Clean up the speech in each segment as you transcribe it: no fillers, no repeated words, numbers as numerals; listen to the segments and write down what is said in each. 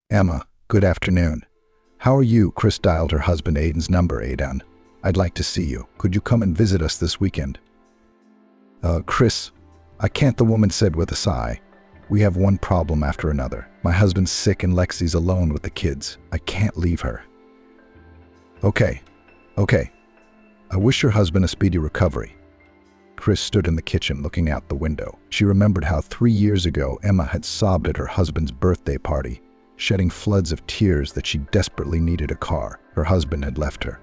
Emma, good afternoon. How are you? Chris dialed her husband Aiden's number. Aidan, I'd like to see you. Could you come and visit us this weekend? Chris, I can't, the woman said with a sigh. We have one problem after another. My husband's sick and Lexi's alone with the kids. I can't leave her. Okay. I wish your husband a speedy recovery. Chris stood in the kitchen looking out the window. She remembered how 3 years ago Emma had sobbed at her husband's birthday party, shedding floods of tears that she desperately needed a car. Her husband had left her.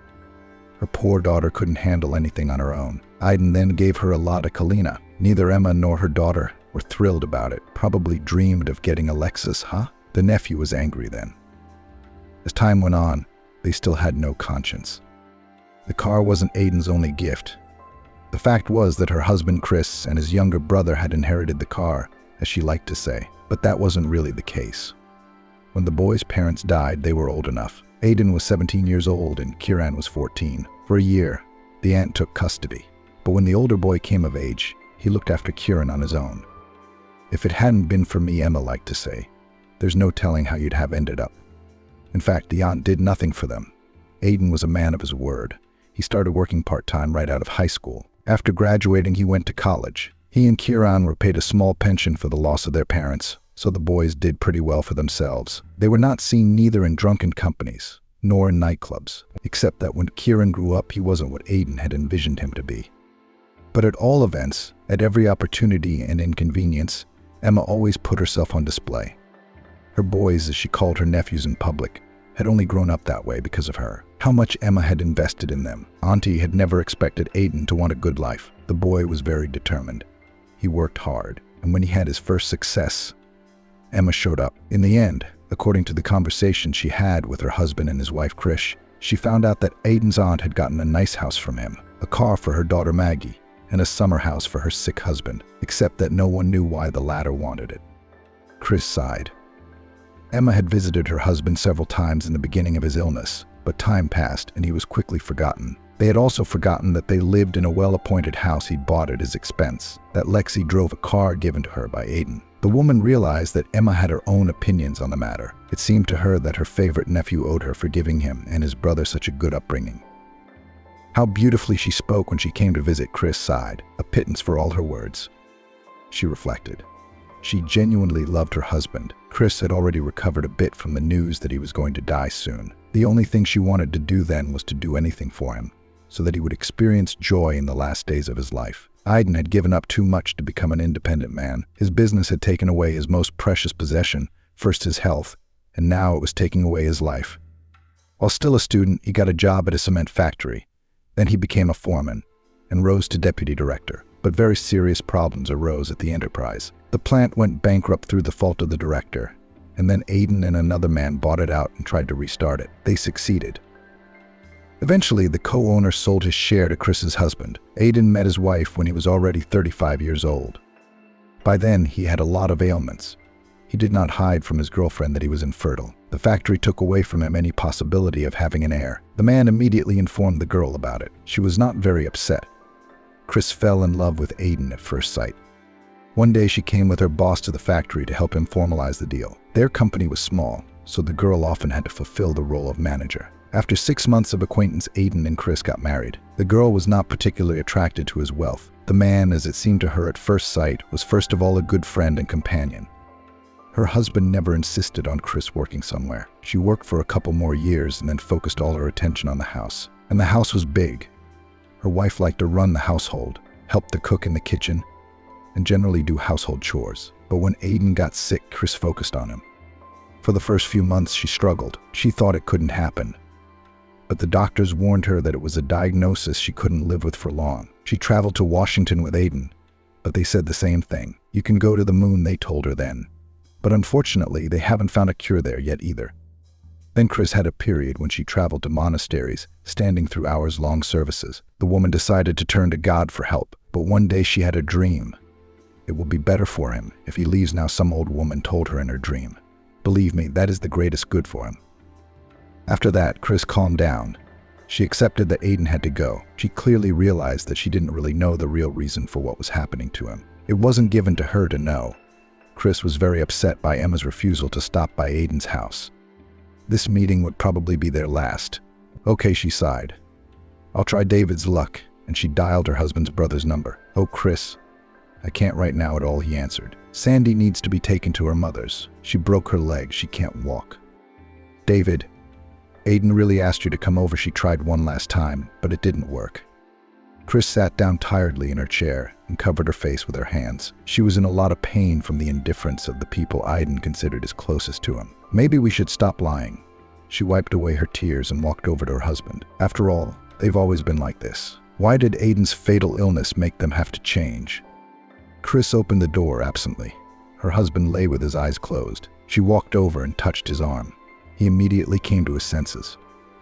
Her poor daughter couldn't handle anything on her own. Aiden then gave her a lot of Kalina. Neither Emma nor her daughter were thrilled about it, probably dreamed of getting Alexis, huh? The nephew was angry then. As time went on, they still had no conscience. The car wasn't Aiden's only gift. The fact was that her husband Chris and his younger brother had inherited the car, as she liked to say, but that wasn't really the case. When the boy's parents died, they were old enough. Aiden was 17 years old and Kieran was 14. For a year, the aunt took custody. But when the older boy came of age, he looked after Kieran on his own. If it hadn't been for me, Emma liked to say, there's no telling how you'd have ended up. In fact, the aunt did nothing for them. Aiden was a man of his word. He started working part-time right out of high school. After graduating, he went to college. He and Kieran were paid a small pension for the loss of their parents, so the boys did pretty well for themselves. They were not seen neither in drunken companies, nor in nightclubs, except that when Kieran grew up, he wasn't what Aiden had envisioned him to be. But at all events, at every opportunity and inconvenience, Emma always put herself on display. Her boys, as she called her nephews in public, had only grown up that way because of her. How much Emma had invested in them. Auntie had never expected Aiden to want a good life. The boy was very determined. He worked hard, and when he had his first success, Emma showed up. In the end, according to the conversation she had with her husband and his wife Krish, she found out that Aiden's aunt had gotten a nice house from him, a car for her daughter Maggie, and a summer house for her sick husband, except that no one knew why the latter wanted it. Chris sighed. Emma had visited her husband several times in the beginning of his illness, but time passed and he was quickly forgotten. They had also forgotten that they lived in a well-appointed house he'd bought at his expense, that Lexi drove a car given to her by Aiden. The woman realized that Emma had her own opinions on the matter. It seemed to her that her favorite nephew owed her for giving him and his brother such a good upbringing. How beautifully she spoke when she came to visit. Chris sighed, a pittance for all her words. She reflected. She genuinely loved her husband. Chris had already recovered a bit from the news that he was going to die soon. The only thing she wanted to do then was to do anything for him, so that he would experience joy in the last days of his life. Aiden had given up too much to become an independent man. His business had taken away his most precious possession, first his health, and now it was taking away his life. While still a student, he got a job at a cement factory. Then he became a foreman and rose to deputy director. But very serious problems arose at the enterprise. The plant went bankrupt through the fault of the director, and then Aiden and another man bought it out and tried to restart it. They succeeded. Eventually, the co-owner sold his share to Chris's husband. Aiden met his wife when he was already 35 years old. By then, he had a lot of ailments. He did not hide from his girlfriend that he was infertile. The factory took away from him any possibility of having an heir. The man immediately informed the girl about it. She was not very upset. Chris fell in love with Aiden at first sight. One day she came with her boss to the factory to help him formalize the deal. Their company was small, so the girl often had to fulfill the role of manager. After 6 months of acquaintance, Aiden and Chris got married. The girl was not particularly attracted to his wealth. The man, as it seemed to her at first sight, was first of all a good friend and companion. Her husband never insisted on Chris working somewhere. She worked for a couple more years and then focused all her attention on the house. And the house was big. Her wife liked to run the household, help the cook in the kitchen, and generally do household chores. But when Aiden got sick, Chris focused on him. For the first few months, she struggled. She thought it couldn't happen. But the doctors warned her that it was a diagnosis she couldn't live with for long. She traveled to Washington with Aiden, but they said the same thing. You can go to the moon, they told her then. But unfortunately, they haven't found a cure there yet either. Then Chris had a period when she traveled to monasteries, standing through hours-long services. The woman decided to turn to God for help, but one day she had a dream. It will be better for him if he leaves now, some old woman told her in her dream. Believe me, that is the greatest good for him. After that, Chris calmed down. She accepted that Aiden had to go. She clearly realized that she didn't really know the real reason for what was happening to him. It wasn't given to her to know. Chris was very upset by Emma's refusal to stop by Aiden's house. This meeting would probably be their last. Okay, she sighed. I'll try David's luck, and she dialed her husband's brother's number. Oh, Chris. I can't right now at all, he answered. Sandy needs to be taken to her mother's. She broke her leg. She can't walk. David, Aiden really asked you to come over. She tried one last time, but it didn't work. Chris sat down tiredly in her chair and covered her face with her hands. She was in a lot of pain from the indifference of the people Aiden considered his closest to him. Maybe we should stop lying. She wiped away her tears and walked over to her husband. After all, they've always been like this. Why did Aiden's fatal illness make them have to change? Chris opened the door absently. Her husband lay with his eyes closed. She walked over and touched his arm. He immediately came to his senses.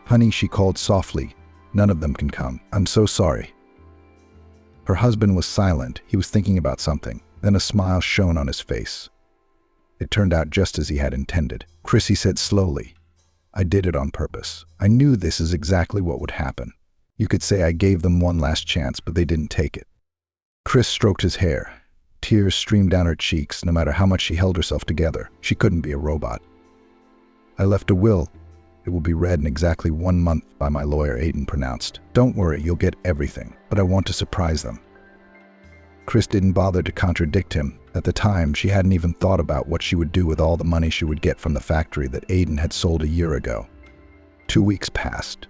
Honey, she called softly. None of them can come. I'm so sorry. Her husband was silent. He was thinking about something. Then a smile shone on his face. It turned out just as he had intended. Chris, he said slowly, I did it on purpose. I knew this is exactly what would happen. You could say I gave them one last chance, but they didn't take it. Chris stroked his hair. Tears streamed down her cheeks. No matter how much she held herself together, she couldn't be a robot. I left a will. It will be read in exactly 1 month by my lawyer, Aiden pronounced. Don't worry, you'll get everything, but I want to surprise them. Chris didn't bother to contradict him. At the time, she hadn't even thought about what she would do with all the money she would get from the factory that Aiden had sold a year ago. 2 weeks passed.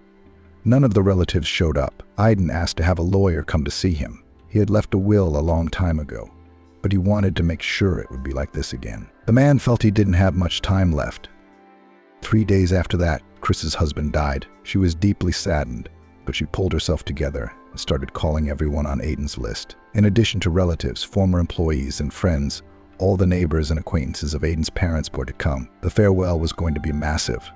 None of the relatives showed up. Aiden asked to have a lawyer come to see him. He had left a will a long time ago, but he wanted to make sure it would be like this again. The man felt he didn't have much time left. 3 days after that, Chris's husband died. She was deeply saddened, but she pulled herself together and started calling everyone on Aiden's list. In addition to relatives, former employees, and friends, all the neighbors and acquaintances of Aiden's parents were to come. The farewell was going to be massive.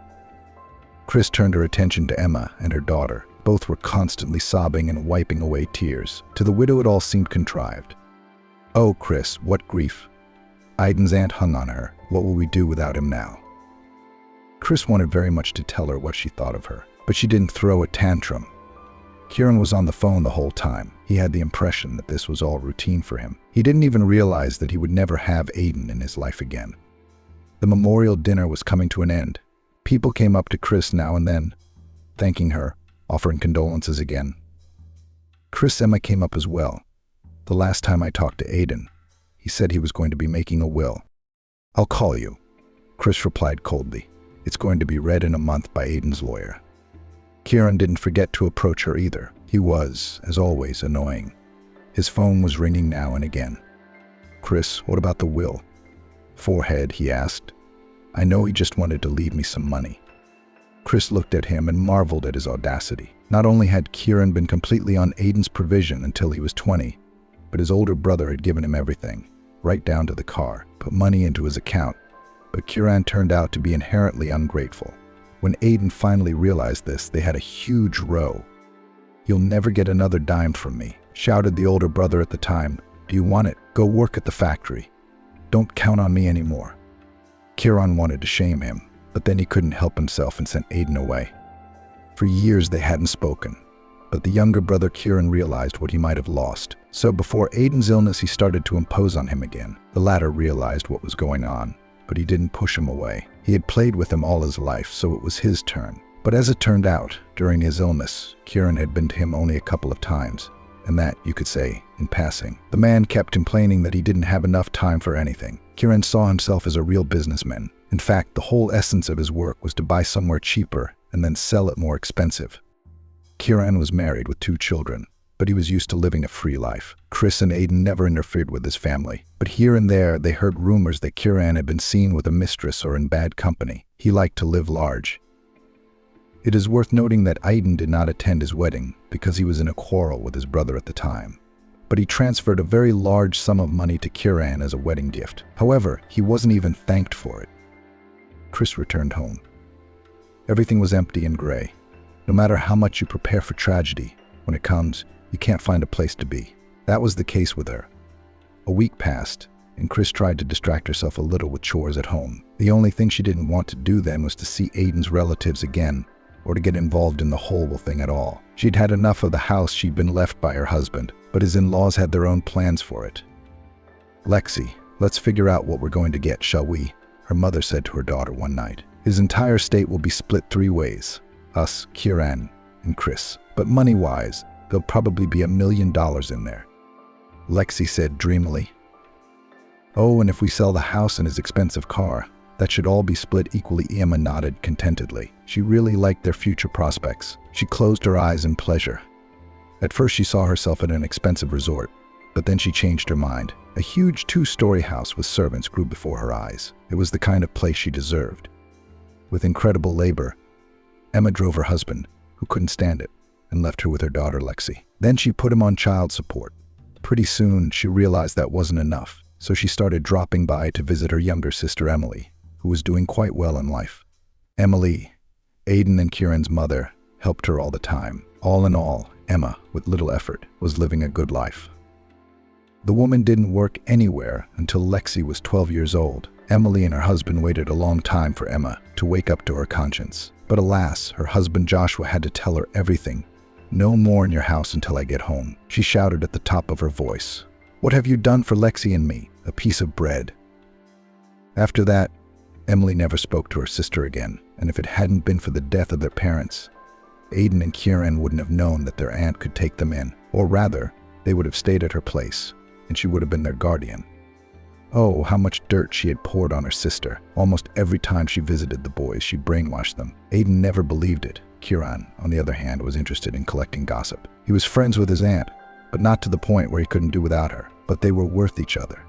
Chris turned her attention to Emma and her daughter. Both were constantly sobbing and wiping away tears. To the widow, it all seemed contrived. Oh, Chris, what grief. Aiden's aunt hung on her. What will we do without him now? Chris wanted very much to tell her what she thought of her, but she didn't throw a tantrum. Kieran was on the phone the whole time. He had the impression that this was all routine for him. He didn't even realize that he would never have Aiden in his life again. The memorial dinner was coming to an end. People came up to Chris now and then, thanking her, offering condolences again. Emma came up as well. The last time I talked to Aiden, he said he was going to be making a will. I'll call you, Chris replied coldly. It's going to be read in a month by Aiden's lawyer. Kieran didn't forget to approach her either. He was, as always, annoying. His phone was ringing now and again. Chris, what about the will? Forehead, he asked. I know he just wanted to leave me some money. Chris looked at him and marveled at his audacity. Not only had Kieran been completely on Aiden's provision until he was 20, but his older brother had given him everything, right down to the car, put money into his account. But Kieran turned out to be inherently ungrateful. When Aiden finally realized this, they had a huge row. You'll never get another dime from me, shouted the older brother at the time. Do you want it? Go work at the factory. Don't count on me anymore. Kieran wanted to shame him, but then he couldn't help himself and sent Aiden away. For years they hadn't spoken, but the younger brother Kieran realized what he might have lost. So before Aiden's illness, he started to impose on him again. The latter realized what was going on, but he didn't push him away. He had played with him all his life, so it was his turn. But as it turned out, during his illness, Kieran had been to him only a couple of times, and that, you could say, in passing. The man kept complaining that he didn't have enough time for anything. Kieran saw himself as a real businessman. In fact, the whole essence of his work was to buy somewhere cheaper and then sell it more expensive. Kieran was married with 2 children, but he was used to living a free life. Chris and Aiden never interfered with his family, but here and there they heard rumors that Kieran had been seen with a mistress or in bad company. He liked to live large. It is worth noting that Aiden did not attend his wedding because he was in a quarrel with his brother at the time, but he transferred a very large sum of money to Kieran as a wedding gift. However, he wasn't even thanked for it. Chris returned home. Everything was empty and gray. No matter how much you prepare for tragedy, when it comes, you can't find a place to be. That was the case with her. A week passed, and Chris tried to distract herself a little with chores at home. The only thing she didn't want to do then was to see Aiden's relatives again, or to get involved in the whole thing at all. She'd had enough of the house she'd been left by her husband, but his in-laws had their own plans for it. Lexi, Let's figure out what we're going to get, shall we? Her mother said to her daughter one night. His entire estate will be split 3 ways. Us, Kieran, and Chris. But money-wise, there'll probably be $1 million in there. Lexi said dreamily. Oh, and if we sell the house and his expensive car, that should all be split equally. Emma nodded contentedly. She really liked their future prospects. She closed her eyes in pleasure. At first she saw herself at an expensive resort, but then she changed her mind. A huge 2-story house with servants grew before her eyes. It was the kind of place she deserved. With incredible labor, Emma drove her husband, who couldn't stand it, and left her with her daughter Lexi. Then she put him on child support. Pretty soon, she realized that wasn't enough, so she started dropping by to visit her younger sister Emily, who was doing quite well in life. Emily, Aiden and Kieran's mother, helped her all the time. All in all, Emma, with little effort, was living a good life. The woman didn't work anywhere until Lexi was 12 years old. Emily and her husband waited a long time for Emma to wake up to her conscience. But alas, her husband Joshua had to tell her everything. No more in your house until I get home, she shouted at the top of her voice. What have you done for Lexi and me? A piece of bread. After that, Emily never spoke to her sister again, and if it hadn't been for the death of their parents, Aiden and Kieran wouldn't have known that their aunt could take them in, or rather, they would have stayed at her place, and she would have been their guardian. Oh, how much dirt she had poured on her sister. Almost every time she visited the boys, she brainwashed them. Aiden never believed it. Kieran, on the other hand, was interested in collecting gossip. He was friends with his aunt, but not to the point where he couldn't do without her. But they were worth each other.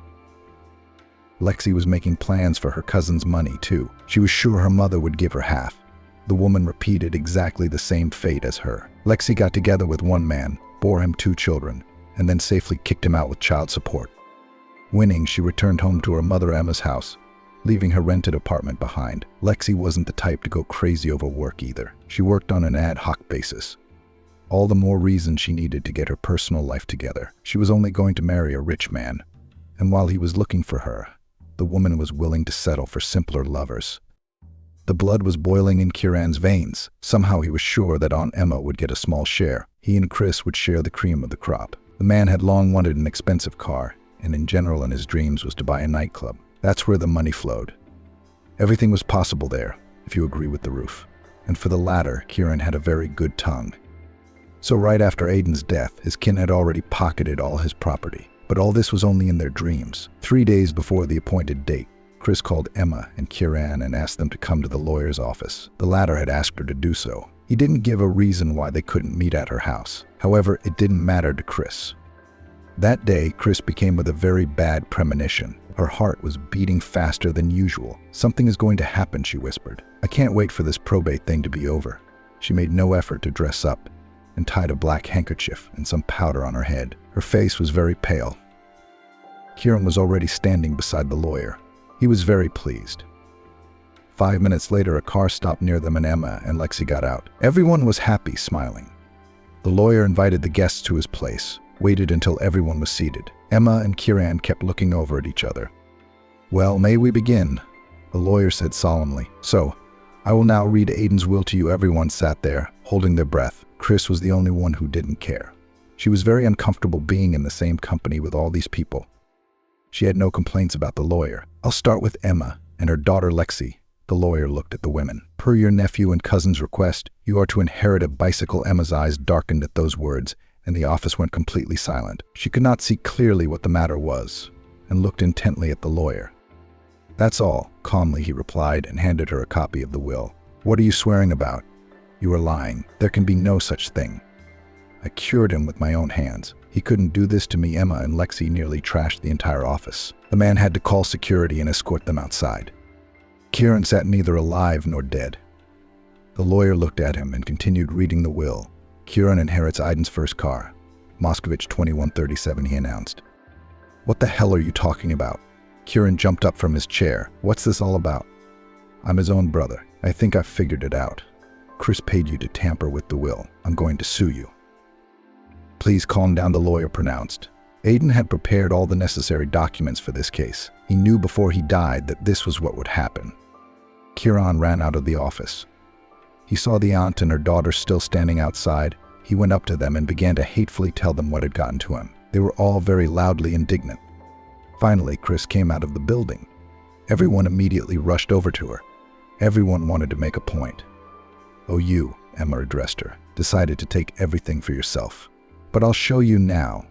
Lexi was making plans for her cousin's money, too. She was sure her mother would give her half. The woman repeated exactly the same fate as her. Lexi got together with one man, bore him 2 children, and then safely kicked him out with child support. Winning, she returned home to her mother Emma's house, leaving her rented apartment behind. Lexi wasn't the type to go crazy over work either. She worked on an ad hoc basis. All the more reason she needed to get her personal life together. She was only going to marry a rich man, and while he was looking for her, the woman was willing to settle for simpler lovers. The blood was boiling in Kieran's veins. Somehow he was sure that Aunt Emma would get a small share. He and Chris would share the cream of the crop. The man had long wanted an expensive car, and in general in his dreams was to buy a nightclub. That's where the money flowed. Everything was possible there, if you agree with the roof. And for the latter, Kieran had a very good tongue. So right after Aiden's death, his kin had already pocketed all his property. But all this was only in their dreams. 3 days before the appointed date, Chris called Emma and Kieran and asked them to come to the lawyer's office. The latter had asked her to do so. He didn't give a reason why they couldn't meet at her house. However, it didn't matter to Chris. That day, Chris became with a very bad premonition. Her heart was beating faster than usual. Something is going to happen, she whispered. I can't wait for this probate thing to be over. She made no effort to dress up and tied a black handkerchief and some powder on her head. Her face was very pale. Kieran was already standing beside the lawyer. He was very pleased. 5 minutes later, a car stopped near them and Emma and Lexi got out. Everyone was happy, smiling. The lawyer invited the guests to his place, waited until everyone was seated. Emma and Kieran kept looking over at each other. Well, may we begin? The lawyer said solemnly. So, I will now read Aiden's will to you. Everyone sat there, holding their breath. Chris was the only one who didn't care. She was very uncomfortable being in the same company with all these people. She had no complaints about the lawyer. I'll start with Emma and her daughter Lexi. The lawyer looked at the women. Per your nephew and cousin's request, you are to inherit a bicycle. Emma's eyes darkened at those words, and the office went completely silent. She could not see clearly what the matter was, and looked intently at the lawyer. That's all, calmly he replied, and handed her a copy of the will. What are you swearing about? You are lying. There can be no such thing. I cured him with my own hands. He couldn't do this to me. Emma and Lexi nearly trashed the entire office. The man had to call security and escort them outside. Kieran sat neither alive nor dead. The lawyer looked at him and continued reading the will. Kieran inherits Aiden's first car. Moscovich 2137, he announced. What the hell are you talking about? Kieran jumped up from his chair. What's this all about? I'm his own brother. I think I've figured it out. Chris paid you to tamper with the will. I'm going to sue you. Please calm down, the lawyer pronounced. Aiden had prepared all the necessary documents for this case. He knew before he died that this was what would happen. Kieran ran out of the office. He saw the aunt and her daughter still standing outside. He went up to them and began to hatefully tell them what had gotten to him. They were all very loudly indignant. Finally, Chris came out of the building. Everyone immediately rushed over to her. Everyone wanted to make a point. "Oh, you," Emma addressed her, "decided to take everything for yourself. But I'll show you now."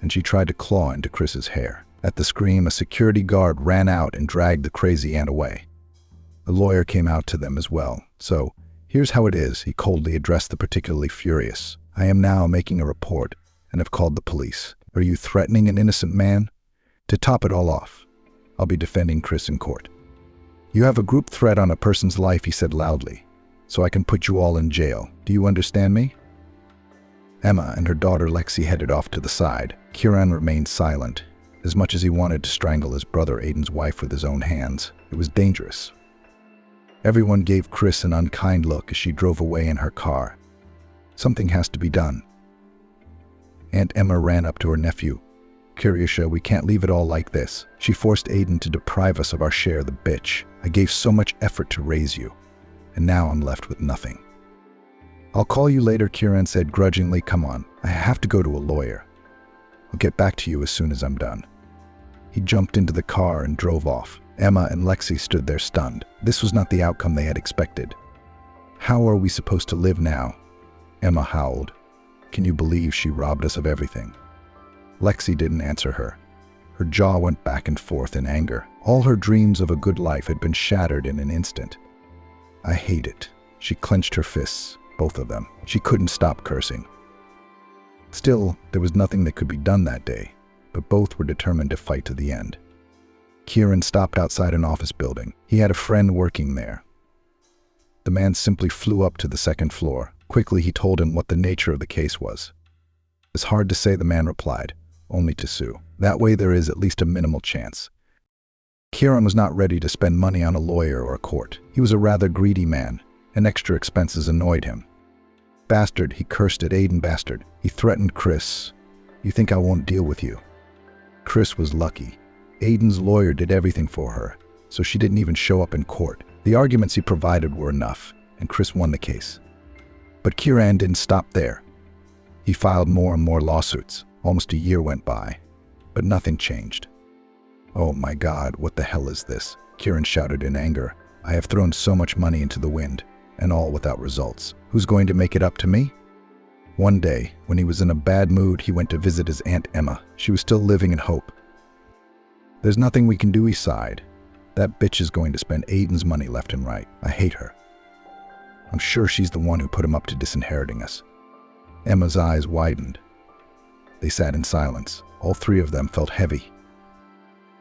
And she tried to claw into Chris's hair. At the scream, a security guard ran out and dragged the crazy aunt away. The lawyer came out to them as well. "So, here's how it is," he coldly addressed the particularly furious. "I am now making a report and have called the police. Are you threatening an innocent man? To top it all off, I'll be defending Chris in court. You have a group threat on a person's life," he said loudly, "so I can put you all in jail. Do you understand me?" Emma and her daughter Lexi headed off to the side. Kieran remained silent. As much as he wanted to strangle his brother Aiden's wife with his own hands, it was dangerous. Everyone gave Chris an unkind look as she drove away in her car. Something has to be done. Aunt Emma ran up to her nephew. "Kiryusha, we can't leave it all like this. She forced Aiden to deprive us of our share, the bitch. I gave so much effort to raise you, and now I'm left with nothing." "I'll call you later," Kieran said grudgingly. "Come on, I have to go to a lawyer. I'll get back to you as soon as I'm done." He jumped into the car and drove off. Emma and Lexi stood there stunned. This was not the outcome they had expected. "How are we supposed to live now?" Emma howled. "Can you believe she robbed us of everything?" Lexi didn't answer her. Her jaw went back and forth in anger. All her dreams of a good life had been shattered in an instant. "I hate it." She clenched her fists, both of them. She couldn't stop cursing. Still, there was nothing that could be done that day, but both were determined to fight to the end. Kieran stopped outside an office building. He had a friend working there. The man simply flew up to the second floor. Quickly, he told him what the nature of the case was. "It's hard to say," the man replied, "only to sue. That way there is at least a minimal chance." Kieran was not ready to spend money on a lawyer or a court. He was a rather greedy man, and extra expenses annoyed him. "Bastard," he cursed at Aiden. "Bastard." He threatened Chris. "You think I won't deal with you?" Chris was lucky. Aiden's lawyer did everything for her, so she didn't even show up in court. The arguments he provided were enough, and Chris won the case. But Kieran didn't stop there. He filed more and more lawsuits. Almost a year went by, but nothing changed. "Oh my God, what the hell is this?" Kieran shouted in anger. "I have thrown so much money into the wind, and all without results. Who's going to make it up to me?" One day, when he was in a bad mood, he went to visit his Aunt Emma. She was still living in hope. "There's nothing we can do," he sighed. "That bitch is going to spend Aiden's money left and right. I hate her. I'm sure she's the one who put him up to disinheriting us." Emma's eyes widened. They sat in silence. All three of them felt heavy.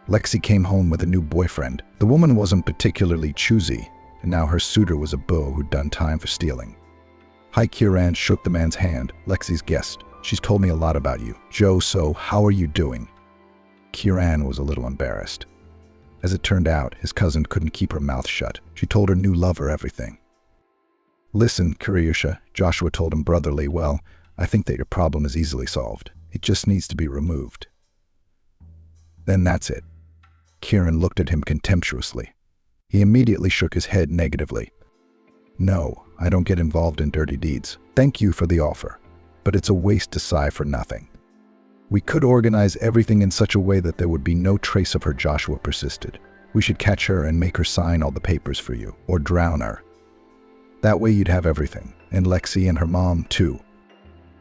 Lexi came home with a new boyfriend. The woman wasn't particularly choosy, and now her suitor was a beau who'd done time for stealing. "Hi," Kieran shook the man's hand. "Lexi's guest. She's told me a lot about you." "Joe, so how are you doing?" Kieran was a little embarrassed. As it turned out, his cousin couldn't keep her mouth shut. She told her new lover everything. "Listen, Kiryusha," Joshua told him brotherly, "well, I think that your problem is easily solved. It just needs to be removed. Then that's it." Kieran looked at him contemptuously. He immediately shook his head negatively. "No, I don't get involved in dirty deeds. Thank you for the offer, but it's a waste to sigh for nothing. We could organize everything in such a way that there would be no trace of her," Joshua persisted. "We should catch her and make her sign all the papers for you, or drown her. That way you'd have everything, and Lexi and her mom, too."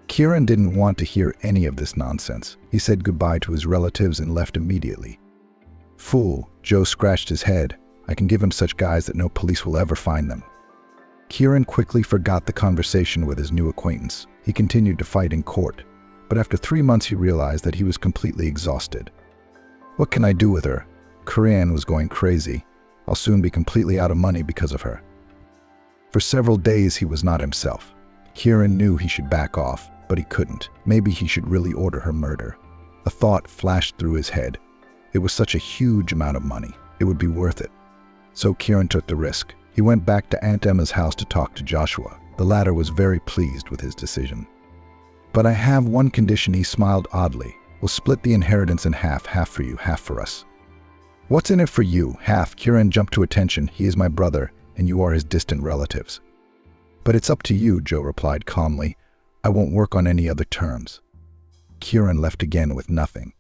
Kieran didn't want to hear any of this nonsense. He said goodbye to his relatives and left immediately. "Fool," Joe scratched his head. "I can give him such guys that no police will ever find them." Kieran quickly forgot the conversation with his new acquaintance. He continued to fight in court, but after 3 months he realized that he was completely exhausted. "What can I do with her? Kieran was going crazy. I'll soon be completely out of money because of her." For several days he was not himself. Kieran knew he should back off, but he couldn't. Maybe he should really order her murder. A thought flashed through his head. It was such a huge amount of money. It would be worth it. So Kieran took the risk. He went back to Aunt Emma's house to talk to Joshua. The latter was very pleased with his decision. "But I have one condition," he smiled oddly. "We'll split the inheritance in half for you, half for us." "What's in it for you? Half?" Kieran jumped to attention. "He is my brother, and you are his distant relatives." "But it's up to you," Joe replied calmly. "I won't work on any other terms." Kieran left again with nothing.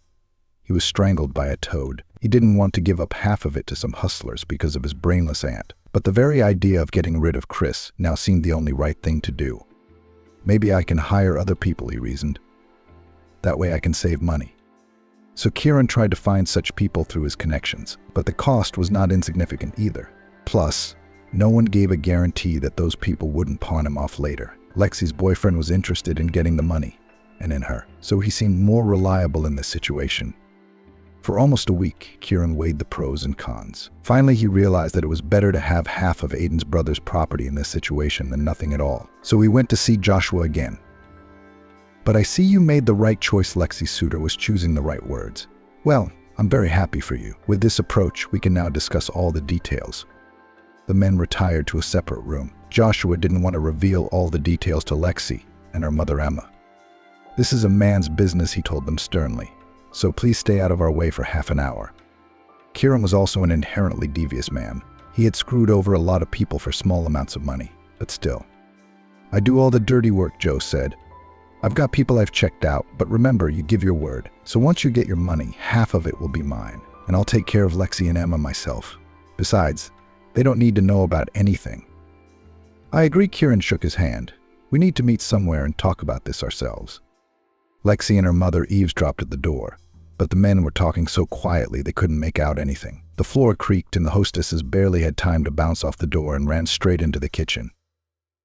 He was strangled by a toad. He didn't want to give up half of it to some hustlers because of his brainless aunt. But the very idea of getting rid of Chris now seemed the only right thing to do. Maybe I can hire other people, he reasoned. That way I can save money. So Kieran tried to find such people through his connections, but the cost was not insignificant either. Plus, no one gave a guarantee that those people wouldn't pawn him off later. Lexi's boyfriend was interested in getting the money, and in her, so he seemed more reliable in this situation. For almost a week, Kieran weighed the pros and cons. Finally, he realized that it was better to have half of Aiden's brother's property in this situation than nothing at all. So he went to see Joshua again. "But I see you made the right choice," Lexi's suitor was choosing the right words. "Well, I'm very happy for you. With this approach, we can now discuss all the details." The men retired to a separate room. Joshua didn't want to reveal all the details to Lexi and her mother Emma. "This is a man's business," he told them sternly. "So please stay out of our way for half an hour." Kieran was also an inherently devious man. He had screwed over a lot of people for small amounts of money, but still. "I do all the dirty work," Joe said. "I've got people I've checked out, but remember, you give your word. So once you get your money, half of it will be mine, and I'll take care of Lexi and Emma myself. Besides, they don't need to know about anything." "I agree," Kieran shook his hand. "We need to meet somewhere and talk about this ourselves." Lexi and her mother eavesdropped at the door, but the men were talking so quietly they couldn't make out anything. The floor creaked and the hostesses barely had time to bounce off the door and ran straight into the kitchen.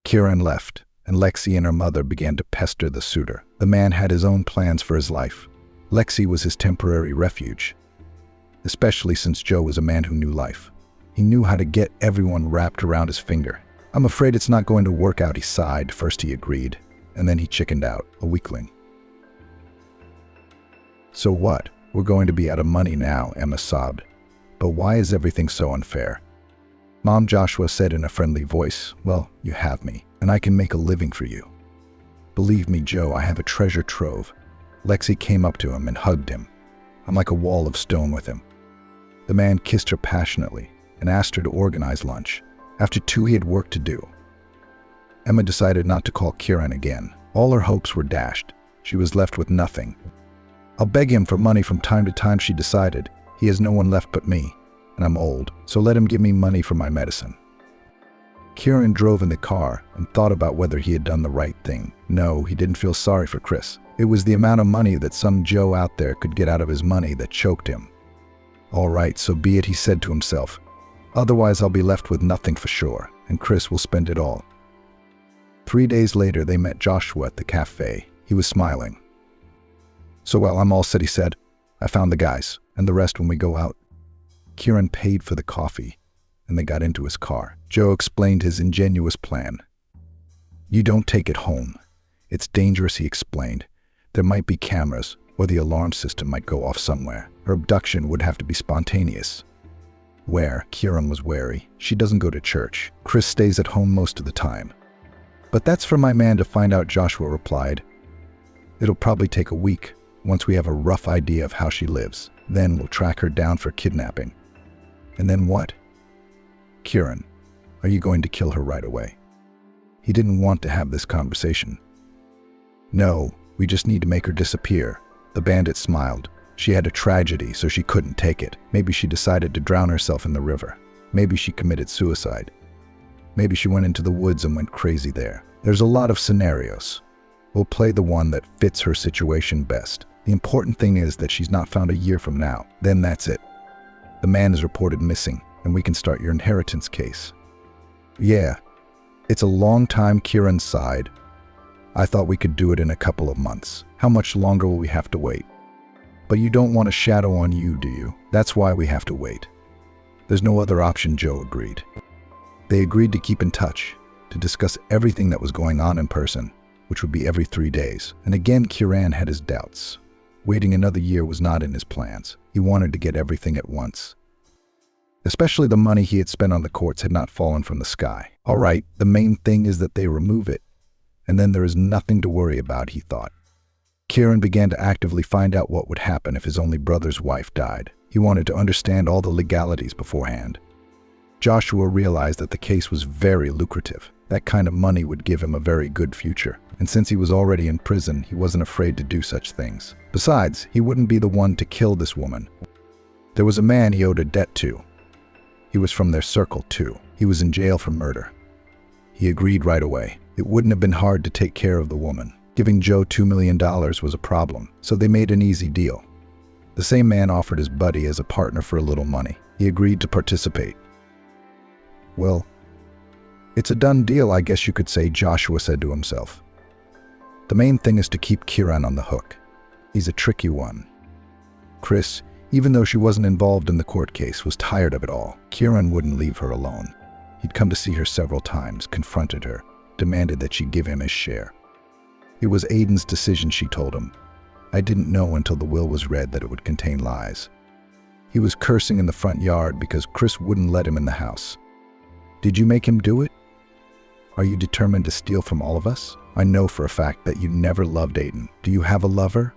Kieran left, and Lexi and her mother began to pester the suitor. The man had his own plans for his life. Lexi was his temporary refuge, especially since Joe was a man who knew life. He knew how to get everyone wrapped around his finger. "I'm afraid it's not going to work out," he sighed. First he agreed, and then he chickened out, a weakling. "So what? We're going to be out of money now," Emma sobbed. "But why is everything so unfair?" Mom, Joshua said in a friendly voice, "Well, you have me, and I can make a living for you. Believe me, Joe, I have a treasure trove." Lexi came up to him and hugged him. "I'm like a wall of stone with him." The man kissed her passionately and asked her to organize lunch. After 2, he had work to do. Emma decided not to call Kieran again. All her hopes were dashed. She was left with nothing. "I'll beg him for money from time to time," she decided. "He has no one left but me, and I'm old, so let him give me money for my medicine." Kieran drove in the car and thought about whether he had done the right thing. No, he didn't feel sorry for Chris. It was the amount of money that some Joe out there could get out of his money that choked him. "All right, so be it," he said to himself. "Otherwise I'll be left with nothing for sure, and Chris will spend it all." 3 days later, they met Joshua at the cafe. He was smiling. "So well, I'm all set," he said. "I found the guys, and the rest when we go out." Kieran paid for the coffee, and they got into his car. Joe explained his ingenuous plan. "You don't take it home. It's dangerous," he explained. "There might be cameras, or the alarm system might go off somewhere. Her abduction would have to be spontaneous." "Where?" Kieran was wary. "She doesn't go to church. Chris stays at home most of the time." "But that's for my man to find out," Joshua replied. "It'll probably take a week. Once we have a rough idea of how she lives, then we'll track her down for kidnapping." "And then what?" "Kieran, are you going to kill her right away?" He didn't want to have this conversation. "No, we just need to make her disappear." The bandit smiled. "She had a tragedy, so she couldn't take it. Maybe she decided to drown herself in the river. Maybe she committed suicide. Maybe she went into the woods and went crazy there. There's a lot of scenarios. We'll play the one that fits her situation best. The important thing is that she's not found a year from now. Then that's it. The man is reported missing, and we can start your inheritance case." "Yeah, it's a long time," Kieran sighed. "I thought we could do it in a couple of months. How much longer will we have to wait?" "But you don't want a shadow on you, do you? That's why we have to wait." "There's no other option," Joe agreed. They agreed to keep in touch, to discuss everything that was going on in person, which would be every 3 days. And again, Kieran had his doubts. Waiting another year was not in his plans. He wanted to get everything at once. Especially the money he had spent on the courts had not fallen from the sky. "All right, the main thing is that they remove it, and then there is nothing to worry about," he thought. Kieran began to actively find out what would happen if his only brother's wife died. He wanted to understand all the legalities beforehand. Joshua realized that the case was very lucrative. That kind of money would give him a very good future. And since he was already in prison, he wasn't afraid to do such things. Besides, he wouldn't be the one to kill this woman. There was a man he owed a debt to. He was from their circle, too. He was in jail for murder. He agreed right away. It wouldn't have been hard to take care of the woman. Giving Joe $2 million was a problem, so they made an easy deal. The same man offered his buddy as a partner for a little money. He agreed to participate. Well, it's a done deal, I guess you could say, Joshua said to himself. The main thing is to keep Kieran on the hook. He's a tricky one. Chris, even though she wasn't involved in the court case, was tired of it all. Kieran wouldn't leave her alone. He'd come to see her several times, confronted her, demanded that she give him his share. It was Aiden's decision, she told him. I didn't know until the will was read that it would contain lies. He was cursing in the front yard because Chris wouldn't let him in the house. Did you make him do it? Are you determined to steal from all of us? I know for a fact that you never loved Aiden. Do you have a lover?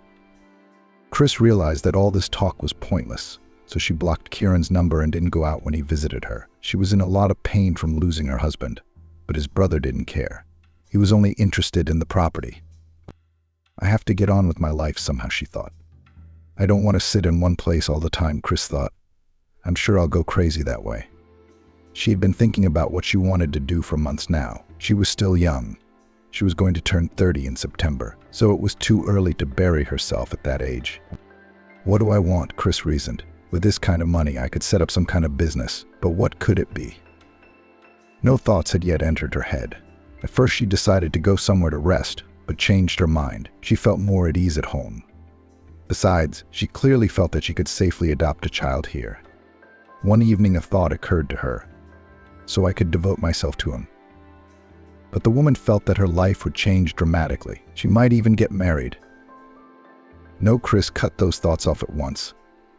Chris realized that all this talk was pointless, so she blocked Kieran's number and didn't go out when he visited her. She was in a lot of pain from losing her husband, but his brother didn't care. He was only interested in the property. I have to get on with my life somehow, she thought. I don't want to sit in one place all the time, Chris thought. I'm sure I'll go crazy that way. She had been thinking about what she wanted to do for months now. She was still young. She was going to turn 30 in September, so it was too early to bury herself at that age. What do I want? Chris reasoned. With this kind of money, I could set up some kind of business, but what could it be? No thoughts had yet entered her head. At first she decided to go somewhere to rest, but changed her mind. She felt more at ease at home. Besides, she clearly felt that she could safely adopt a child here. One evening a thought occurred to her. So I could devote myself to him. But the woman felt that her life would change dramatically. She might even get married. No, Chris cut those thoughts off at once.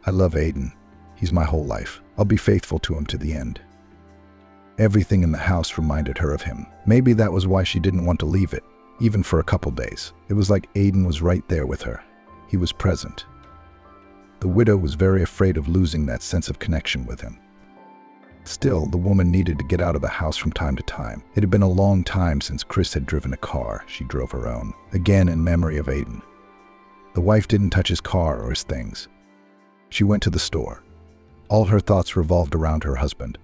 I love Aiden. He's my whole life. I'll be faithful to him to the end. Everything in the house reminded her of him. Maybe that was why she didn't want to leave it, even for a couple days. It was like Aiden was right there with her. He was present. The widow was very afraid of losing that sense of connection with him. Still, the woman needed to get out of the house from time to time. It had been a long time since Chris had driven a car. She drove her own, again in memory of Aiden. The wife didn't touch his car or his things. She went to the store. All her thoughts revolved around her husband.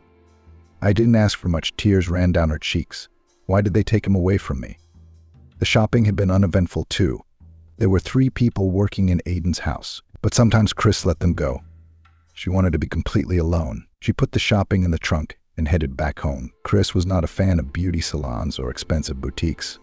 I didn't ask for much. Tears ran down her cheeks. Why did they take him away from me? The shopping had been uneventful too. There were 3 people working in Aiden's house, but sometimes Chris let them go. She wanted to be completely alone. She put the shopping in the trunk and headed back home. Chris was not a fan of beauty salons or expensive boutiques.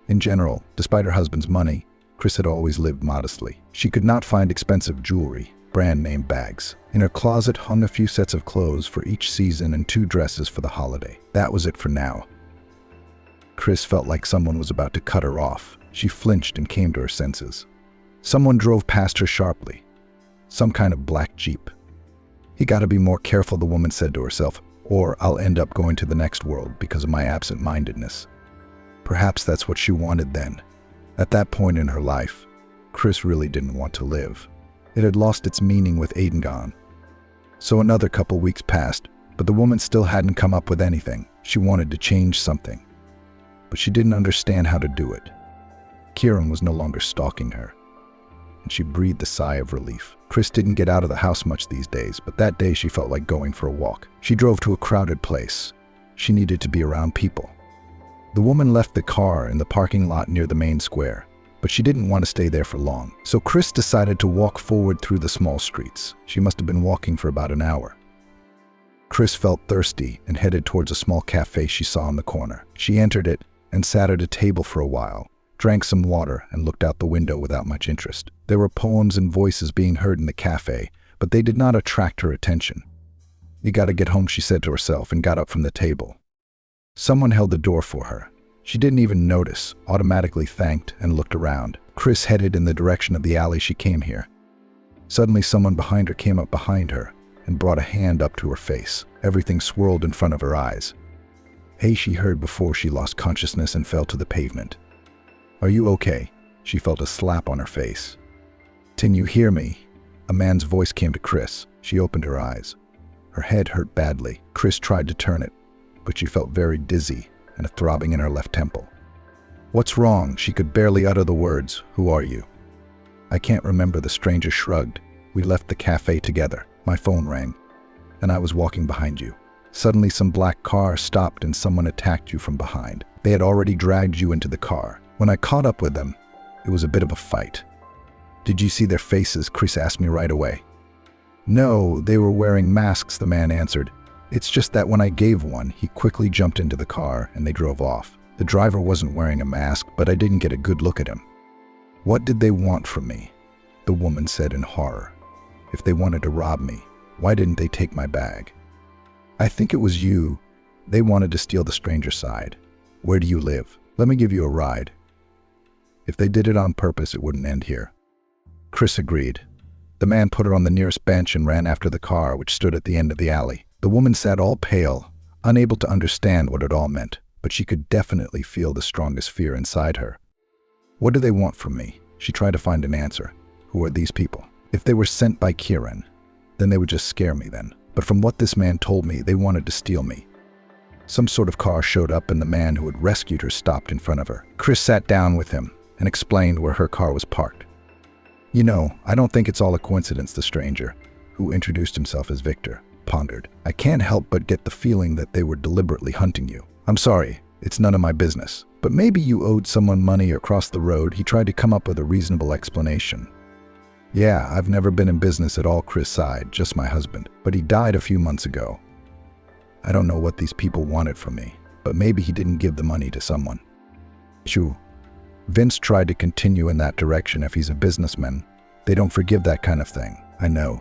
In general, despite her husband's money, Chris had always lived modestly. She could not find expensive jewelry, brand-name bags. In her closet hung a few sets of clothes for each season and 2 dresses for the holiday. That was it for now. Chris felt like someone was about to cut her off. She flinched and came to her senses. Someone drove past her sharply. Some kind of black Jeep. You gotta be more careful, the woman said to herself, or I'll end up going to the next world because of my absent-mindedness. Perhaps that's what she wanted then. At that point in her life, Chris really didn't want to live. It had lost its meaning with Aiden gone. So another couple weeks passed, but the woman still hadn't come up with anything. She wanted to change something, but she didn't understand how to do it. Kieran was no longer stalking her, and she breathed a sigh of relief. Chris didn't get out of the house much these days, but that day she felt like going for a walk. She drove to a crowded place. She needed to be around people. The woman left the car in the parking lot near the main square, but she didn't want to stay there for long. So Chris decided to walk forward through the small streets. She must have been walking for about an hour. Chris felt thirsty and headed towards a small cafe she saw on the corner. She entered it and sat at a table for a while, drank some water, and looked out the window without much interest. There were poems and voices being heard in the cafe, but they did not attract her attention. You gotta get home, she said to herself, and got up from the table. Someone held the door for her. She didn't even notice, automatically thanked, and looked around. Chris headed in the direction of the alley she came here. Suddenly someone behind her came up behind her and brought a hand up to her face. Everything swirled in front of her eyes. Hey, she heard before she lost consciousness and fell to the pavement. Are you okay? She felt a slap on her face. Can you hear me? A man's voice came to Chris. She opened her eyes. Her head hurt badly. Chris tried to turn it, but she felt very dizzy and a throbbing in her left temple. "What's wrong?" She could barely utter the words. "Who are you?" "I can't remember," the stranger shrugged. "We left the cafe together. My phone rang, and I was walking behind you. Suddenly some black car stopped and someone attacked you from behind. They had already dragged you into the car. When I caught up with them, it was a bit of a fight." "Did you see their faces?" Chris asked me right away. "No, they were wearing masks," the man answered. "It's just that when I gave one, he quickly jumped into the car and they drove off. The driver wasn't wearing a mask, but I didn't get a good look at him." "What did they want from me?" the woman said in horror. "If they wanted to rob me, why didn't they take my bag?" "I think it was you. They wanted to steal the stranger's side." "Where do you live? Let me give you a ride." If they did it on purpose, it wouldn't end here. Chris agreed. The man put her on the nearest bench and ran after the car, which stood at the end of the alley. The woman sat all pale, unable to understand what it all meant, but she could definitely feel the strongest fear inside her. "What do they want from me?" She tried to find an answer. "Who are these people? If they were sent by Kieran, then they would just scare me then. But from what this man told me, they wanted to steal me." Some sort of car showed up and the man who had rescued her stopped in front of her. Chris sat down with him and explained where her car was parked. "You know, I don't think it's all a coincidence," the stranger, who introduced himself as Victor, pondered. "I can't help but get the feeling that they were deliberately hunting you. I'm sorry, it's none of my business. But maybe you owed someone money or crossed the road." He tried to come up with a reasonable explanation. "Yeah, I've never been in business at all," Chris sighed, "just my husband. But he died a few months ago. I don't know what these people wanted from me, but maybe he didn't give the money to someone." Shoo. Vince tried to continue in that direction. "If he's a businessman, they don't forgive that kind of thing." "I know."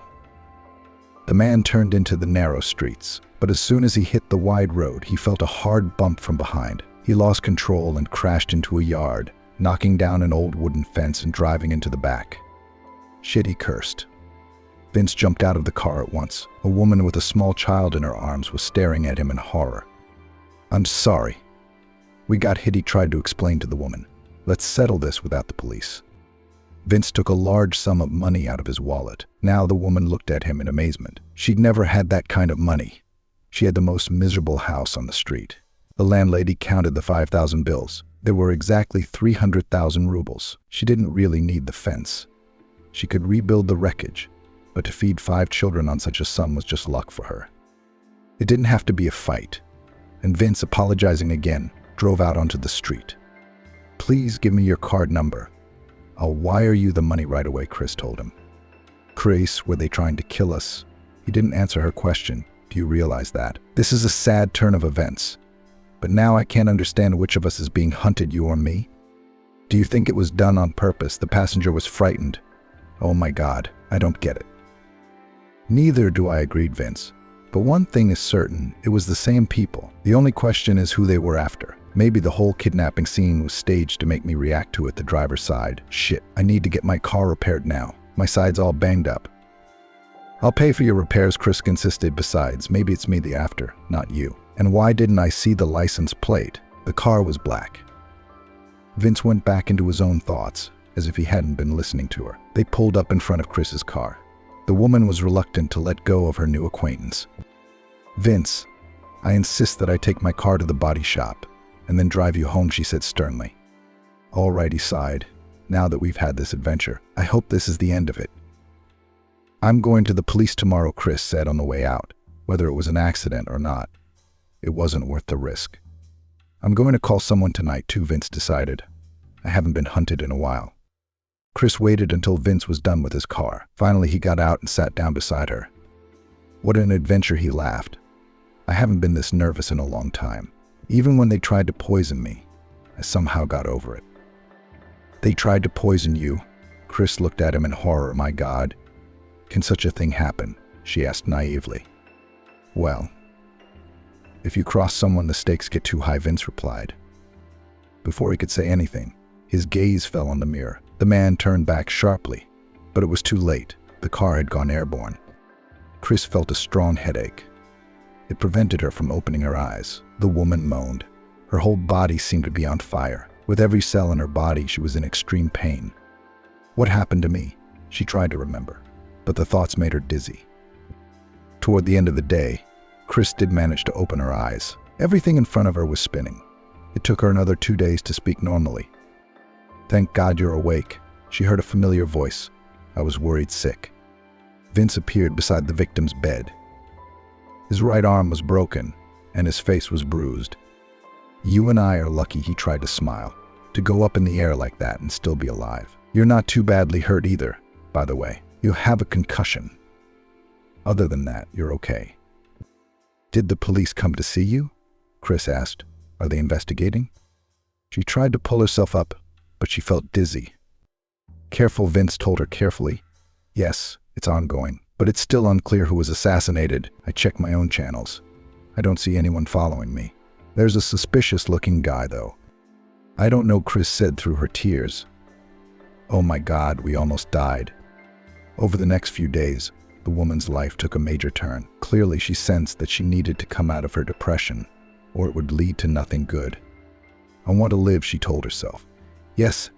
The man turned into the narrow streets, but as soon as he hit the wide road, he felt a hard bump from behind. He lost control and crashed into a yard, knocking down an old wooden fence and driving into the back. "Shit," he cursed. Vince jumped out of the car at once. A woman with a small child in her arms was staring at him in horror. "I'm sorry. We got hit," he tried to explain to the woman. "Let's settle this without the police." Vince took a large sum of money out of his wallet. Now the woman looked at him in amazement. She'd never had that kind of money. She had the most miserable house on the street. The landlady counted the 5,000 bills. There were exactly 300,000 rubles. She didn't really need the fence. She could rebuild the wreckage, but to feed 5 children on such a sum was just luck for her. It didn't have to be a fight, and Vince, apologizing again, drove out onto the street. "Please give me your card number. I'll wire you the money right away," Chris told him. "Chris, were they trying to kill us?" He didn't answer her question. "Do you realize that? This is a sad turn of events. But now I can't understand which of us is being hunted, you or me. Do you think it was done on purpose?" The passenger was frightened. "Oh my God, I don't get it." "Neither do I," agreed Vince. "But one thing is certain, it was the same people. The only question is who they were after. Maybe the whole kidnapping scene was staged to make me react to it." The driver sighed. "Shit, I need to get my car repaired now. My side's all banged up." "I'll pay for your repairs," Chris insisted. "Besides, maybe it's me the after, not you. And why didn't I see the license plate? The car was black." Vince went back into his own thoughts, as if he hadn't been listening to her. They pulled up in front of Chris's car. The woman was reluctant to let go of her new acquaintance. "Vince, I insist that I take my car to the body shop and then drive you home," she said sternly. "All right," he sighed. "Now that we've had this adventure, I hope this is the end of it." "I'm going to the police tomorrow," Chris said on the way out. Whether it was an accident or not, it wasn't worth the risk. "I'm going to call someone tonight too," Vince decided. "I haven't been hunted in a while." Chris waited until Vince was done with his car. Finally, he got out and sat down beside her. "What an adventure," he laughed. "I haven't been this nervous in a long time. Even when they tried to poison me, I somehow got over it." "They tried to poison you?" Chris looked at him in horror. "My God, can such a thing happen?" she asked naively. "Well, if you cross someone, the stakes get too high," Vince replied. Before he could say anything, his gaze fell on the mirror. The man turned back sharply, but it was too late. The car had gone airborne. Chris felt a strong headache. It prevented her from opening her eyes. The woman moaned. Her whole body seemed to be on fire. With every cell in her body, she was in extreme pain. "What happened to me?" She tried to remember, but the thoughts made her dizzy. Toward the end of the day, Chris did manage to open her eyes. Everything in front of her was spinning. It took her another 2 days to speak normally. "Thank God you're awake." She heard a familiar voice. "I was worried sick." Vince appeared beside the victim's bed. His right arm was broken, and his face was bruised. "You and I are lucky," he tried to smile. "To go up in the air like that and still be alive. You're not too badly hurt either, by the way. You have a concussion. Other than that, you're okay." "Did the police come to see you?" Chris asked. "Are they investigating?" She tried to pull herself up, but she felt dizzy. "Careful," Vince told her carefully. "Yes, it's ongoing, but it's still unclear who was assassinated. I checked my own channels. I don't see anyone following me. There's a suspicious-looking guy, though." "I don't know," Chris said through her tears. "Oh my God, we almost died." Over the next few days, the woman's life took a major turn. Clearly, she sensed that she needed to come out of her depression, or it would lead to nothing good. "I want to live," she told herself. "Yes,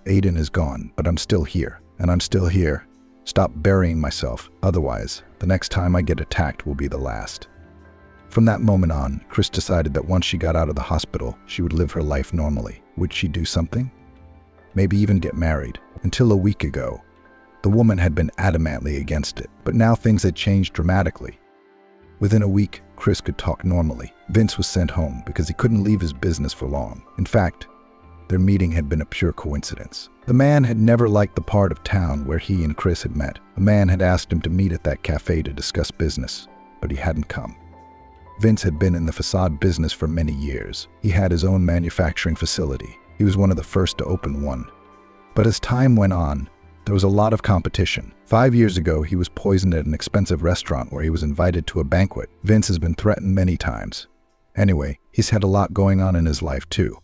Aiden is gone, but I'm still here, and I'm still here. Stop burying myself, otherwise, the next time I get attacked will be the last." From that moment on, Chris decided that once she got out of the hospital, she would live her life normally. Would she do something? Maybe even get married. Until a week ago, the woman had been adamantly against it, but now things had changed dramatically. Within a week, Chris could talk normally. Vince was sent home because he couldn't leave his business for long. In fact, their meeting had been a pure coincidence. The man had never liked the part of town where he and Chris had met. A man had asked him to meet at that cafe to discuss business, but he hadn't come. Vince had been in the facade business for many years. He had his own manufacturing facility. He was one of the first to open one. But as time went on, there was a lot of competition. 5 years ago, he was poisoned at an expensive restaurant where he was invited to a banquet. Vince has been threatened many times. Anyway, he's had a lot going on in his life too.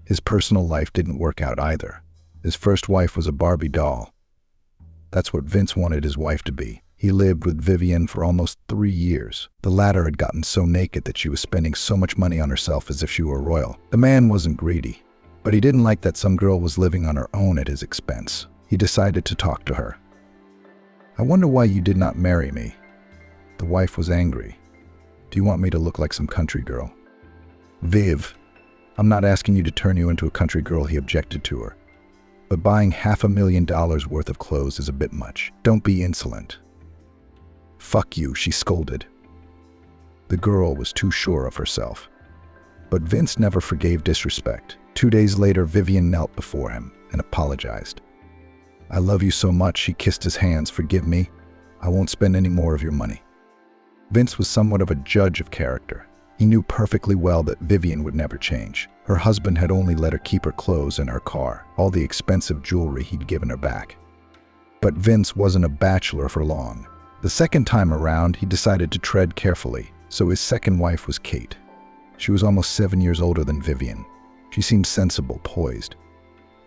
His personal life didn't work out either. His first wife was a Barbie doll. That's what Vince wanted his wife to be. He lived with Vivian for almost 3 years. The latter had gotten so naked that she was spending so much money on herself as if she were royal. The man wasn't greedy, but he didn't like that some girl was living on her own at his expense. He decided to talk to her. "I wonder why you did not marry me." The wife was angry. "Do you want me to look like some country girl?" "Viv, I'm not asking you to turn you into a country girl," he objected to her. "But buying $500,000 worth of clothes is a bit much. Don't be insolent." "Fuck you," she scolded. The girl was too sure of herself. But Vince never forgave disrespect. 2 days later, Vivian knelt before him and apologized. "I love you so much," she kissed his hands. "Forgive me. I won't spend any more of your money." Vince was somewhat of a judge of character. He knew perfectly well that Vivian would never change. Her husband had only let her keep her clothes and her car, all the expensive jewelry he'd given her back. But Vince wasn't a bachelor for long. The second time around, he decided to tread carefully, so his second wife was Kate. She was almost 7 years older than Vivian. She seemed sensible, poised.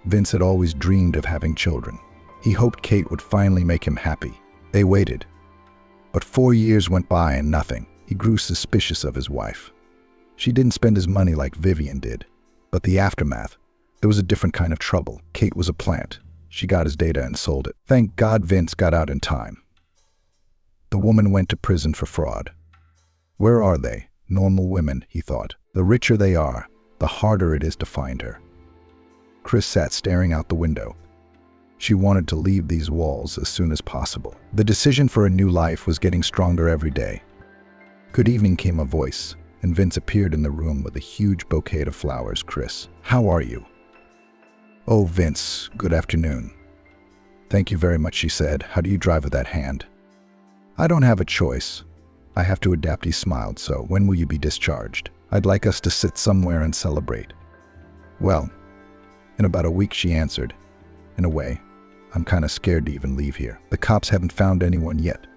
Vince had always dreamed of having children. He hoped Kate would finally make him happy. They waited. But 4 years went by and nothing. He grew suspicious of his wife. She didn't spend his money like Vivian did. But the aftermath, there was a different kind of trouble. Kate was a plant. She got his data and sold it. Thank God Vince got out in time. The woman went to prison for fraud. Where are they? Normal women, he thought. The richer they are, the harder it is to find her. Chris sat staring out the window. She wanted to leave these walls as soon as possible. The decision for a new life was getting stronger every day. "Good evening," came a voice, and Vince appeared in the room with a huge bouquet of flowers. "Chris, how are you?" "Oh, Vince, good afternoon." "Thank you very much," she said. "How do you drive with that hand?" "I don't have a choice. I have to adapt," he smiled. "So, when will you be discharged? I'd like us to sit somewhere and celebrate." "Well, in about a week," she answered. "In a way, I'm kind of scared to even leave here. The cops haven't found anyone yet."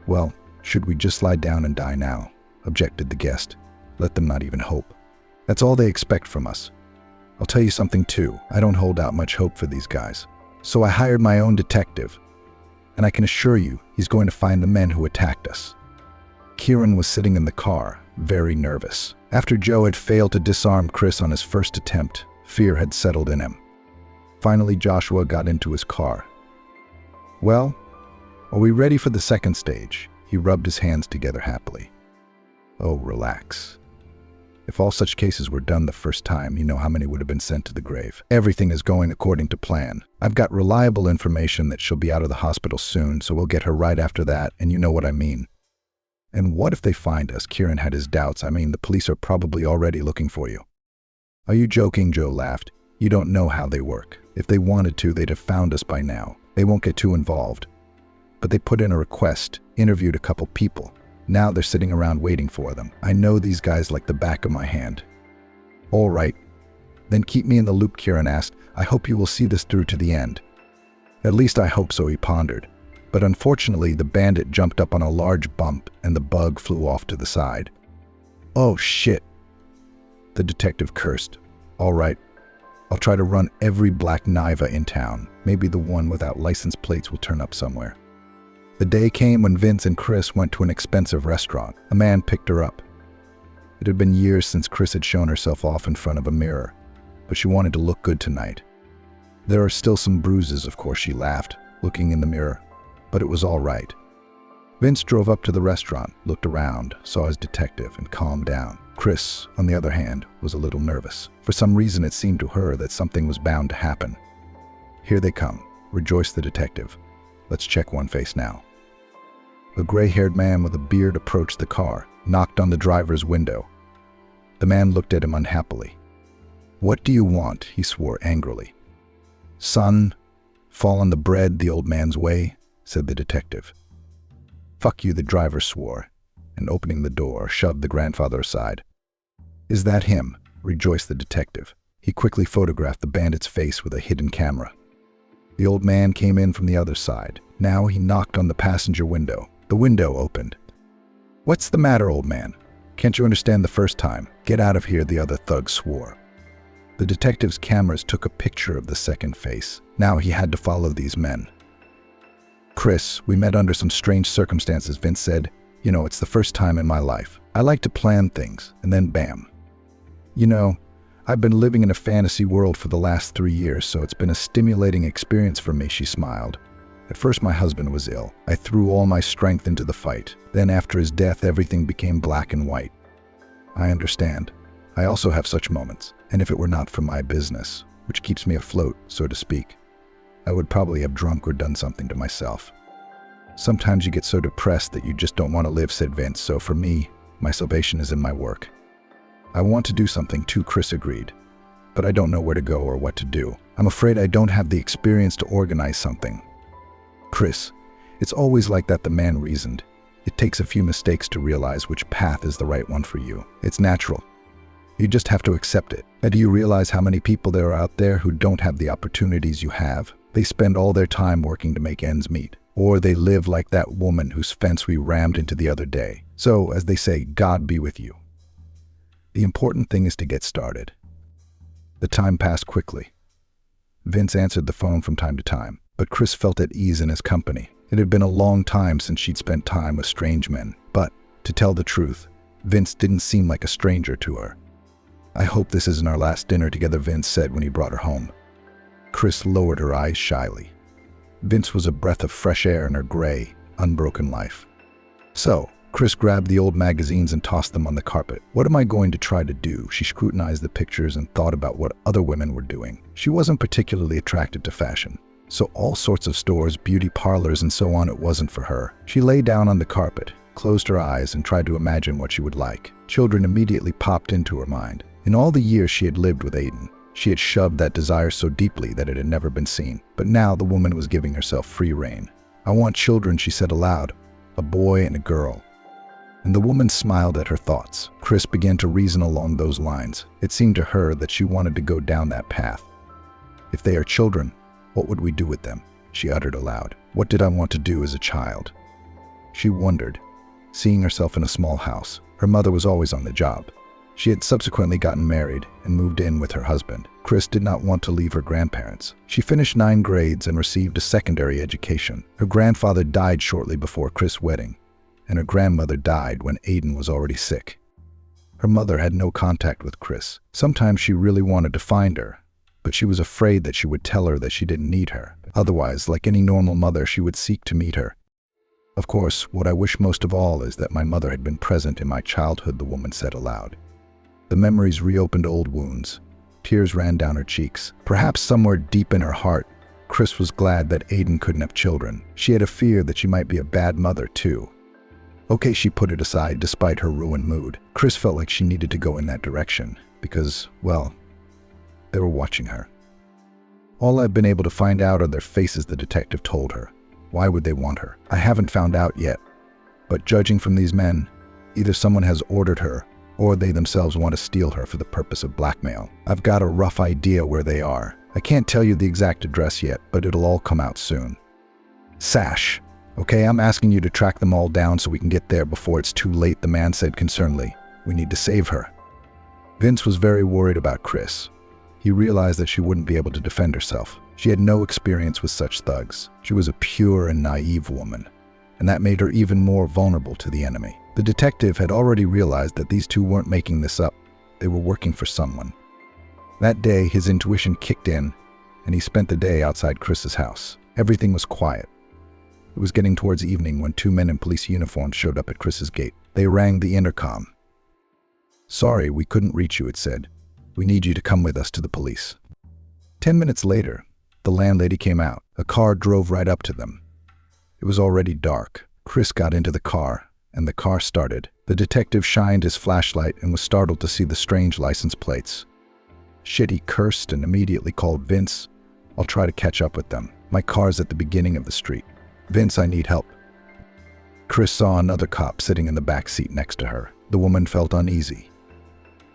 "Well, should we just lie down and die now?" objected the guest. "Let them not even hope. That's all they expect from us. I'll tell you something too. I don't hold out much hope for these guys. So I hired my own detective. And I can assure you, he's going to find the men who attacked us." Kieran was sitting in the car, very nervous. After Joe had failed to disarm Chris on his first attempt, fear had settled in him. Finally, Joshua got into his car. "Well, are we ready for the second stage?" He rubbed his hands together happily. Oh, relax. If all such cases were done the first time, you know how many would have been sent to the grave. Everything is going according to plan. I've got reliable information that she'll be out of the hospital soon, so we'll get her right after that, and you know what I mean. And what if they find us? Kieran had his doubts. I mean, the police are probably already looking for you. Are you joking? Joe laughed. You don't know how they work. If they wanted to, they'd have found us by now. They won't get too involved. But they put in a request, interviewed a couple people. Now they're sitting around waiting for them. I know these guys like the back of my hand. All right. Then keep me in the loop, Kieran asked. I hope you will see this through to the end. At least I hope so, he pondered. But unfortunately, the bandit jumped up on a large bump and the bug flew off to the side. Oh, shit. The detective cursed. All right. I'll try to run every black Niva in town. Maybe the one without license plates will turn up somewhere. The day came when Vince and Chris went to an expensive restaurant. A man picked her up. It had been years since Chris had shown herself off in front of a mirror, but she wanted to look good tonight. There are still some bruises, of course, she laughed, looking in the mirror, but it was all right. Vince drove up to the restaurant, looked around, saw his detective, and calmed down. Chris, on the other hand, was a little nervous. For some reason, it seemed to her that something was bound to happen. Here they come, rejoiced the detective. Let's check one face now. A gray-haired man with a beard approached the car, knocked on the driver's window. The man looked at him unhappily. What do you want? He swore angrily. Son, fall on the bread the old man's way, said the detective. Fuck you, the driver swore, and opening the door, shoved the grandfather aside. Is that him? Rejoiced the detective. He quickly photographed the bandit's face with a hidden camera. The old man came in from the other side. Now he knocked on the passenger window. The window opened. What's the matter, old man? Can't you understand the first time? Get out of here, the other thug swore. The detective's cameras took a picture of the second face. Now he had to follow these men. Chris, we met under some strange circumstances, Vince said. You know, it's the first time in my life. I like to plan things, and then bam. You know, I've been living in a fantasy world for the last 3 years, so it's been a stimulating experience for me, she smiled. At first, my husband was ill. I threw all my strength into the fight. Then after his death, everything became black and white. I understand. I also have such moments. And if it were not for my business, which keeps me afloat, so to speak, I would probably have drunk or done something to myself. Sometimes you get so depressed that you just don't want to live, said Vince. So for me, my salvation is in my work. I want to do something too, Chris agreed. But I don't know where to go or what to do. I'm afraid I don't have the experience to organize something. Chris, it's always like that, the man reasoned. It takes a few mistakes to realize which path is the right one for you. It's natural. You just have to accept it. And do you realize how many people there are out there who don't have the opportunities you have? They spend all their time working to make ends meet. Or they live like that woman whose fence we rammed into the other day. So, as they say, God be with you. The important thing is to get started. The time passed quickly. Vince answered the phone from time to time, but Chris felt at ease in his company. It had been a long time since she'd spent time with strange men, but, to tell the truth, Vince didn't seem like a stranger to her. I hope this isn't our last dinner together, Vince said when he brought her home. Chris lowered her eyes shyly. Vince was a breath of fresh air in her gray, unbroken life. So, Chris grabbed the old magazines and tossed them on the carpet. What am I going to try to do? She scrutinized the pictures and thought about what other women were doing. She wasn't particularly attracted to fashion. So all sorts of stores, beauty parlors, and so on, it wasn't for her. She lay down on the carpet, closed her eyes, and tried to imagine what she would like. Children immediately popped into her mind. In all the years she had lived with Aiden, she had shoved that desire so deeply that it had never been seen. But now the woman was giving herself free rein. I want children, she said aloud, a boy and a girl. And the woman smiled at her thoughts. Chris began to reason along those lines. It seemed to her that she wanted to go down that path. If they are children, what would we do with them? She uttered aloud. What did I want to do as a child? She wondered, seeing herself in a small house. Her mother was always on the job. She had subsequently gotten married and moved in with her husband. Chris did not want to leave her grandparents. She finished 9 grades and received a secondary education. Her grandfather died shortly before Chris' wedding, and her grandmother died when Aiden was already sick. Her mother had no contact with Chris. Sometimes she really wanted to find her, but she was afraid that she would tell her that she didn't need her. Otherwise, like any normal mother, she would seek to meet her. Of course, what I wish most of all is that my mother had been present in my childhood, the woman said aloud. The memories reopened old wounds. Tears ran down her cheeks. Perhaps somewhere deep in her heart, Chris was glad that Aiden couldn't have children. She had a fear that she might be a bad mother, too. Okay, she put it aside despite her ruined mood. Chris felt like she needed to go in that direction because, well, they were watching her. All I've been able to find out are their faces, the detective told her. Why would they want her? I haven't found out yet. But judging from these men, either someone has ordered her or they themselves want to steal her for the purpose of blackmail. I've got a rough idea where they are. I can't tell you the exact address yet, but it'll all come out soon. Sash. Okay, I'm asking you to track them all down so we can get there before it's too late, the man said concernedly. We need to save her. Vince was very worried about Chris. He realized that she wouldn't be able to defend herself. She had no experience with such thugs. She was a pure and naive woman, and that made her even more vulnerable to the enemy. The detective had already realized that these two weren't making this up. They were working for someone. That day, his intuition kicked in, and he spent the day outside Chris's house. Everything was quiet. It was getting towards evening when two men in police uniforms showed up at Chris's gate. They rang the intercom. Sorry, we couldn't reach you, it said. We need you to come with us to the police. 10 minutes later, the landlady came out. A car drove right up to them. It was already dark. Chris got into the car, and the car started. The detective shined his flashlight and was startled to see the strange license plates. Shit, he cursed and immediately called Vince. I'll try to catch up with them. My car's at the beginning of the street. Vince, I need help. Chris saw another cop sitting in the back seat next to her. The woman felt uneasy.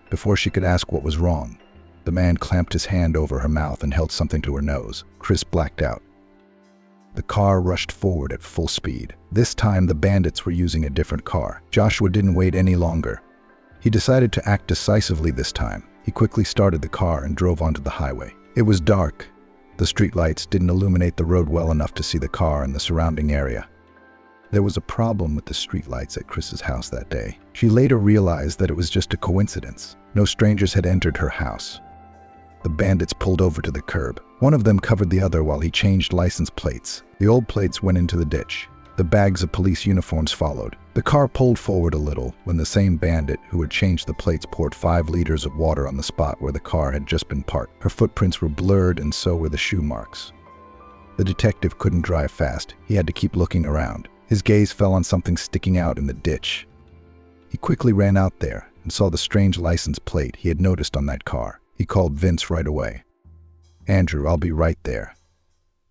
Before she could ask what was wrong, the man clamped his hand over her mouth and held something to her nose. Chris blacked out. The car rushed forward at full speed. This time, the bandits were using a different car. Joshua didn't wait any longer. He decided to act decisively this time. He quickly started the car and drove onto the highway. It was dark. The streetlights didn't illuminate the road well enough to see the car and the surrounding area. There was a problem with the streetlights at Chris's house that day. She later realized that it was just a coincidence. No strangers had entered her house. The bandits pulled over to the curb. One of them covered the other while he changed license plates. The old plates went into the ditch. The bags of police uniforms followed. The car pulled forward a little when the same bandit who had changed the plates poured 5 liters of water on the spot where the car had just been parked. Her footprints were blurred and so were the shoe marks. The detective couldn't drive fast. He had to keep looking around. His gaze fell on something sticking out in the ditch. He quickly ran out there and saw the strange license plate he had noticed on that car. He called Vince right away. Andrew, I'll be right there.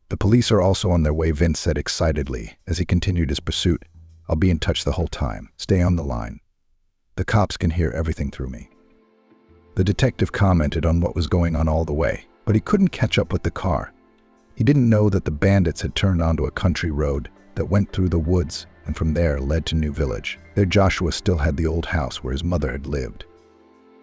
The police are also on their way, Vince said excitedly as he continued his pursuit. I'll be in touch the whole time. Stay on the line. The cops can hear everything through me. The detective commented on what was going on all the way, but he couldn't catch up with the car. He didn't know that the bandits had turned onto a country road that went through the woods and from there led to New Village. There Joshua still had the old house where his mother had lived.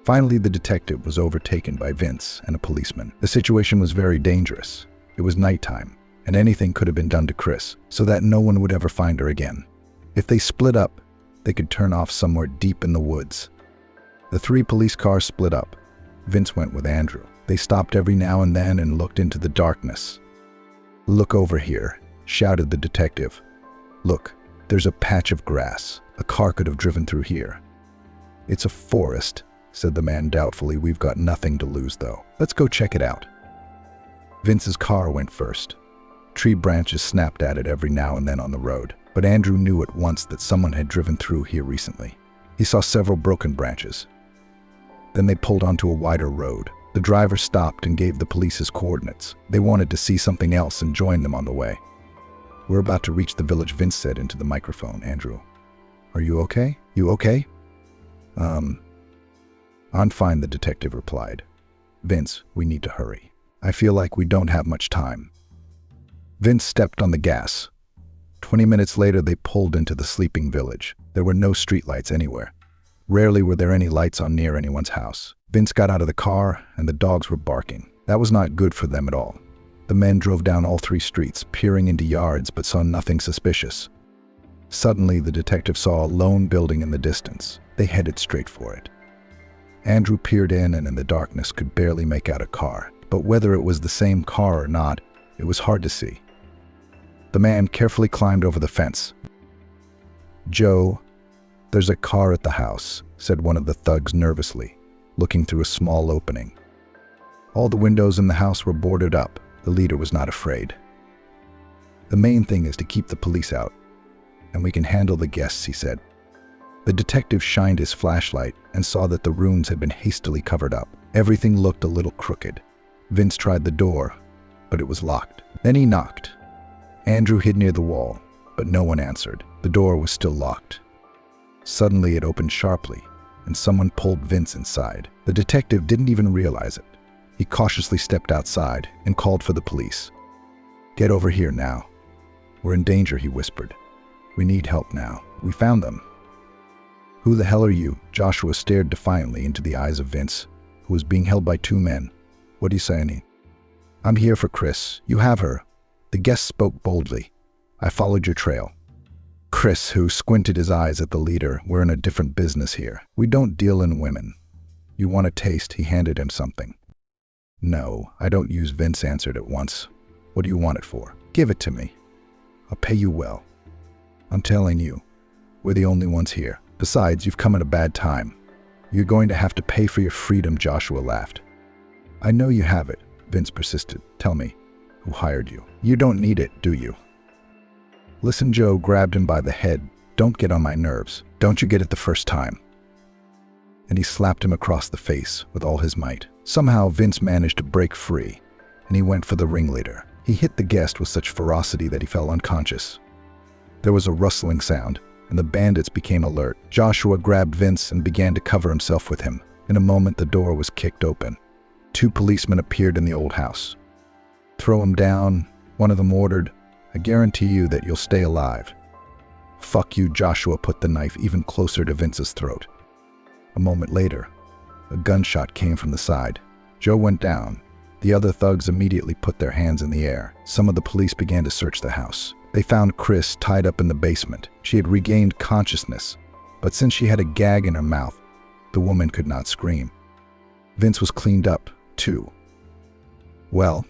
Finally, the detective was overtaken by Vince and a policeman. The situation was very dangerous. It was nighttime, and anything could have been done to Chris so that no one would ever find her again. If they split up, they could turn off somewhere deep in the woods. The 3 police cars split up. Vince went with Andrew. They stopped every now and then and looked into the darkness. Look over here, shouted the detective. Look, there's a patch of grass. A car could have driven through here. It's a forest, said the man doubtfully. We've got nothing to lose, though. Let's go check it out. Vince's car went first. Tree branches snapped at it every now and then on the road, but Andrew knew at once that someone had driven through here recently. He saw several broken branches. Then they pulled onto a wider road. The driver stopped and gave the police his coordinates. They wanted to see something else and join them on the way. We're about to reach the village, Vince said into the microphone. Andrew, are you okay? You okay? I'm fine, the detective replied. Vince, we need to hurry. I feel like we don't have much time. Vince stepped on the gas. 20 minutes later, they pulled into the sleeping village. There were no streetlights anywhere. Rarely were there any lights on near anyone's house. Vince got out of the car, and the dogs were barking. That was not good for them at all. The men drove down all 3 streets, peering into yards, but saw nothing suspicious. Suddenly, the detective saw a lone building in the distance. They headed straight for it. Andrew peered in and in the darkness could barely make out a car, but whether it was the same car or not, it was hard to see. The man carefully climbed over the fence. "Joe, there's a car at the house," said one of the thugs nervously, looking through a small opening. All the windows in the house were boarded up. The leader was not afraid. "The main thing is to keep the police out, and we can handle the guests," he said. The detective shined his flashlight and saw that the rooms had been hastily covered up. Everything looked a little crooked. Vince tried the door, but it was locked. Then he knocked. Andrew hid near the wall, but no one answered. The door was still locked. Suddenly it opened sharply, and someone pulled Vince inside. The detective didn't even realize it. He cautiously stepped outside and called for the police. "Get over here now. We're in danger," he whispered. "We need help now. We found them." "Who the hell are you?" Joshua stared defiantly into the eyes of Vince, who was being held by two men. "What are you saying?" "I'm here for Chris. You have her." The guest spoke boldly. "I followed your trail." Chris, who squinted his eyes at the leader, "We're in a different business here. We don't deal in women. You want a taste?" He handed him something. "No, I don't use," Vince answered at once. "What do you want it for?" "Give it to me. I'll pay you well." "I'm telling you, we're the only ones here. Besides, you've come at a bad time. You're going to have to pay for your freedom," Joshua laughed. "I know you have it," Vince persisted. "Tell me, who hired you? You don't need it, do you?" "Listen," Joe grabbed him by the head. "Don't get on my nerves. Don't you get it the first time?" And he slapped him across the face with all his might. Somehow Vince managed to break free, and he went for the ringleader. He hit the guest with such ferocity that he fell unconscious. There was a rustling sound, and the bandits became alert. Joshua grabbed Vince and began to cover himself with him. In a moment, the door was kicked open. Two policemen appeared in the old house. "Throw him down," one of them ordered. "I guarantee you that you'll stay alive." "Fuck you," Joshua put the knife even closer to Vince's throat. A moment later, a gunshot came from the side. Joe went down. The other thugs immediately put their hands in the air. Some of the police began to search the house. They found Chris tied up in the basement. She had regained consciousness, but since she had a gag in her mouth, the woman could not scream. Vince was cleaned up, too. "Well,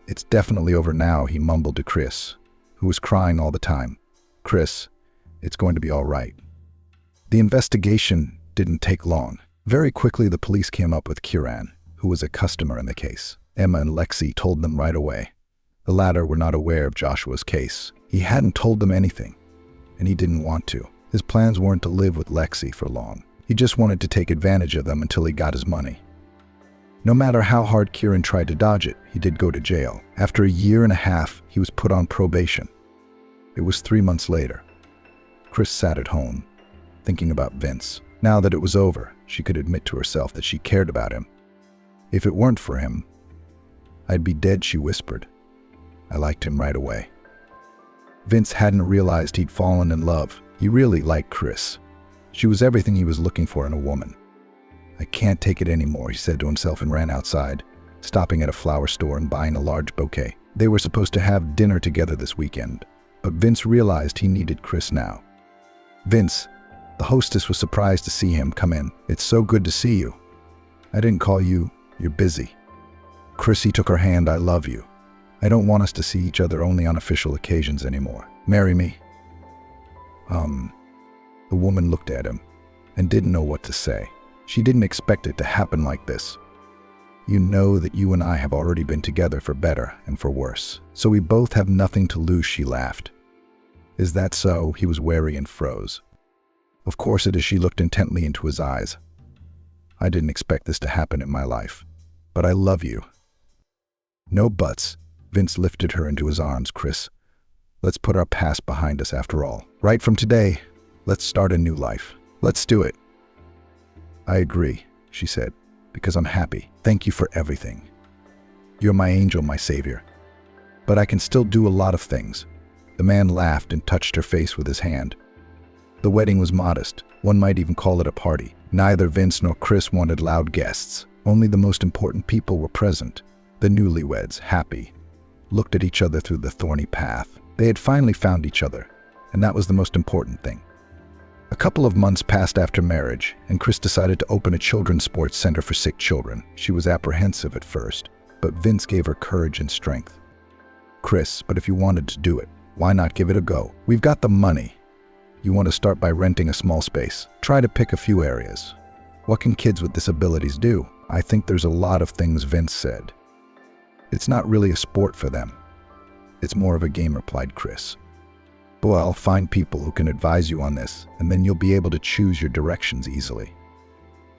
it's definitely over now," he mumbled to Chris, who was crying all the time. "Chris, it's going to be all right." The investigation didn't take long. Very quickly, the police came up with Kieran, who was a customer in the case. Emma and Lexi told them right away. The latter were not aware of Joshua's case. He hadn't told them anything, and he didn't want to. His plans weren't to live with Lexi for long. He just wanted to take advantage of them until he got his money. No matter how hard Kieran tried to dodge it, he did go to jail. After a year and a half, he was put on probation. It was 3 months later. Chris sat at home, thinking about Vince. Now that it was over, she could admit to herself that she cared about him. "If it weren't for him, I'd be dead," she whispered. "I liked him right away." Vince hadn't realized he'd fallen in love. He really liked Chris. She was everything he was looking for in a woman. "I can't take it anymore," he said to himself and ran outside, stopping at a flower store and buying a large bouquet. They were supposed to have dinner together this weekend, but Vince realized he needed Chris now. "Vince," the hostess was surprised to see him come in. "It's so good to see you. I didn't call you. You're busy." Chrissy took her hand. "I love you. I don't want us to see each other only on official occasions anymore. Marry me." The woman looked at him and didn't know what to say. She didn't expect it to happen like this. "You know that you and I have already been together for better and for worse. So we both have nothing to lose," she laughed. "Is that so?" He was wary and froze. "Of course it is," she looked intently into his eyes. "I didn't expect this to happen in my life, but I love you." "No buts." Vince lifted her into his arms. "Chris, let's put our past behind us after all. Right from today, let's start a new life. Let's do it." "I agree," she said, "because I'm happy. Thank you for everything. You're my angel, my savior. But I can still do a lot of things." The man laughed and touched her face with his hand. The wedding was modest. One might even call it a party. Neither Vince nor Chris wanted loud guests. Only the most important people were present. The newlyweds, happy, looked at each other through the thorny path. They had finally found each other, and that was the most important thing. A couple of months passed after marriage, and Chris decided to open a children's sports center for sick children. She was apprehensive at first, but Vince gave her courage and strength. "Chris, but if you wanted to do it, why not give it a go? We've got the money. You want to start by renting a small space. Try to pick a few areas. What can kids with disabilities do? I think there's a lot of things, Vince said. It's not really a sport for them. It's more of a game, replied Chris. Well, find people who can advise you on this, and then you'll be able to choose your directions easily.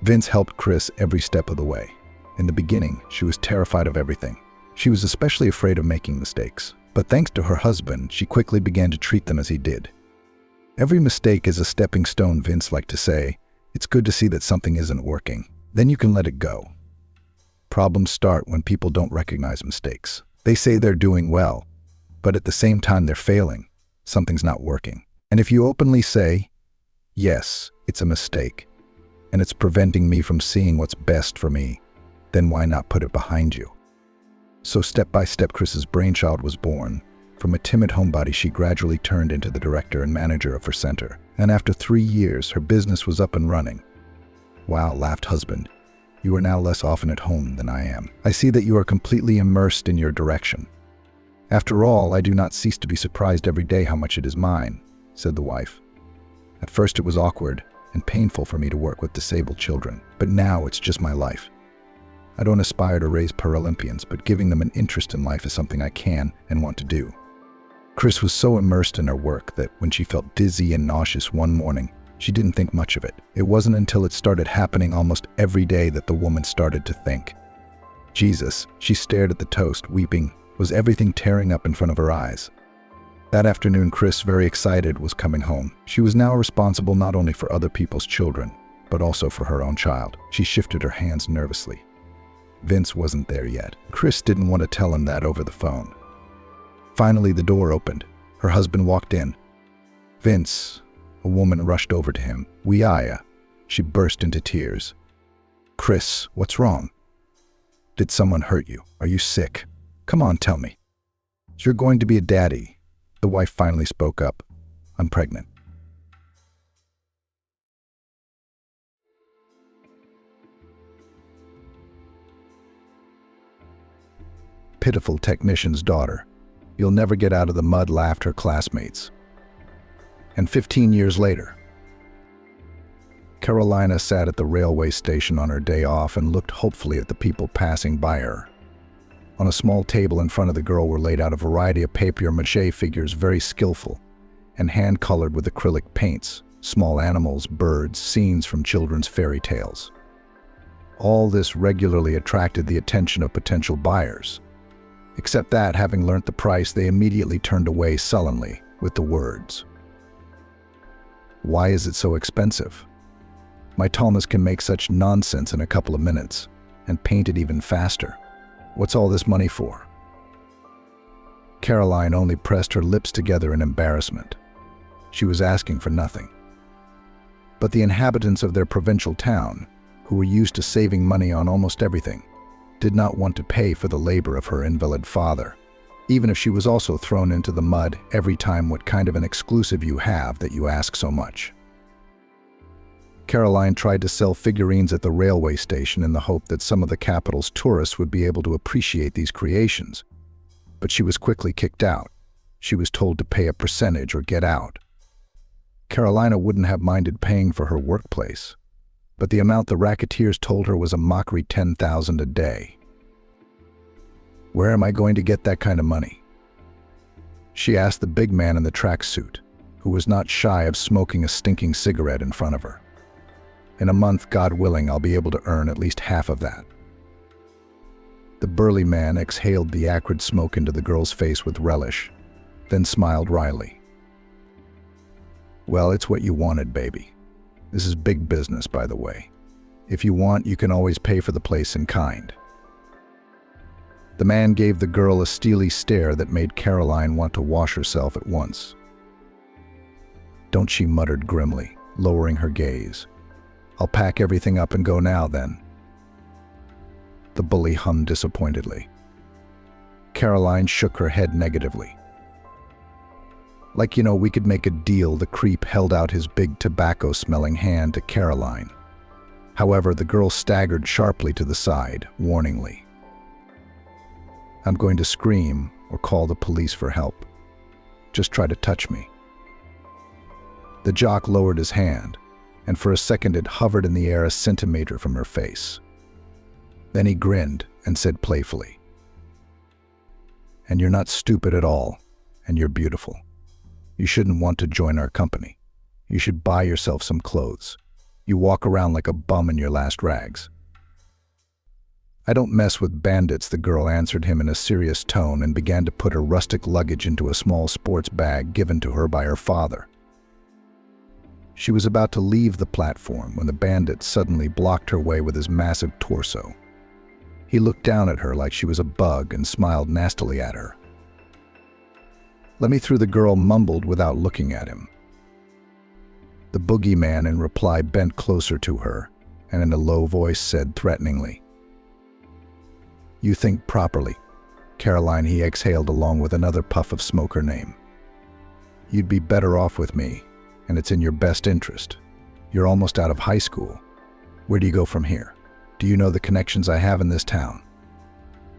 Vince helped Chris every step of the way. In the beginning, she was terrified of everything. She was especially afraid of making mistakes. But thanks to her husband, she quickly began to treat them as he did. Every mistake is a stepping stone, Vince liked to say. It's good to see that something isn't working. Then you can let it go. Problems start when people don't recognize mistakes. They say they're doing well, but at the same time they're failing. Something's not working. And if you openly say, yes, it's a mistake, and it's preventing me from seeing what's best for me, then why not put it behind you? So step by step, Chris's brainchild was born. From a timid homebody, she gradually turned into the director and manager of her center. And after 3 years, her business was up and running. Wow, laughed husband. You are now less often at home than I am. I see that you are completely immersed in your direction. After all, I do not cease to be surprised every day how much it is mine, said the wife. At first it was awkward and painful for me to work with disabled children, but now it's just my life. I don't aspire to raise Paralympians, but giving them an interest in life is something I can and want to do. Chris was so immersed in her work that when she felt dizzy and nauseous one morning, she didn't think much of it. It wasn't until it started happening almost every day that the woman started to think. Jesus, she stared at the toast, weeping. Was everything tearing up in front of her eyes? That afternoon, Chris, very excited, was coming home. She was now responsible not only for other people's children, but also for her own child. She shifted her hands nervously. Vince wasn't there yet. Chris didn't want to tell him that over the phone. Finally, the door opened. Her husband walked in. Vince, a woman rushed over to him. Weaya. She burst into tears. Chris, what's wrong? Did someone hurt you? Are you sick? Come on, tell me. You're going to be a daddy. The wife finally spoke up. I'm pregnant. Pitiful technician's daughter. You'll never get out of the mud, laughed her classmates. And 15 years later, Carolina sat at the railway station on her day off and looked hopefully at the people passing by her. On a small table in front of the girl were laid out a variety of papier-mâché figures, very skillful, and hand-colored with acrylic paints, small animals, birds, scenes from children's fairy tales. All this regularly attracted the attention of potential buyers. Except that, having learnt the price, they immediately turned away sullenly with the words, "Why is it so expensive? My Thomas can make such nonsense in a couple of minutes and paint it even faster. What's all this money for?" Caroline only pressed her lips together in embarrassment. She was asking for nothing. But the inhabitants of their provincial town, who were used to saving money on almost everything, did not want to pay for the labor of her invalid father, even if she was also thrown into the mud every time. What kind of an exclusive you have that you ask so much? Caroline tried to sell figurines at the railway station in the hope that some of the capital's tourists would be able to appreciate these creations, but she was quickly kicked out. She was told to pay a percentage or get out. Carolina wouldn't have minded paying for her workplace, but the amount the racketeers told her was a mockery, 10,000 a day. Where am I going to get that kind of money? She asked the big man in the tracksuit, who was not shy of smoking a stinking cigarette in front of her. In a month, God willing, I'll be able to earn at least half of that. The burly man exhaled the acrid smoke into the girl's face with relish, then smiled wryly. Well, it's what you wanted, baby. This is big business, by the way. If you want, you can always pay for the place in kind. The man gave the girl a steely stare that made Caroline want to wash herself at once. Don't, she muttered grimly, lowering her gaze. I'll pack everything up and go now, then. The bully hummed disappointedly. Caroline shook her head negatively. Like, we could make a deal. The creep held out his big tobacco-smelling hand to Caroline. However, the girl staggered sharply to the side, warningly. I'm going to scream or call the police for help. Just try to touch me. The jock lowered his hand, and for a second it hovered in the air a centimeter from her face. Then he grinned and said playfully, "And you're not stupid at all, and you're beautiful. You shouldn't want to join our company. You should buy yourself some clothes. You walk around like a bum in your last rags." "I don't mess with bandits," the girl answered him in a serious tone and began to put her rustic luggage into a small sports bag given to her by her father. She was about to leave the platform when the bandit suddenly blocked her way with his massive torso. He looked down at her like she was a bug and smiled nastily at her. "Let me through," the girl mumbled without looking at him. The boogeyman in reply bent closer to her and in a low voice said threateningly, "You think properly, Caroline," he exhaled along with another puff of smoke her name. "You'd be better off with me, and it's in your best interest. You're almost out of high school. Where do you go from here? Do you know the connections I have in this town?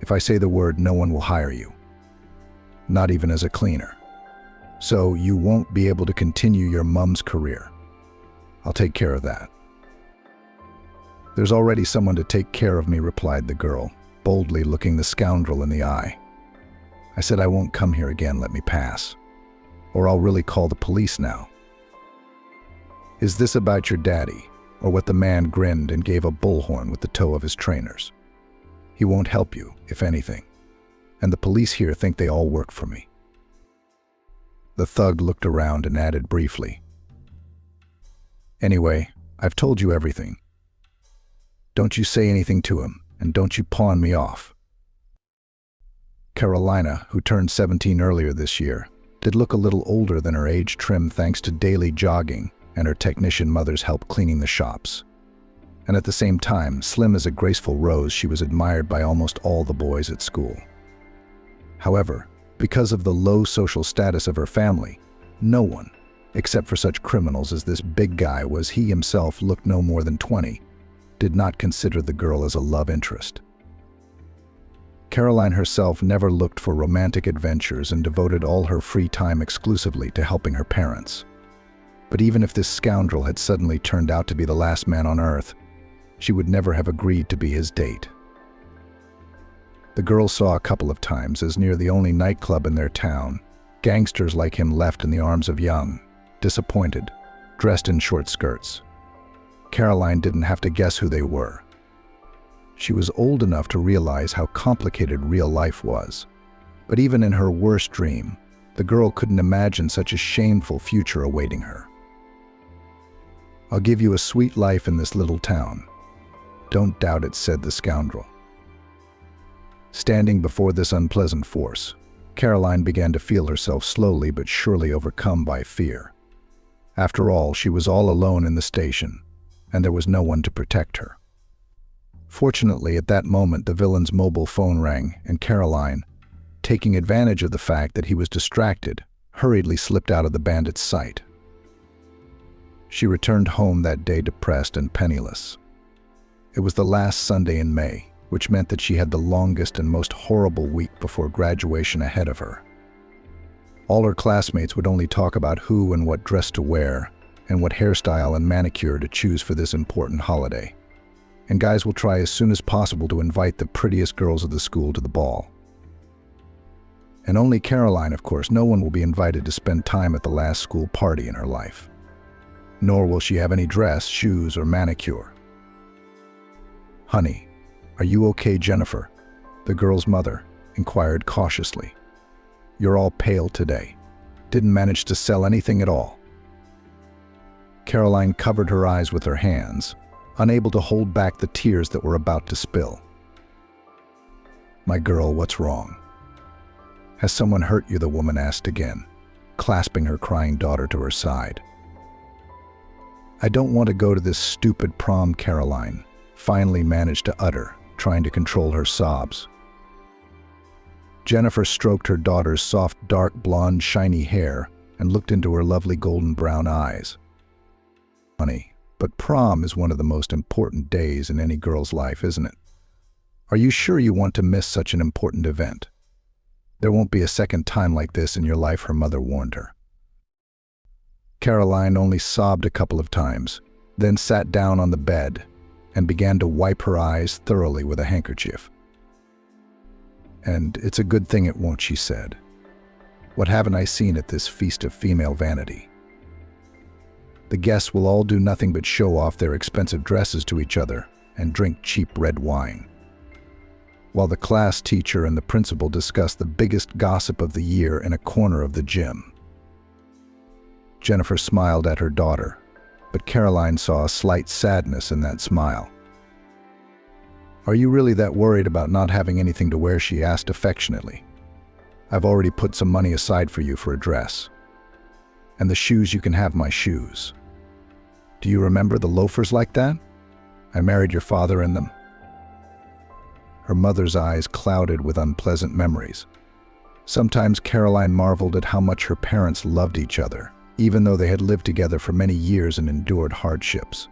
If I say the word, no one will hire you. Not even as a cleaner. So you won't be able to continue your mum's career. I'll take care of that." "There's already someone to take care of me," replied the girl, boldly looking the scoundrel in the eye. "I said I won't come here again. Let me pass. Or I'll really call the police now." "Is this about your daddy, or what?" The man grinned and gave a bullhorn with the toe of his trainers. "He won't help you, if anything. And the police here think they all work for me." The thug looked around and added briefly, "Anyway, I've told you everything. Don't you say anything to him, and don't you pawn me off." Carolina, who turned 17 earlier this year, did look a little older than her age trim thanks to daily jogging and her technician mother's help cleaning the shops. And at the same time, slim as a graceful rose, she was admired by almost all the boys at school. However, because of the low social status of her family, no one, except for such criminals as this big guy was he himself looked no more than 20, did not consider the girl as a love interest. Caroline herself never looked for romantic adventures and devoted all her free time exclusively to helping her parents. But even if this scoundrel had suddenly turned out to be the last man on earth, she would never have agreed to be his date. The girl saw a couple of times, as near the only nightclub in their town, gangsters like him left in the arms of young, disappointed, dressed in short skirts. Caroline didn't have to guess who they were. She was old enough to realize how complicated real life was. But even in her worst dream, the girl couldn't imagine such a shameful future awaiting her. "I'll give you a sweet life in this little town. Don't doubt it," said the scoundrel. Standing before this unpleasant force, Caroline began to feel herself slowly but surely overcome by fear. After all, she was all alone in the station, and there was no one to protect her. Fortunately, at that moment, the villain's mobile phone rang, and Caroline, taking advantage of the fact that he was distracted, hurriedly slipped out of the bandit's sight. She returned home that day depressed and penniless. It was the last Sunday in May, which meant that she had the longest and most horrible week before graduation ahead of her. All her classmates would only talk about who and what dress to wear, and what hairstyle and manicure to choose for this important holiday. And guys will try as soon as possible to invite the prettiest girls of the school to the ball. And only Caroline, of course, no one will be invited to spend time at the last school party in her life. Nor will she have any dress, shoes, or manicure. "Honey, are you okay, Jennifer?" the girl's mother inquired cautiously. "You're all pale today. Didn't manage to sell anything at all." Caroline covered her eyes with her hands, unable to hold back the tears that were about to spill. "My girl, what's wrong? Has someone hurt you?" the woman asked again, clasping her crying daughter to her side. "I don't want to go to this stupid prom," Caroline finally managed to utter, trying to control her sobs. Jennifer stroked her daughter's soft, dark blonde, shiny hair and looked into her lovely golden brown eyes. "Honey, but prom is one of the most important days in any girl's life, isn't it? Are you sure you want to miss such an important event? There won't be a second time like this in your life," her mother warned her. Caroline only sobbed a couple of times, then sat down on the bed and began to wipe her eyes thoroughly with a handkerchief. "And it's a good thing it won't," she said. "What haven't I seen at this feast of female vanity? The guests will all do nothing but show off their expensive dresses to each other and drink cheap red wine, while the class teacher and the principal discuss the biggest gossip of the year in a corner of the gym." Jennifer smiled at her daughter, but Caroline saw a slight sadness in that smile. "Are you really that worried about not having anything to wear?" she asked affectionately. "I've already put some money aside for you for a dress. And the shoes, you can have my shoes. Do you remember the loafers like that? I married your father in them." Her mother's eyes clouded with unpleasant memories. Sometimes Caroline marveled at how much her parents loved each other, even though they had lived together for many years and endured hardships.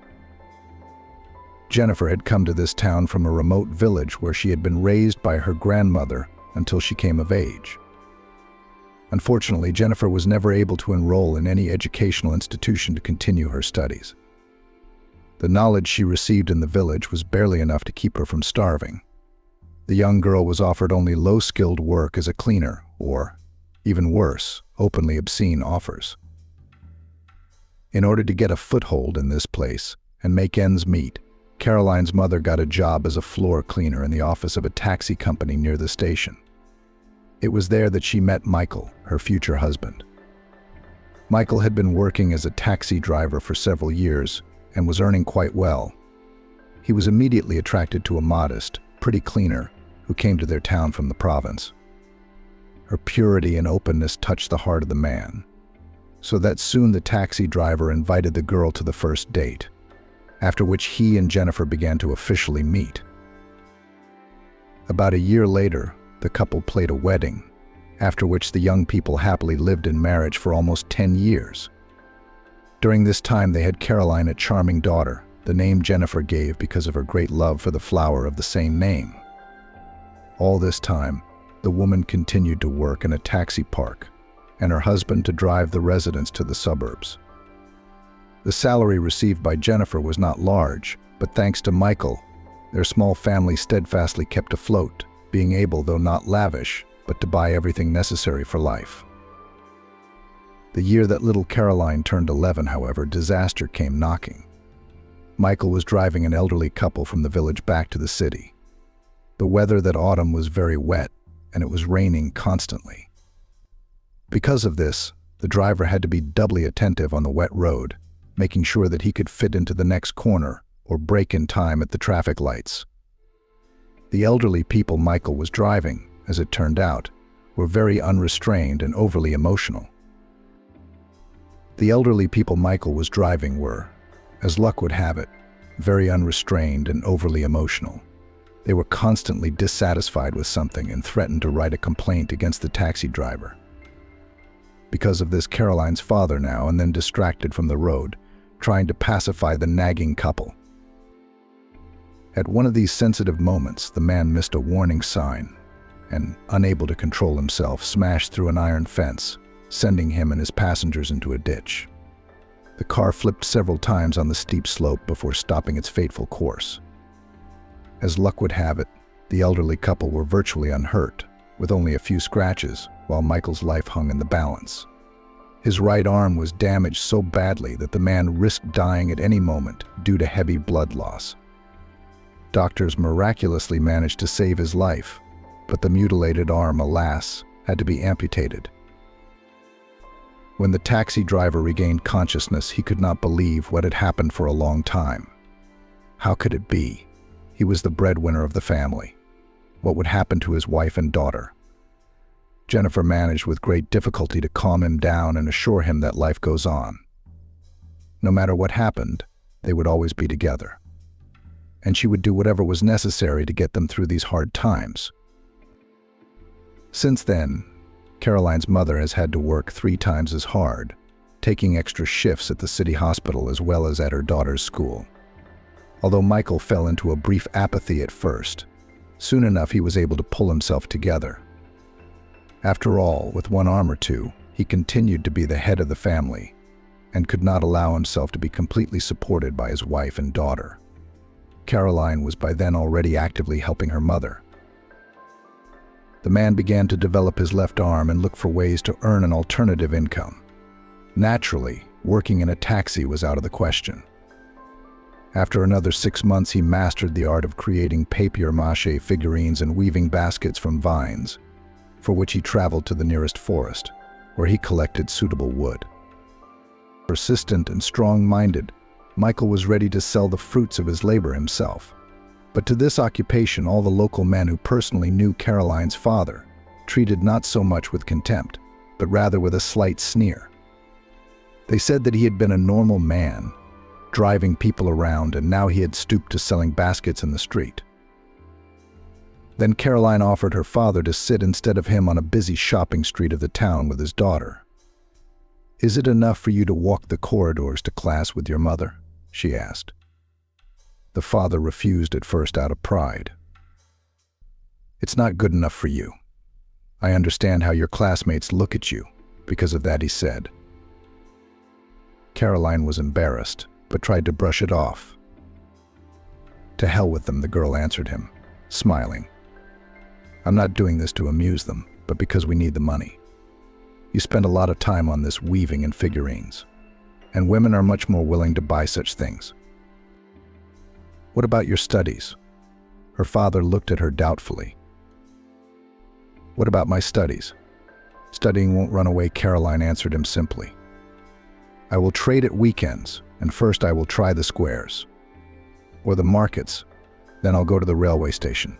Jennifer had come to this town from a remote village where she had been raised by her grandmother until she came of age. Unfortunately, Jennifer was never able to enroll in any educational institution to continue her studies. The knowledge she received in the village was barely enough to keep her from starving. The young girl was offered only low-skilled work as a cleaner, or, even worse, openly obscene offers. In order to get a foothold in this place and make ends meet, Caroline's mother got a job as a floor cleaner in the office of a taxi company near the station. It was there that she met Michael, her future husband. Michael had been working as a taxi driver for several years and was earning quite well. He was immediately attracted to a modest, pretty cleaner who came to their town from the province. Her purity and openness touched the heart of the man, so that soon the taxi driver invited the girl to the first date, after which he and Jennifer began to officially meet. About a year later, the couple planned a wedding, after which the young people happily lived in marriage for almost 10 years. During this time, they had Caroline, a charming daughter, the name Jennifer gave because of her great love for the flower of the same name. All this time, the woman continued to work in a taxi park, and her husband to drive the residents to the suburbs. The salary received by Jennifer was not large, but thanks to Michael, their small family steadfastly kept afloat, being able, though not lavish, but to buy everything necessary for life. The year that little Caroline turned 11, however, disaster came knocking. Michael was driving an elderly couple from the village back to the city. The weather that autumn was very wet, and it was raining constantly. Because of this, the driver had to be doubly attentive on the wet road, making sure that he could fit into the next corner or brake in time at the traffic lights. The elderly people Michael was driving, as it turned out, were very unrestrained and overly emotional. The elderly people Michael was driving were, as luck would have it, very unrestrained and overly emotional. They were constantly dissatisfied with something and threatened to write a complaint against the taxi driver. Because of this, Caroline's father now and then distracted from the road, trying to pacify the nagging couple. At one of these sensitive moments, the man missed a warning sign and, unable to control himself, smashed through an iron fence, sending him and his passengers into a ditch. The car flipped several times on the steep slope before stopping its fateful course. As luck would have it, the elderly couple were virtually unhurt, with only a few scratches, while Michael's life hung in the balance. His right arm was damaged so badly that the man risked dying at any moment due to heavy blood loss. Doctors miraculously managed to save his life, but the mutilated arm, alas, had to be amputated. When the taxi driver regained consciousness, he could not believe what had happened for a long time. How could it be? He was the breadwinner of the family. What would happen to his wife and daughter? Jennifer managed with great difficulty to calm him down and assure him that life goes on. No matter what happened, they would always be together. And she would do whatever was necessary to get them through these hard times. Since then, Caroline's mother has had to work 3 times as hard, taking extra shifts at the city hospital as well as at her daughter's school. Although Michael fell into a brief apathy at first, soon enough he was able to pull himself together. After all, with one arm or two, he continued to be the head of the family, and could not allow himself to be completely supported by his wife and daughter. Caroline was by then already actively helping her mother. The man began to develop his left arm and look for ways to earn an alternative income. Naturally, working in a taxi was out of the question. After another 6 months, he mastered the art of creating papier-mâché figurines and weaving baskets from vines, for which he traveled to the nearest forest, where he collected suitable wood. Persistent and strong-minded, Michael was ready to sell the fruits of his labor himself. But to this occupation, all the local men who personally knew Caroline's father treated not so much with contempt, but rather with a slight sneer. They said that he had been a normal man, driving people around, and now he had stooped to selling baskets in the street. Then Caroline offered her father to sit instead of him on a busy shopping street of the town with his daughter. "Is it enough for you to walk the corridors to class with your mother?" she asked. The father refused at first out of pride. "It's not good enough for you. I understand how your classmates look at you because of that," he said. Caroline was embarrassed, but tried to brush it off. "To hell with them," the girl answered him, smiling. "I'm not doing this to amuse them, but because we need the money. You spend a lot of time on this weaving and figurines, and women are much more willing to buy such things. What about your studies?" Her father looked at her doubtfully. "What about my studies? Studying won't run away," Caroline answered him simply. "I will trade at weekends, and first I will try the squares, or the markets, then I'll go to the railway station.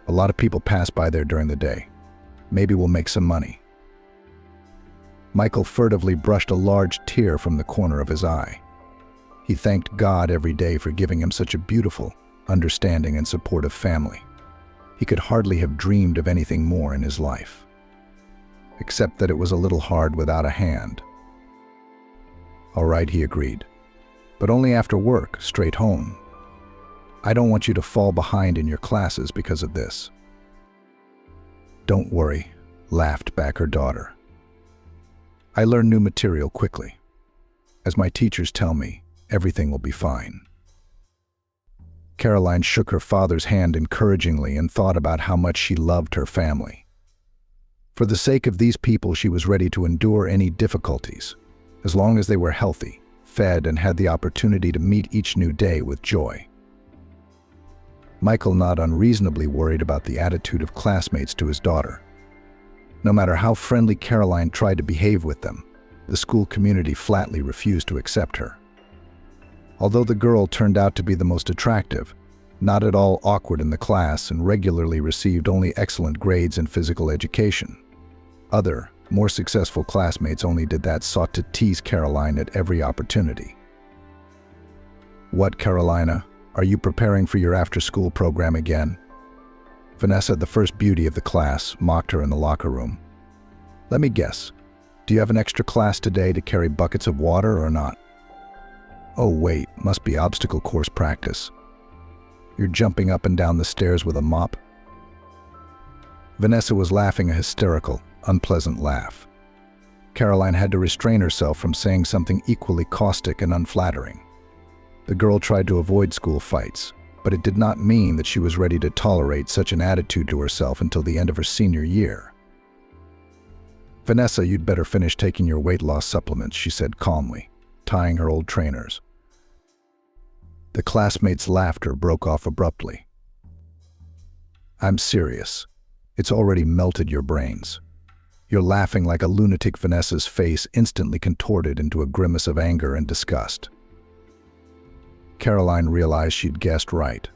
A lot of people pass by there during the day. Maybe we'll make some money." Michael furtively brushed a large tear from the corner of his eye. He thanked God every day for giving him such a beautiful, understanding, and supportive family. He could hardly have dreamed of anything more in his life, except that it was a little hard without a hand. "All right," he agreed, "but only after work, straight home. I don't want you to fall behind in your classes because of this." "Don't worry," laughed back her daughter. "I learn new material quickly. As my teachers tell me, everything will be fine." Caroline shook her father's hand encouragingly and thought about how much she loved her family. For the sake of these people, she was ready to endure any difficulties, as long as they were healthy, fed, and had the opportunity to meet each new day with joy. Michael not unreasonably worried about the attitude of classmates to his daughter. No matter how friendly Caroline tried to behave with them, the school community flatly refused to accept her. Although the girl turned out to be the most attractive, not at all awkward in the class, and regularly received only excellent grades in physical education, other, more successful classmates only did that sought to tease Caroline at every opportunity. "What, Carolina? Are you preparing for your after-school program again?" Vanessa, the first beauty of the class, mocked her in the locker room. "Let me guess. Do you have an extra class today to carry buckets of water or not?" "Oh wait, must be obstacle course practice. You're jumping up and down the stairs with a mop?" Vanessa was laughing a hysterical, unpleasant laugh. Caroline had to restrain herself from saying something equally caustic and unflattering. The girl tried to avoid school fights, but it did not mean that she was ready to tolerate such an attitude to herself until the end of her senior year. "Vanessa, you'd better finish taking your weight loss supplements," she said calmly, tying her old trainers. The classmates' laughter broke off abruptly. "I'm serious. It's already melted your brains. You're laughing like a lunatic." Vanessa's face instantly contorted into a grimace of anger and disgust. Caroline realized she'd guessed right.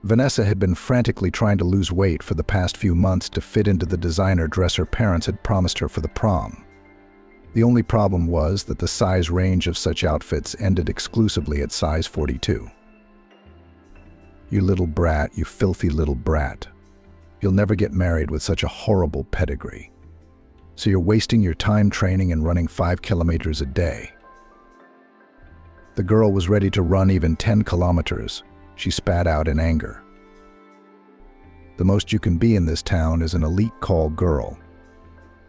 Vanessa had been frantically trying to lose weight for the past few months to fit into the designer dress her parents had promised her for the prom. The only problem was that the size range of such outfits ended exclusively at size 42. "You little brat, you filthy little brat. You'll never get married with such a horrible pedigree. So you're wasting your time training and running 5 kilometers a day." The girl was ready to run even 10 kilometers. She spat out in anger. "The most you can be in this town is an elite call girl.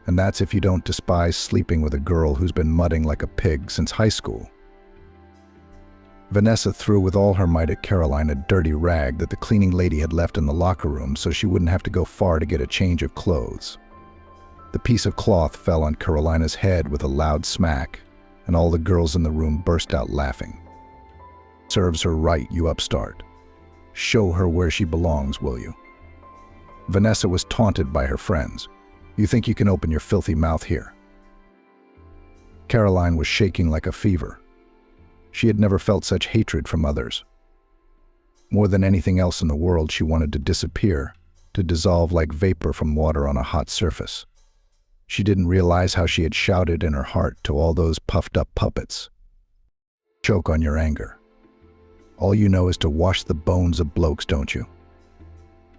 And that's if you don't despise sleeping with a girl who's been mudding like a pig since high school. Vanessa threw with all her might at Caroline a dirty rag that the cleaning lady had left in the locker room so she wouldn't have to go far to get a change of clothes. The piece of cloth fell on Carolina's head with a loud smack, and all the girls in the room burst out laughing. Serves her right, you upstart. Show her where she belongs, will you? Vanessa was taunted by her friends. You think you can open your filthy mouth here? Caroline was shaking like a fever. She had never felt such hatred from others. More than anything else in the world, she wanted to disappear, to dissolve like vapor from water on a hot surface. She didn't realize how she had shouted in her heart to all those puffed-up puppets. Choke on your anger. All you know is to wash the bones of blokes, don't you?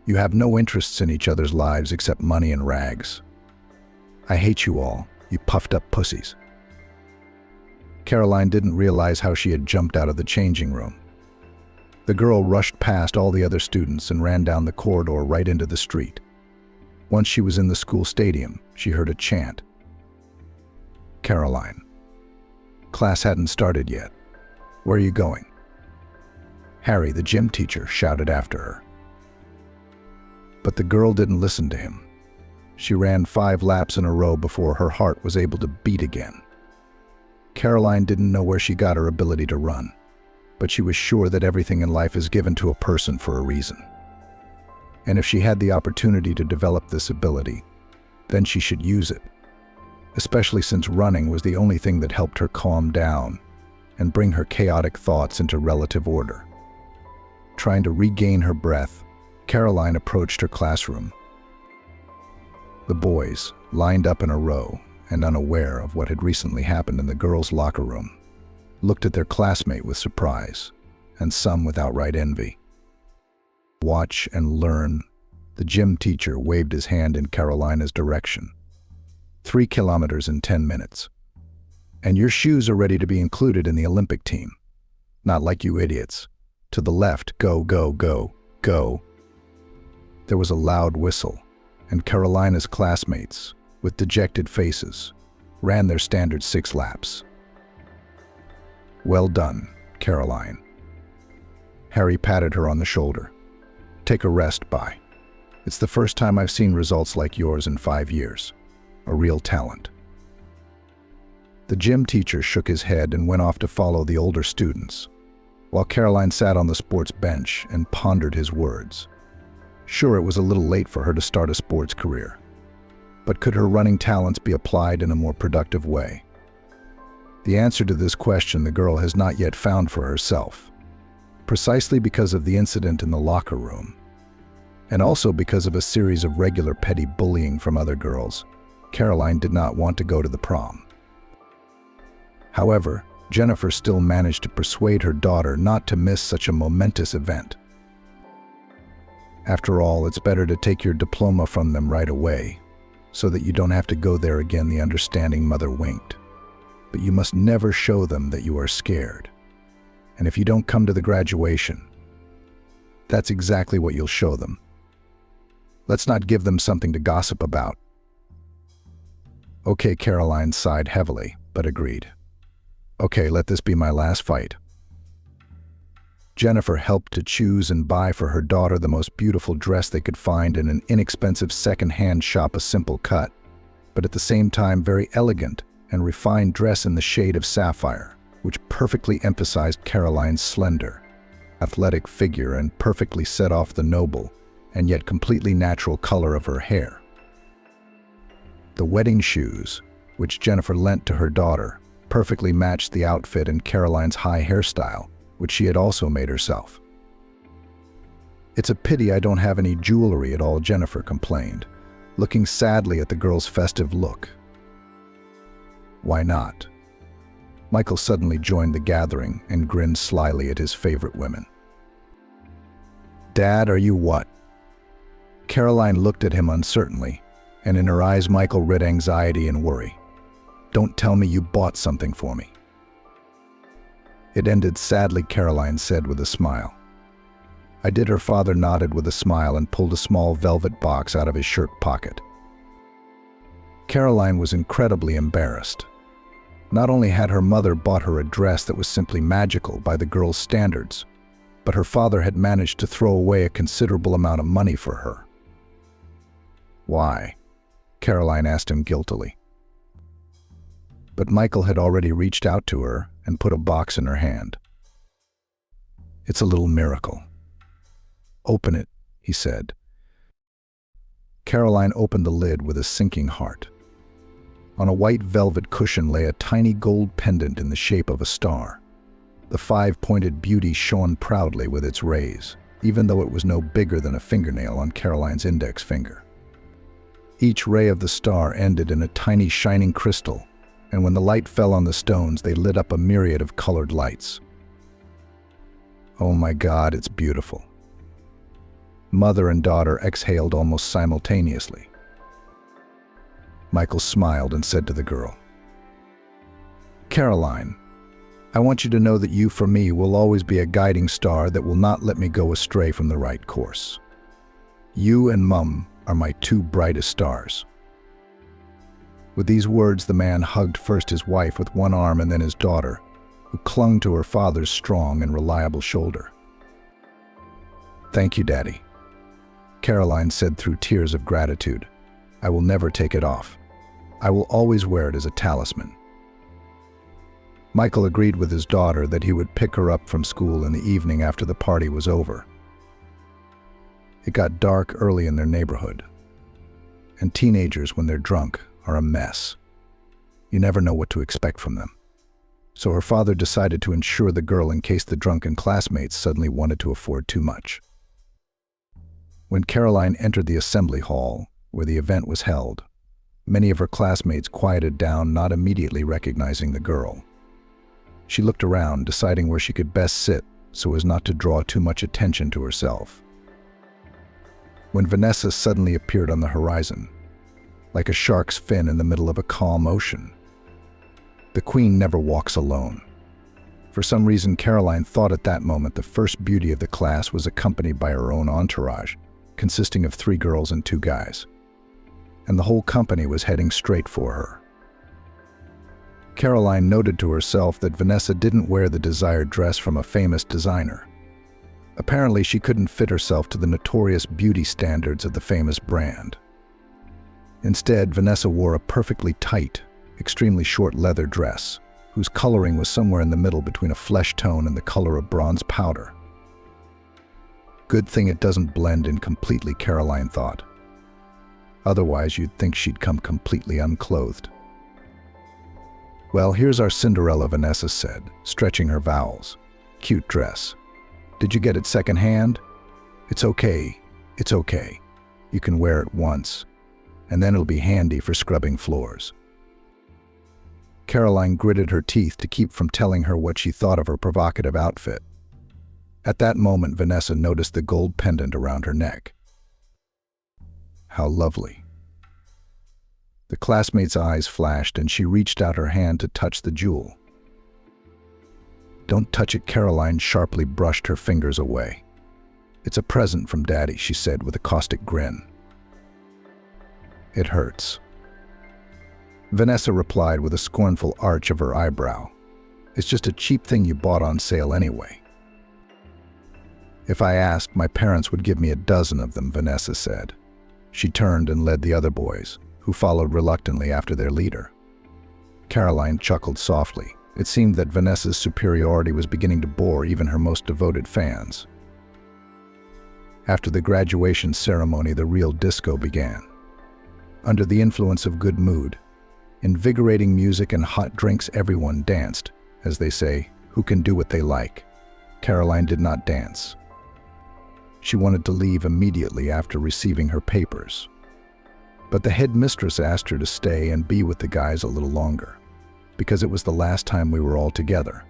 You have no interests in each other's lives except money and rags. I hate you all, you puffed-up pussies. Caroline didn't realize how she had jumped out of the changing room. The girl rushed past all the other students and ran down the corridor right into the street. Once she was in the school stadium, she heard a chant. Caroline. Class hadn't started yet. Where are you going? Harry, the gym teacher, shouted after her. But the girl didn't listen to him. She ran 5 laps in a row before her heart was able to beat again. Caroline didn't know where she got her ability to run, but she was sure that everything in life is given to a person for a reason. And if she had the opportunity to develop this ability, then she should use it, especially since running was the only thing that helped her calm down and bring her chaotic thoughts into relative order. Trying to regain her breath, Caroline approached her classroom. The boys, lined up in a row and unaware of what had recently happened in the girls' locker room, looked at their classmate with surprise, and some with outright envy. Watch and learn. The gym teacher waved his hand in Carolina's direction. 3 kilometers in 10 minutes. And your shoes are ready to be included in the Olympic team. Not like you idiots. To the left, go, go, go, go. There was a loud whistle, and Carolina's classmates, with dejected faces, ran their standard 6 laps. Well done, Caroline. Harry patted her on the shoulder. Take a rest, bye. It's the first time I've seen results like yours in 5 years. A real talent. The gym teacher shook his head and went off to follow the older students, while Caroline sat on the sports bench and pondered his words. Sure, it was a little late for her to start a sports career, but could her running talents be applied in a more productive way? The answer to this question the girl has not yet found for herself, precisely because of the incident in the locker room, and also because of a series of regular petty bullying from other girls. Caroline did not want to go to the prom. However, Jennifer still managed to persuade her daughter not to miss such a momentous event. After all, it's better to take your diploma from them right away, so that you don't have to go there again, the understanding mother winked. But you must never show them that you are scared. And if you don't come to the graduation, that's exactly what you'll show them. Let's not give them something to gossip about. Okay, Caroline sighed heavily, but agreed. Okay, let this be my last fight. Jennifer helped to choose and buy for her daughter the most beautiful dress they could find in an inexpensive second-hand shop, a simple cut, but at the same time very elegant and refined dress in the shade of sapphire, which perfectly emphasized Caroline's slender, athletic figure and perfectly set off the noble and yet completely natural color of her hair. The wedding shoes, which Jennifer lent to her daughter, perfectly matched the outfit and Caroline's high hairstyle, which she had also made herself. It's a pity I don't have any jewelry at all, Jennifer complained, looking sadly at the girl's festive look. Why not? Michael suddenly joined the gathering and grinned slyly at his favorite women. Dad, are you what? Caroline looked at him uncertainly, and in her eyes Michael read anxiety and worry. Don't tell me you bought something for me. It ended sadly, Caroline said with a smile. I did. Her father nodded with a smile and pulled a small velvet box out of his shirt pocket. Caroline was incredibly embarrassed. Not only had her mother bought her a dress that was simply magical by the girl's standards, but her father had managed to throw away a considerable amount of money for her. "Why?" Caroline asked him guiltily. But Michael had already reached out to her and put a box in her hand. "It's a little miracle." "Open it," he said. Caroline opened the lid with a sinking heart. On a white velvet cushion lay a tiny gold pendant in the shape of a star. The five-pointed beauty shone proudly with its rays, even though it was no bigger than a fingernail on Caroline's index finger. Each ray of the star ended in a tiny shining crystal, and when the light fell on the stones, they lit up a myriad of colored lights. "Oh my God, it's beautiful." Mother and daughter exhaled almost simultaneously. Michael smiled and said to the girl, "Caroline, I want you to know that you, for me, will always be a guiding star that will not let me go astray from the right course. You and Mum are my two brightest stars." With these words, the man hugged first his wife with one arm and then his daughter, who clung to her father's strong and reliable shoulder. "Thank you, Daddy," Caroline said through tears of gratitude. "I will never take it off. I will always wear it as a talisman." Michael agreed with his daughter that he would pick her up from school in the evening after the party was over. It got dark early in their neighborhood, and teenagers, when they're drunk, are a mess. You never know what to expect from them. So her father decided to insure the girl in case the drunken classmates suddenly wanted to afford too much. When Caroline entered the assembly hall, where the event was held, many of her classmates quieted down, not immediately recognizing the girl. She looked around, deciding where she could best sit so as not to draw too much attention to herself. When Vanessa suddenly appeared on the horizon, like a shark's fin in the middle of a calm ocean. The queen never walks alone. For some reason, Caroline thought at that moment the first beauty of the class was accompanied by her own entourage, consisting of 3 girls and 2 guys. And the whole company was heading straight for her. Caroline noted to herself that Vanessa didn't wear the desired dress from a famous designer. Apparently, she couldn't fit herself to the notorious beauty standards of the famous brand. Instead, Vanessa wore a perfectly tight, extremely short leather dress, whose coloring was somewhere in the middle between a flesh tone and the color of bronze powder. Good thing it doesn't blend in completely, Caroline thought. Otherwise, you'd think she'd come completely unclothed. "Well, here's our Cinderella," Vanessa said, stretching her vowels. "Cute dress. Did you get it secondhand? It's okay. It's okay. You can wear it once, and then it'll be handy for scrubbing floors." Caroline gritted her teeth to keep from telling her what she thought of her provocative outfit. At that moment, Vanessa noticed the gold pendant around her neck. How lovely. The classmate's eyes flashed, and she reached out her hand to touch the jewel. "Don't touch it," Caroline sharply brushed her fingers away. "It's a present from Daddy," she said with a caustic grin. "It hurts." Vanessa replied with a scornful arch of her eyebrow. "It's just a cheap thing you bought on sale anyway." "If I asked, my parents would give me a dozen of them," Vanessa said. She turned and led the other boys, who followed reluctantly after their leader. Caroline chuckled softly. It seemed that Vanessa's superiority was beginning to bore even her most devoted fans. After the graduation ceremony, the real disco began. Under the influence of good mood, invigorating music and hot drinks, everyone danced. As they say, who can do what they like? Caroline did not dance. She wanted to leave immediately after receiving her papers. But the headmistress asked her to stay and be with the guys a little longer, because it was the last time we were all together.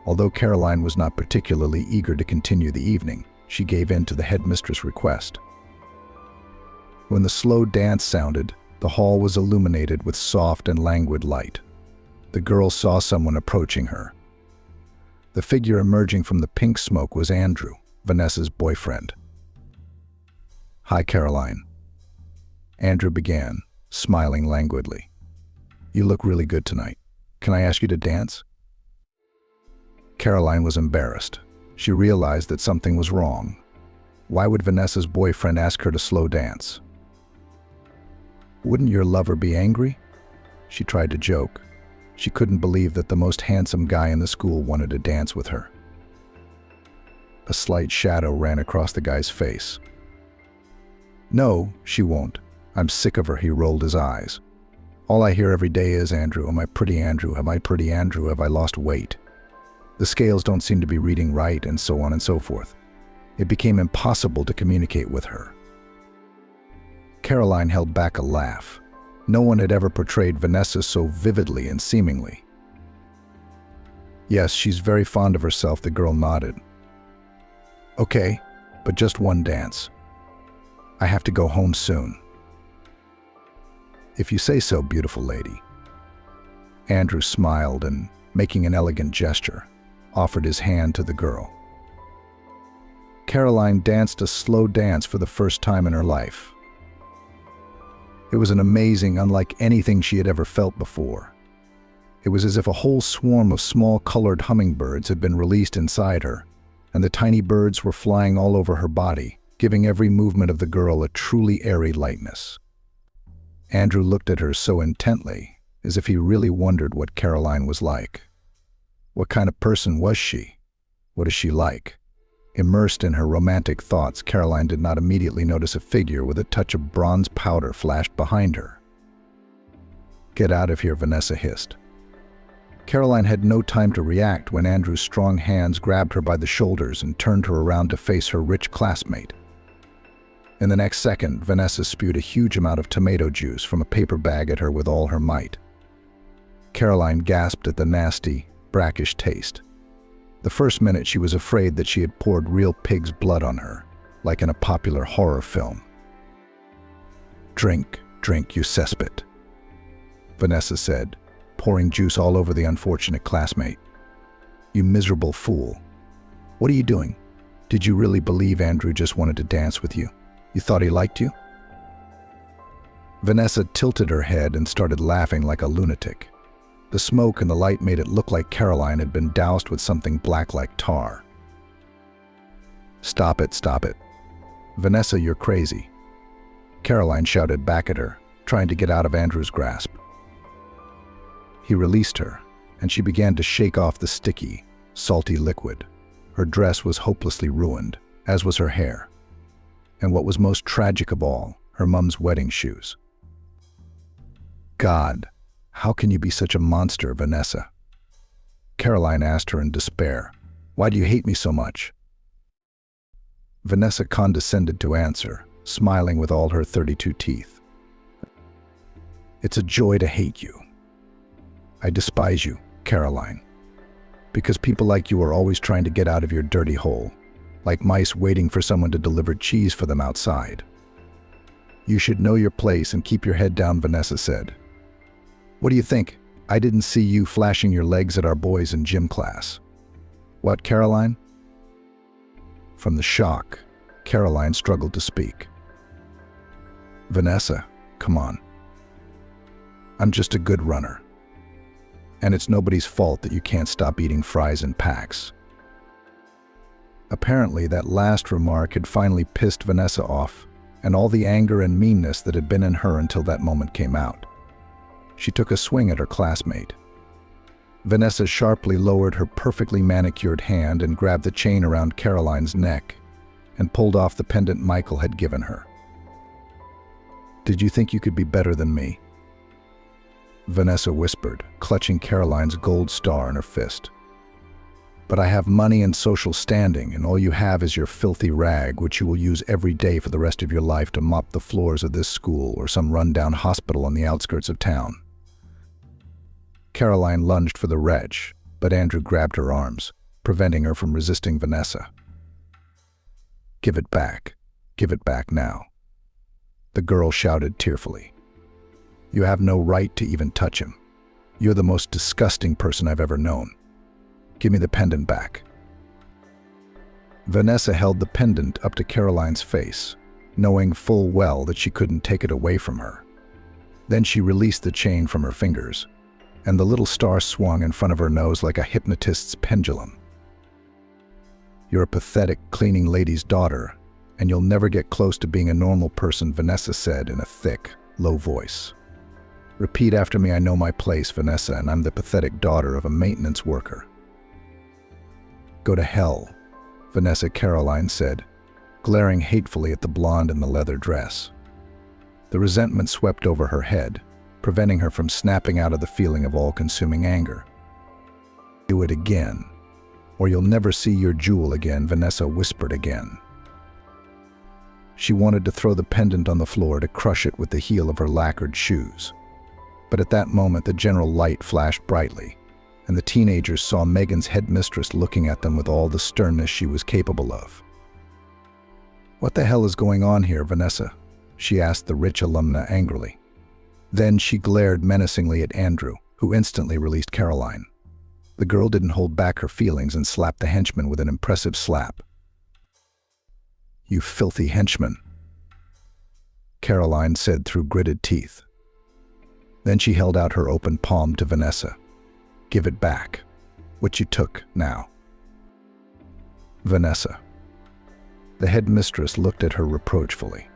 Although Caroline was not particularly eager to continue the evening, she gave in to the headmistress' request. When the slow dance sounded, the hall was illuminated with soft and languid light. The girl saw someone approaching her. The figure emerging from the pink smoke was Andrew, Vanessa's boyfriend. "Hi, Caroline," Andrew began, smiling languidly. "You look really good tonight. Can I ask you to dance?" Caroline was embarrassed. She realized that something was wrong. Why would Vanessa's boyfriend ask her to slow dance? "Wouldn't your lover be angry?" She tried to joke. She couldn't believe that the most handsome guy in the school wanted to dance with her. A slight shadow ran across the guy's face. "No, she won't. I'm sick of her," he rolled his eyes. "All I hear every day is, 'Andrew, am I pretty, Andrew? Am I pretty, Andrew? Have I lost weight?' The scales don't seem to be reading right," and so on and so forth. It became impossible to communicate with her. Caroline held back a laugh. No one had ever portrayed Vanessa so vividly and seemingly. "Yes, she's very fond of herself," the girl nodded. "Okay, but just one dance. I have to go home soon." "If you say so, beautiful lady." Andrew smiled and, making an elegant gesture, offered his hand to the girl. Caroline danced a slow dance for the first time in her life. It was an amazing, unlike anything she had ever felt before. It was as if a whole swarm of small colored hummingbirds had been released inside her, and the tiny birds were flying all over her body, giving every movement of the girl a truly airy lightness. Andrew looked at her so intently, as if he really wondered what Caroline was like. What kind of person was she? What is she like? Immersed in her romantic thoughts, Caroline did not immediately notice a figure with a touch of bronze powder flashed behind her. "Get out of here," Vanessa hissed. Caroline had no time to react when Andrew's strong hands grabbed her by the shoulders and turned her around to face her rich classmate. In the next second, Vanessa spewed a huge amount of tomato juice from a paper bag at her with all her might. Caroline gasped at the nasty, brackish taste. The first minute she was afraid that she had poured real pig's blood on her, like in a popular horror film. "Drink, drink, you cesspit," Vanessa said, pouring juice all over the unfortunate classmate. "You miserable fool. What are you doing? Did you really believe Andrew just wanted to dance with you? You thought he liked you?" Vanessa tilted her head and started laughing like a lunatic. The smoke and the light made it look like Caroline had been doused with something black like tar. "Stop it, stop it. Vanessa, you're crazy," Caroline shouted back at her, trying to get out of Andrew's grasp. He released her, and she began to shake off the sticky, salty liquid. Her dress was hopelessly ruined, as was her hair. And what was most tragic of all, her mum's wedding shoes. "God, how can you be such a monster, Vanessa?" Caroline asked her in despair. "Why do you hate me so much?" Vanessa condescended to answer, smiling with all her 32 teeth. "It's a joy to hate you. I despise you, Caroline, because people like you are always trying to get out of your dirty hole, like mice waiting for someone to deliver cheese for them outside. You should know your place and keep your head down," Vanessa said. "What do you think? I didn't see you flashing your legs at our boys in gym class." "What, Caroline?" From the shock, Caroline struggled to speak. "Vanessa, come on. I'm just a good runner. And it's nobody's fault that you can't stop eating fries in packs." Apparently, that last remark had finally pissed Vanessa off, and all the anger and meanness that had been in her until that moment came out. She took a swing at her classmate. Vanessa sharply lowered her perfectly manicured hand and grabbed the chain around Caroline's neck and pulled off the pendant Michael had given her. "Did you think you could be better than me?" Vanessa whispered, clutching Caroline's gold star in her fist. "But I have money and social standing, and all you have is your filthy rag, which you will use every day for the rest of your life to mop the floors of this school or some rundown hospital on the outskirts of town." Caroline lunged for the wretch, but Andrew grabbed her arms, preventing her from resisting Vanessa. "Give it back. Give it back now," the girl shouted tearfully. "You have no right to even touch him. You're the most disgusting person I've ever known. Give me the pendant back." Vanessa held the pendant up to Caroline's face, knowing full well that she couldn't take it away from her. Then she released the chain from her fingers, and the little star swung in front of her nose like a hypnotist's pendulum. "You're a pathetic cleaning lady's daughter, and you'll never get close to being a normal person," Vanessa said in a thick, low voice. "Repeat after me. I know my place, Vanessa, and I'm the pathetic daughter of a maintenance worker." "Go to hell," Vanessa Caroline said, glaring hatefully at the blonde in the leather dress. The resentment swept over her head, preventing her from snapping out of the feeling of all-consuming anger. "Do it again, or you'll never see your jewel again," Vanessa whispered again. She wanted to throw the pendant on the floor to crush it with the heel of her lacquered shoes. But at that moment the general light flashed brightly, and the teenagers saw Megan's headmistress looking at them with all the sternness she was capable of. "What the hell is going on here, Vanessa?" she asked the rich alumna angrily. Then she glared menacingly at Andrew, who instantly released Caroline. The girl didn't hold back her feelings and slapped the henchman with an impressive slap. "You filthy henchman," Caroline said through gritted teeth. Then she held out her open palm to Vanessa. "Give it back. What you took now." "Vanessa." The headmistress looked at her reproachfully.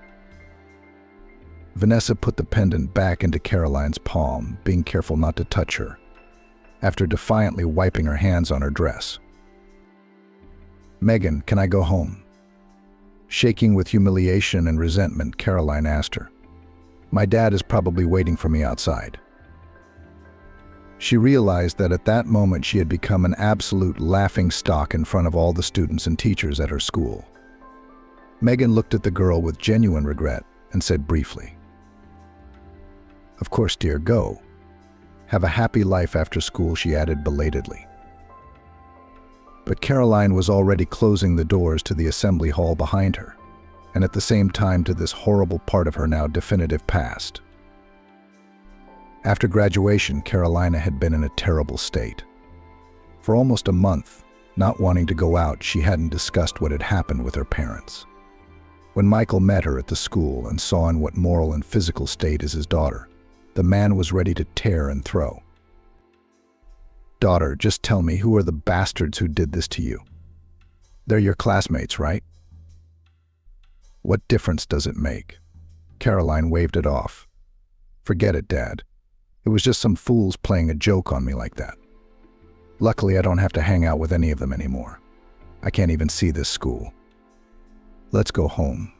Vanessa put the pendant back into Caroline's palm, being careful not to touch her, after defiantly wiping her hands on her dress. "Megan, can I go home?" Shaking with humiliation and resentment, Caroline asked her. "My dad is probably waiting for me outside." She realized that at that moment she had become an absolute laughingstock in front of all the students and teachers at her school. Megan looked at the girl with genuine regret and said briefly, "Of course, dear, go. Have a happy life after school," she added belatedly. But Caroline was already closing the doors to the assembly hall behind her, and at the same time to this horrible part of her now definitive past. After graduation, Carolina had been in a terrible state. For almost a month, not wanting to go out, she hadn't discussed what had happened with her parents. When Michael met her at the school and saw in what moral and physical state is his daughter, the man was ready to tear and throw. "Daughter, just tell me, who are the bastards who did this to you? They're your classmates, right?" "What difference does it make?" Caroline waved it off. "Forget it, Dad. It was just some fools playing a joke on me like that. Luckily, I don't have to hang out with any of them anymore. I can't even see this school. Let's go home."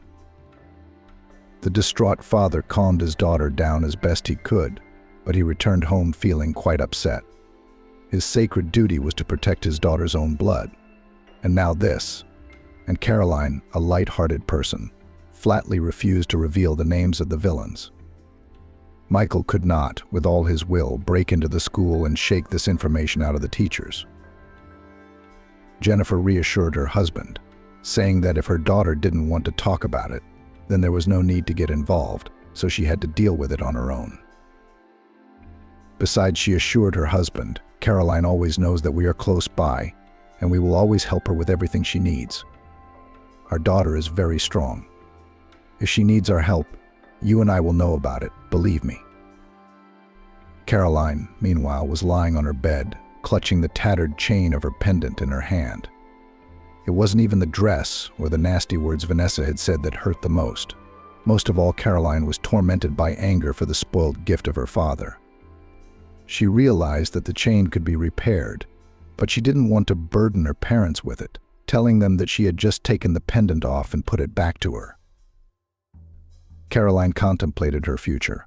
The distraught father calmed his daughter down as best he could, but he returned home feeling quite upset. His sacred duty was to protect his daughter's own blood. And now this. And Caroline, a light-hearted person, flatly refused to reveal the names of the villains. Michael could not, with all his will, break into the school and shake this information out of the teachers. Jennifer reassured her husband, saying that if her daughter didn't want to talk about it, then there was no need to get involved, so she had to deal with it on her own. Besides, she assured her husband, "Caroline always knows that we are close by, and we will always help her with everything she needs. Our daughter is very strong. If she needs our help, you and I will know about it, believe me." Caroline, meanwhile, was lying on her bed, clutching the tattered chain of her pendant in her hand. It wasn't even the dress or the nasty words Vanessa had said that hurt the most. Most of all, Caroline was tormented by anger for the spoiled gift of her father. She realized that the chain could be repaired, but she didn't want to burden her parents with it, telling them that she had just taken the pendant off and put it back to her. Caroline contemplated her future.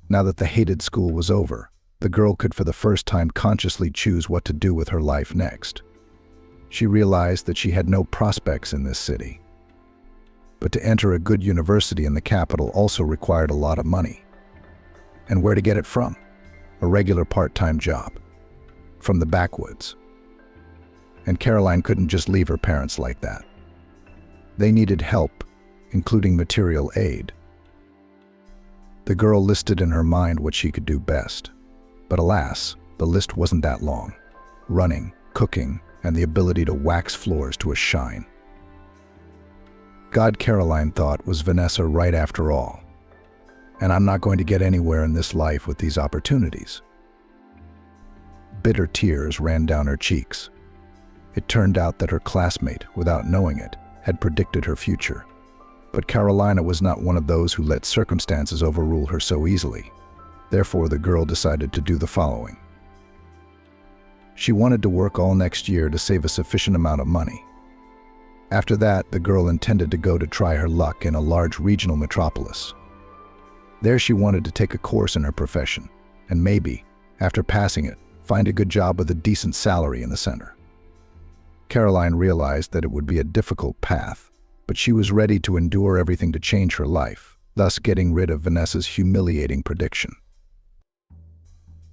Now that the hated school was over, the girl could for the first time consciously choose what to do with her life next. She realized that she had no prospects in this city. But to enter a good university in the capital also required a lot of money. And where to get it from? A regular part-time job. From the backwoods. And Caroline couldn't just leave her parents like that. They needed help, including material aid. The girl listed in her mind what she could do best. But alas, the list wasn't that long. Running, cooking, and the ability to wax floors to a shine. God, Caroline thought, was Vanessa right after all. and I'm not going to get anywhere in this life with these opportunities. Bitter tears ran down her cheeks. It turned out that her classmate, without knowing it, had predicted her future. But Carolina was not one of those who let circumstances overrule her so easily. Therefore, the girl decided to do the following. She wanted to work all next year to save a sufficient amount of money. After that, the girl intended to go to try her luck in a large regional metropolis. There she wanted to take a course in her profession, and maybe, after passing it, find a good job with a decent salary in the center. Caroline realized that it would be a difficult path, but she was ready to endure everything to change her life, thus getting rid of Vanessa's humiliating prediction.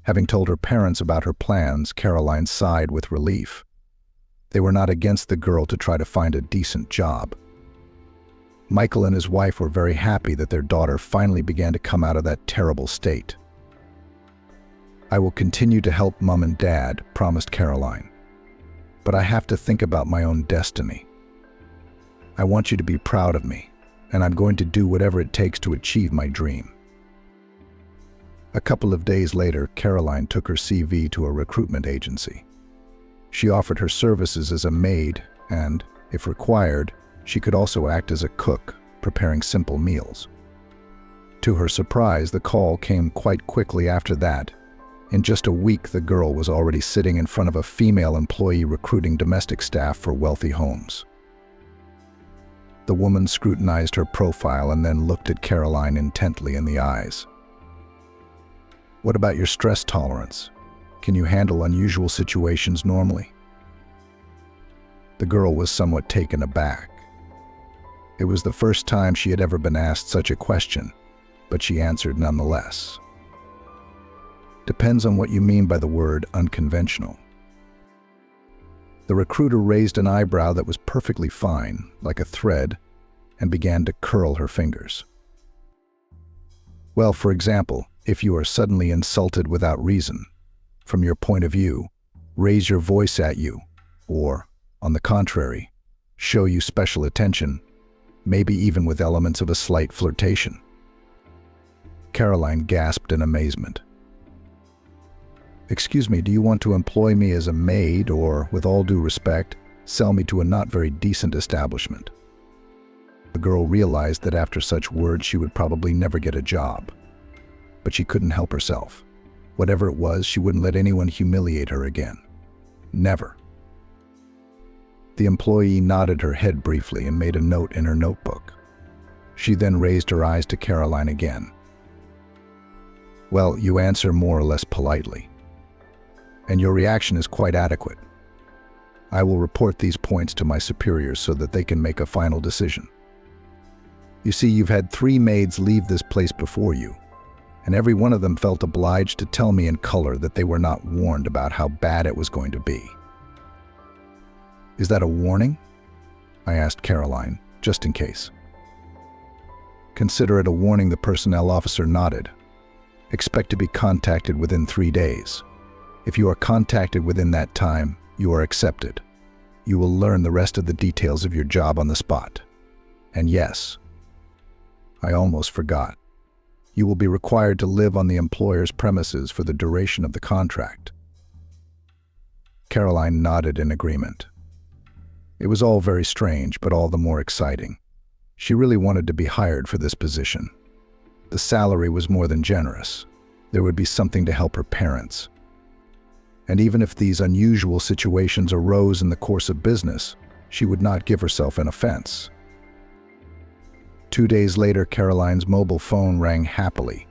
Having told her parents about her plans, Caroline sighed with relief. They were not against the girl to try to find a decent job. Michael and his wife were very happy that their daughter finally began to come out of that terrible state. "I will continue to help Mom and Dad," promised Caroline. "But I have to think about my own destiny. I want you to be proud of me, and I'm going to do whatever it takes to achieve my dream." A couple of days later, Caroline took her CV to a recruitment agency. She offered her services as a maid and, if required, she could also act as a cook, preparing simple meals. To her surprise, the call came quite quickly after that. In just a week, the girl was already sitting in front of a female employee recruiting domestic staff for wealthy homes. The woman scrutinized her profile and then looked at Caroline intently in the eyes. "What about your stress tolerance? Can you handle unusual situations normally?" The girl was somewhat taken aback. It was the first time she had ever been asked such a question, but she answered nonetheless. "Depends on what you mean by the word unconventional." The recruiter raised an eyebrow that was perfectly fine, like a thread, and began to curl her fingers. "Well, for example, if you are suddenly insulted without reason, from your point of view, raise your voice at you, or, on the contrary, show you special attention, maybe even with elements of a slight flirtation." Caroline gasped in amazement. "Excuse me, do you want to employ me as a maid or, with all due respect, sell me to a not very decent establishment?" The girl realized that after such words she would probably never get a job. But she couldn't help herself. Whatever it was, she wouldn't let anyone humiliate her again. Never. The employee nodded her head briefly and made a note in her notebook. She then raised her eyes to Caroline again. "Well, you answer more or less politely. And your reaction is quite adequate. I will report these points to my superiors so that they can make a final decision. You see, you've had 3 maids leave this place before you, and every one of them felt obliged to tell me in color that they were not warned about how bad it was going to be." "Is that a warning?" I asked Caroline, just in case. "Consider it a warning," the personnel officer nodded. "Expect to be contacted within 3 days. If you are contacted within that time, you are accepted. You will learn the rest of the details of your job on the spot. And yes, I almost forgot. You will be required to live on the employer's premises for the duration of the contract." Caroline nodded in agreement. It was all very strange, but all the more exciting. She really wanted to be hired for this position. The salary was more than generous. There would be something to help her parents. And even if these unusual situations arose in the course of business, she would not give herself an offense. 2 days later, Caroline's mobile phone rang happily,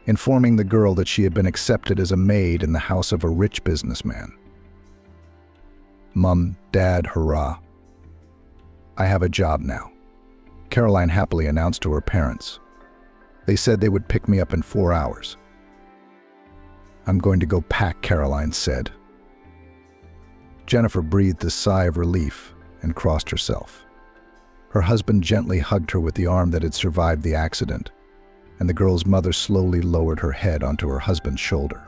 informing the girl that she had been accepted as a maid in the house of a rich businessman. "Mom, Dad, hurrah. I have a job now," Caroline happily announced to her parents. "They said they would pick me up in 4 hours." "I'm going to go pack," Caroline said. Jennifer breathed a sigh of relief and crossed herself. Her husband gently hugged her with the arm that had survived the accident, and the girl's mother slowly lowered her head onto her husband's shoulder.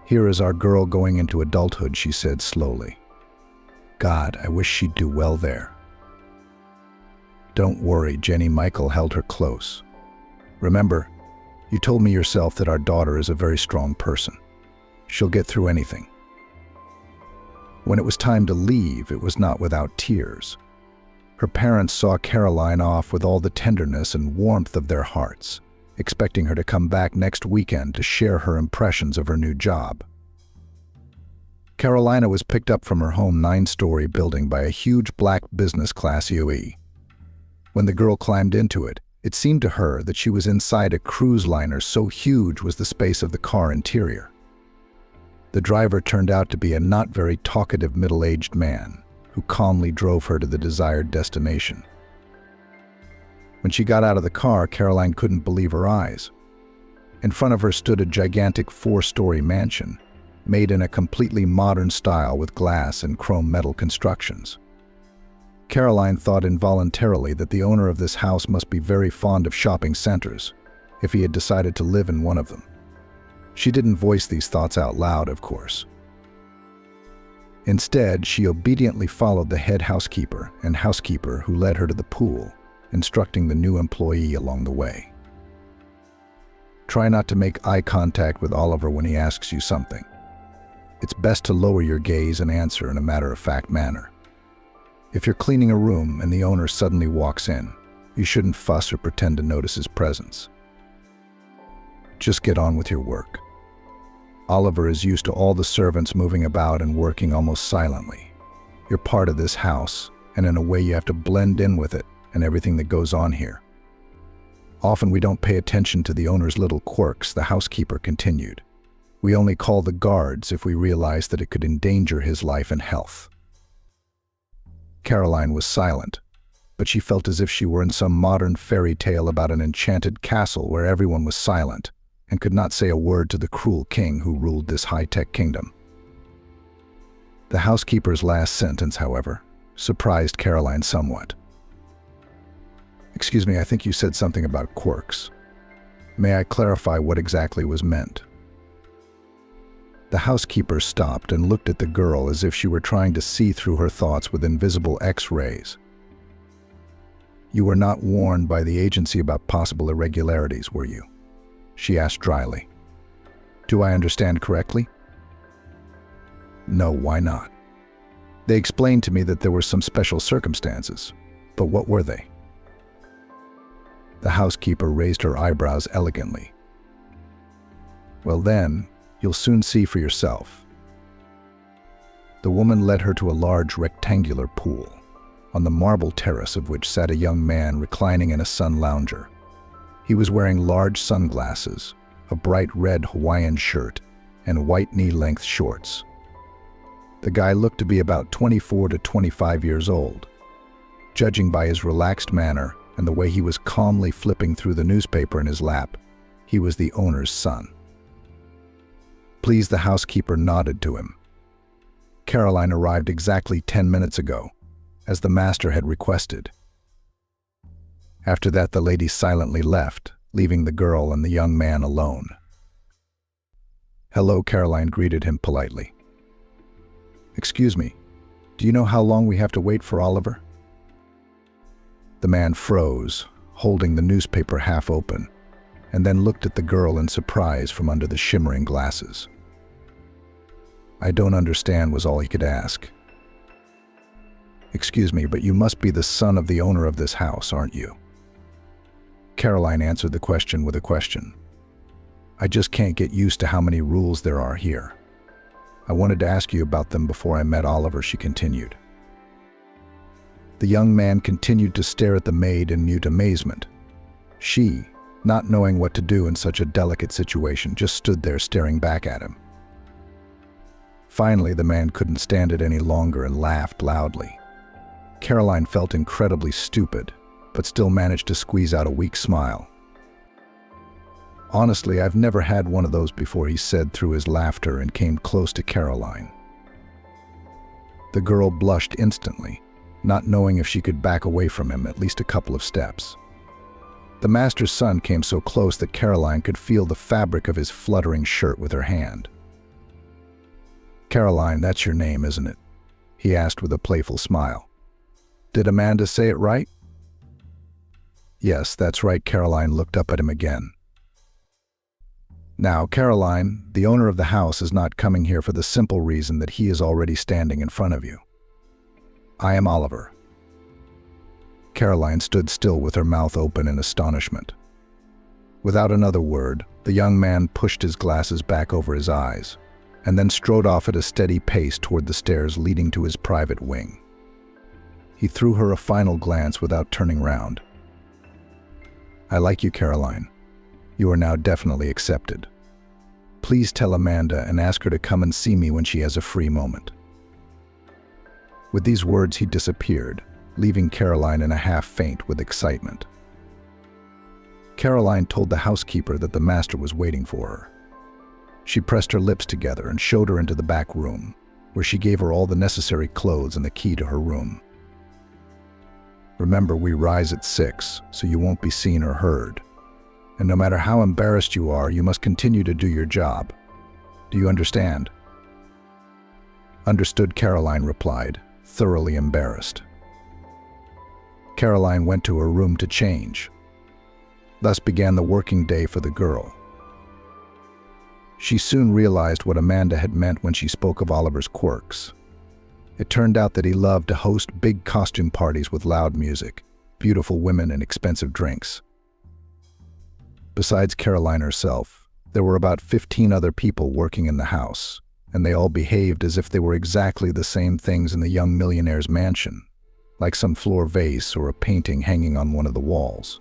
"Here is our girl going into adulthood," she said slowly. "God, I wish she'd do well there." "Don't worry," Jenny Michael held her close. Remember, you told me yourself that our daughter is a very strong person. She'll get through anything. When it was time to leave, it was not without tears. Her parents saw Caroline off with all the tenderness and warmth of their hearts, expecting her to come back next weekend to share her impressions of her new job. Carolina was picked up from her home 9-story building by a huge black business class UE. When the girl climbed into it, it seemed to her that she was inside a cruise liner, so huge was the space of the car interior. The driver turned out to be a not very talkative middle-aged man who calmly drove her to the desired destination. When she got out of the car, Caroline couldn't believe her eyes. In front of her stood a gigantic 4-story mansion, made in a completely modern style with glass and chrome metal constructions. Caroline thought involuntarily that the owner of this house must be very fond of shopping centers, if he had decided to live in one of them. She didn't voice these thoughts out loud, of course. Instead, she obediently followed the head housekeeper and housekeeper who led her to the pool, instructing the new employee along the way. Try not to make eye contact with Oliver when he asks you something. It's best to lower your gaze and answer in a matter-of-fact manner. If you're cleaning a room and the owner suddenly walks in, you shouldn't fuss or pretend to notice his presence. Just get on with your work. Oliver is used to all the servants moving about and working almost silently. You're part of this house, and in a way you have to blend in with it and everything that goes on here. Often we don't pay attention to the owner's little quirks, the housekeeper continued. We only call the guards if we realize that it could endanger his life and health. Caroline was silent, but she felt as if she were in some modern fairy tale about an enchanted castle where everyone was silent and could not say a word to the cruel king who ruled this high-tech kingdom. The housekeeper's last sentence, however, surprised Caroline somewhat. "Excuse me, I think you said something about quirks. May I clarify what exactly was meant?" The housekeeper stopped and looked at the girl as if she were trying to see through her thoughts with invisible X-rays. "You were not warned by the agency about possible irregularities, were you?" she asked dryly. "Do I understand correctly?" "No, why not?" "They explained to me that there were some special circumstances, but what were they?" The housekeeper raised her eyebrows elegantly. "Well then, you'll soon see for yourself." The woman led her to a large rectangular pool, on the marble terrace of which sat a young man reclining in a sun lounger. He was wearing large sunglasses, a bright red Hawaiian shirt, and white knee-length shorts. The guy looked to be about 24 to 25 years old. Judging by his relaxed manner and the way he was calmly flipping through the newspaper in his lap, he was the owner's son. Pleased, the housekeeper nodded to him. Caroline arrived exactly 10 minutes ago, as the master had requested. After that, the lady silently left, leaving the girl and the young man alone. "Hello," Caroline greeted him politely. "Excuse me, do you know how long we have to wait for Oliver?" The man froze, holding the newspaper half open, and then looked at the girl in surprise from under the shimmering glasses. "I don't understand," was all he could ask. "Excuse me, but you must be the son of the owner of this house, aren't you?" Caroline answered the question with a question. "I just can't get used to how many rules there are here. I wanted to ask you about them before I met Oliver," she continued. The young man continued to stare at the maid in mute amazement. She, not knowing what to do in such a delicate situation, just stood there staring back at him. Finally, the man couldn't stand it any longer and laughed loudly. Caroline felt incredibly stupid, but still managed to squeeze out a weak smile. "Honestly, I've never had one of those before," he said through his laughter and came close to Caroline. The girl blushed instantly, not knowing if she could back away from him at least a couple of steps. The master's son came so close that Caroline could feel the fabric of his fluttering shirt with her hand. "Caroline, that's your name, isn't it?" he asked with a playful smile. "Did Amanda say it right?" Yes, that's right. Caroline looked up at him again. Now, Caroline, the owner of the house is not coming here for the simple reason that he is already standing in front of you. I am Oliver. Caroline stood still with her mouth open in astonishment. Without another word, the young man pushed his glasses back over his eyes, and then strode off at a steady pace toward the stairs leading to his private wing. He threw her a final glance without turning round. I like you, Caroline. You are now definitely accepted. Please tell Amanda and ask her to come and see me when she has a free moment. With these words, he disappeared, leaving Caroline in a half-faint with excitement. Caroline told the housekeeper that the master was waiting for her. She pressed her lips together and showed her into the back room, where she gave her all the necessary clothes and the key to her room. Remember, we rise at 6, so you won't be seen or heard. And no matter how embarrassed you are, you must continue to do your job. Do you understand? Understood, Caroline replied, thoroughly embarrassed. Caroline went to her room to change. Thus began the working day for the girl. She soon realized what Amanda had meant when she spoke of Oliver's quirks. It turned out that he loved to host big costume parties with loud music, beautiful women, and expensive drinks. Besides Caroline herself, there were about 15 other people working in the house, and they all behaved as if they were exactly the same things in the young millionaire's mansion, like some floor vase or a painting hanging on one of the walls.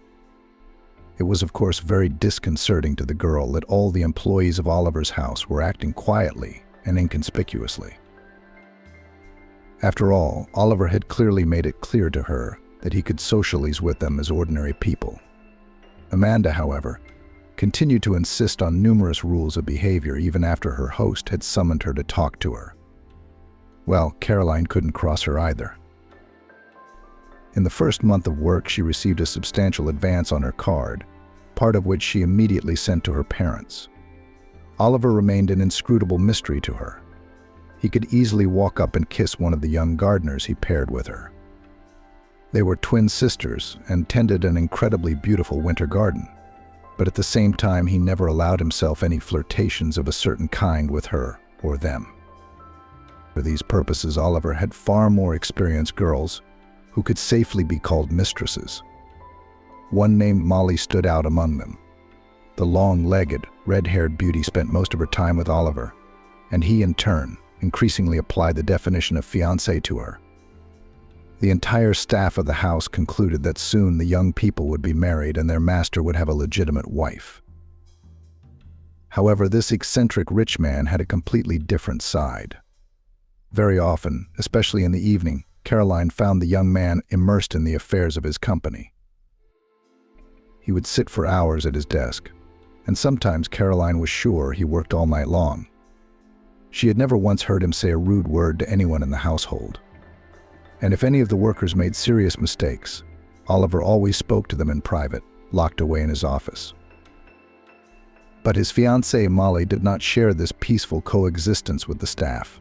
It was, of course, very disconcerting to the girl that all the employees of Oliver's house were acting quietly and inconspicuously. After all, Oliver had clearly made it clear to her that he could socialize with them as ordinary people. Amanda, however, continued to insist on numerous rules of behavior even after her host had summoned her to talk to her. Well, Caroline couldn't cross her either. In the first month of work, she received a substantial advance on her card, part of which she immediately sent to her parents. Oliver remained an inscrutable mystery to her. He could easily walk up and kiss one of the young gardeners he paired with her. They were twin sisters and tended an incredibly beautiful winter garden, but at the same time he never allowed himself any flirtations of a certain kind with her or them. For these purposes, Oliver had far more experienced girls who could safely be called mistresses. One named Molly stood out among them. The long-legged, red-haired beauty spent most of her time with Oliver, and he, in turn, increasingly applied the definition of fiancé to her. The entire staff of the house concluded that soon the young people would be married and their master would have a legitimate wife. However, this eccentric rich man had a completely different side. Very often, especially in the evening, Caroline found the young man immersed in the affairs of his company. He would sit for hours at his desk, and sometimes Caroline was sure he worked all night long. She had never once heard him say a rude word to anyone in the household. And if any of the workers made serious mistakes, Oliver always spoke to them in private, locked away in his office. But his fiancée Molly did not share this peaceful coexistence with the staff.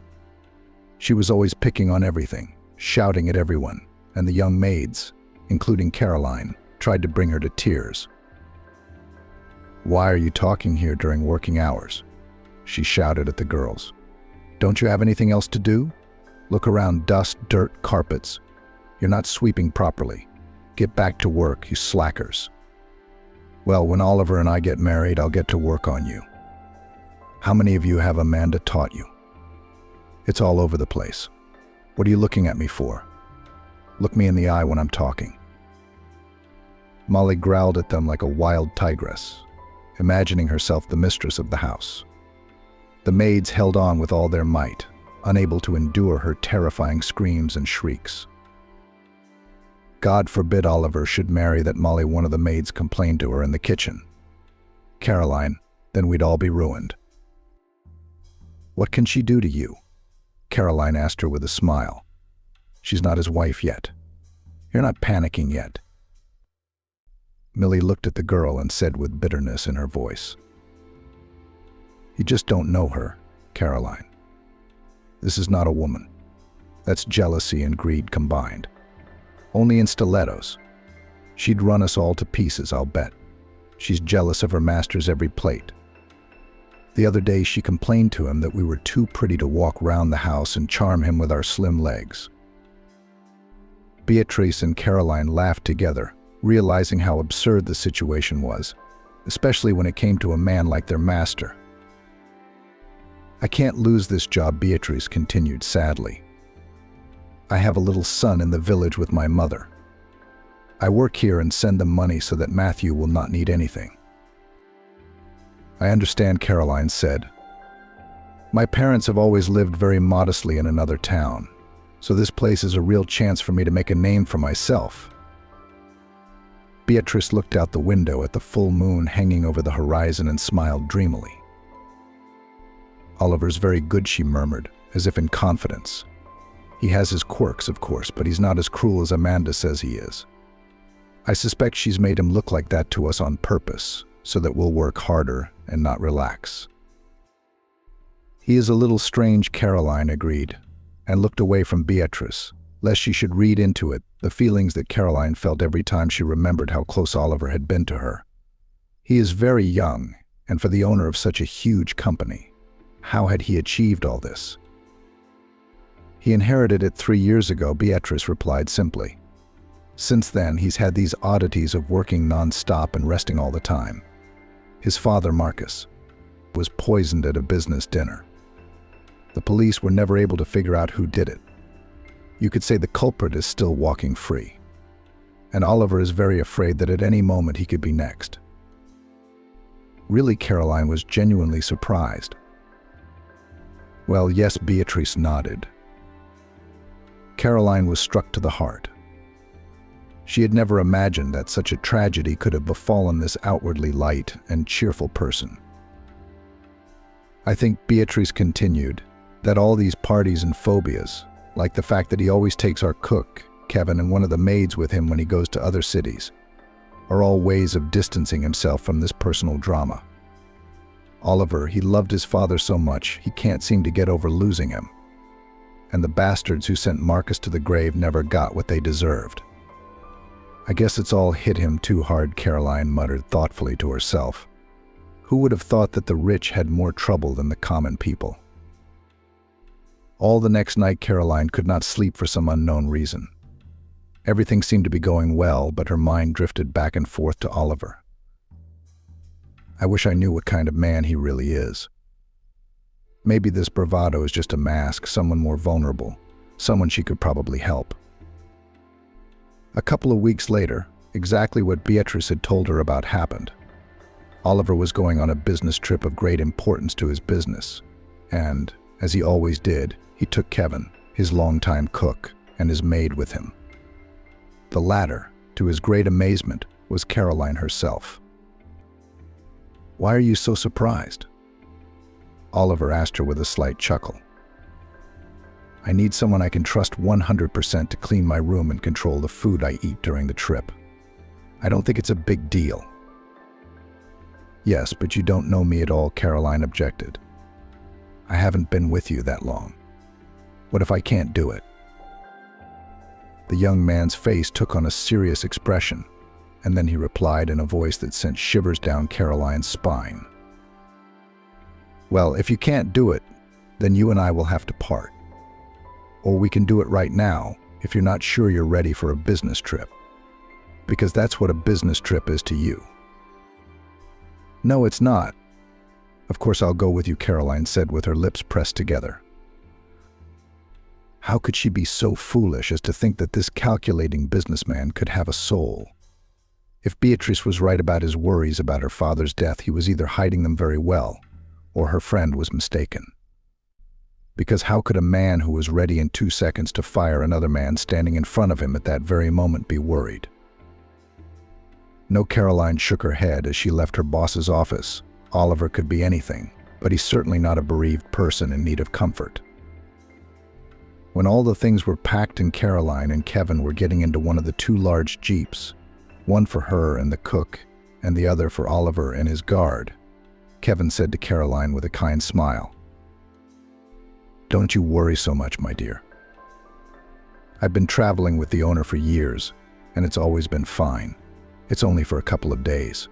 She was always picking on everything, shouting at everyone, and the young maids, including Caroline, tried to bring her to tears. "Why are you talking here during working hours?" she shouted at the girls. "Don't you have anything else to do? Look around, dust, dirt, carpets. You're not sweeping properly. Get back to work, you slackers. Well, when Oliver and I get married, I'll get to work on you. How many of you have Amanda taught you? It's all over the place. What are you looking at me for? Look me in the eye when I'm talking." Molly growled at them like a wild tigress, imagining herself the mistress of the house. The maids held on with all their might, unable to endure her terrifying screams and shrieks. God forbid Oliver should marry that Molly, one of the maids complained to her in the kitchen. "Caroline, then we'd all be ruined." "What can she do to you?" Caroline asked her with a smile. "She's not his wife yet. You're not panicking yet." Millie looked at the girl and said with bitterness in her voice, "You just don't know her, Caroline. This is not a woman. That's jealousy and greed combined. Only in stilettos. She'd run us all to pieces, I'll bet. She's jealous of her master's every plate. The other day she complained to him that we were too pretty to walk round the house and charm him with our slim legs. Beatrice and Caroline laughed together, realizing how absurd the situation was, especially when it came to a man like their master. I can't lose this job, Beatrice continued sadly. I have a little son in the village with my mother. I work here and send them money so that Matthew will not need anything. I understand, Caroline said. My parents have always lived very modestly in another town, so this place is a real chance for me to make a name for myself. Beatrice looked out the window at the full moon hanging over the horizon and smiled dreamily. Oliver's very good, she murmured, as if in confidence. He has his quirks, of course, but he's not as cruel as Amanda says he is. I suspect she's made him look like that to us on purpose, so that we'll work harder and not relax. He is a little strange, Caroline agreed, and looked away from Beatrice, lest she should read into it the feelings that Caroline felt every time she remembered how close Oliver had been to her. He is very young, and for the owner of such a huge company, how had he achieved all this? He inherited it 3 years ago, Beatrice replied simply. Since then, he's had these oddities of working non-stop and resting all the time. His father, Marcus, was poisoned at a business dinner. The police were never able to figure out who did it. You could say the culprit is still walking free. And Oliver is very afraid that at any moment he could be next. Really, Caroline was genuinely surprised. Well, yes, Beatrice nodded. Caroline was struck to the heart. She had never imagined that such a tragedy could have befallen this outwardly light and cheerful person. I think, Beatrice continued, that all these parties and phobias, like the fact that he always takes our cook, Kevin, and one of the maids with him when he goes to other cities, are all ways of distancing himself from this personal drama. Oliver, he loved his father so much, he can't seem to get over losing him. And the bastards who sent Marcus to the grave never got what they deserved. I guess it's all hit him too hard, Caroline muttered thoughtfully to herself. Who would have thought that the rich had more trouble than the common people? All the next night, Caroline could not sleep for some unknown reason. Everything seemed to be going well, but her mind drifted back and forth to Oliver. I wish I knew what kind of man he really is. Maybe this bravado is just a mask, someone more vulnerable, someone she could probably help. A couple of weeks later, exactly what Beatrice had told her about happened. Oliver was going on a business trip of great importance to his business, and, as he always did, he took Kevin, his longtime cook, and his maid with him. The latter, to his great amazement, was Caroline herself. "Why are you so surprised?" Oliver asked her with a slight chuckle. "I need someone I can trust 100% to clean my room and control the food I eat during the trip. I don't think it's a big deal." "Yes, but you don't know me at all," Caroline objected. "I haven't been with you that long. What if I can't do it?" The young man's face took on a serious expression, and then he replied in a voice that sent shivers down Caroline's spine. "Well, if you can't do it, then you and I will have to part. Or we can do it right now if you're not sure you're ready for a business trip. Because that's what a business trip is to you." "No, it's not." "Of course I'll go with you," Caroline said with her lips pressed together. How could she be so foolish as to think that this calculating businessman could have a soul? If Beatrice was right about his worries about her father's death, he was either hiding them very well, or her friend was mistaken. Because how could a man who was ready in 2 seconds to fire another man standing in front of him at that very moment be worried? No, Caroline shook her head as she left her boss's office. Oliver could be anything, but he's certainly not a bereaved person in need of comfort. When all the things were packed and Caroline and Kevin were getting into one of the 2 large jeeps, one for her and the cook, and the other for Oliver and his guard, Kevin said to Caroline with a kind smile, "Don't you worry so much, my dear. I've been traveling with the owner for years, and it's always been fine. It's only for a couple of days.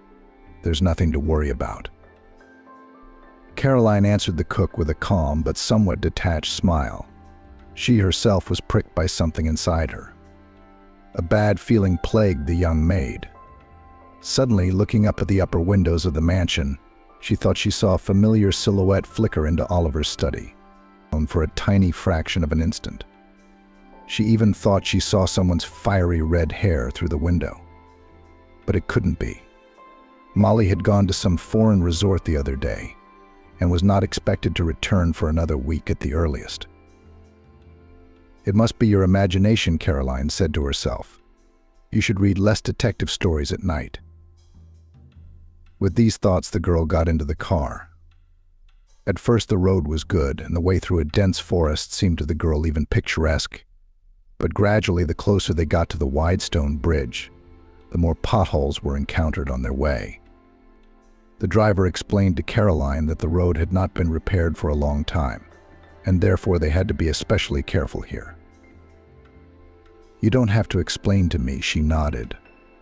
There's nothing to worry about." Caroline answered the cook with a calm but somewhat detached smile. She herself was pricked by something inside her. A bad feeling plagued the young maid. Suddenly, looking up at the upper windows of the mansion, she thought she saw a familiar silhouette flicker into Oliver's study, for a tiny fraction of an instant. She even thought she saw someone's fiery red hair through the window. But it couldn't be. Molly had gone to some foreign resort the other day and was not expected to return for another week at the earliest. "It must be your imagination," Caroline said to herself. "You should read less detective stories at night." With these thoughts, the girl got into the car. At first the road was good, and the way through a dense forest seemed to the girl even picturesque. But gradually, the closer they got to the wide stone bridge, the more potholes were encountered on their way. The driver explained to Caroline that the road had not been repaired for a long time, and therefore they had to be especially careful here. "You don't have to explain to me," she nodded,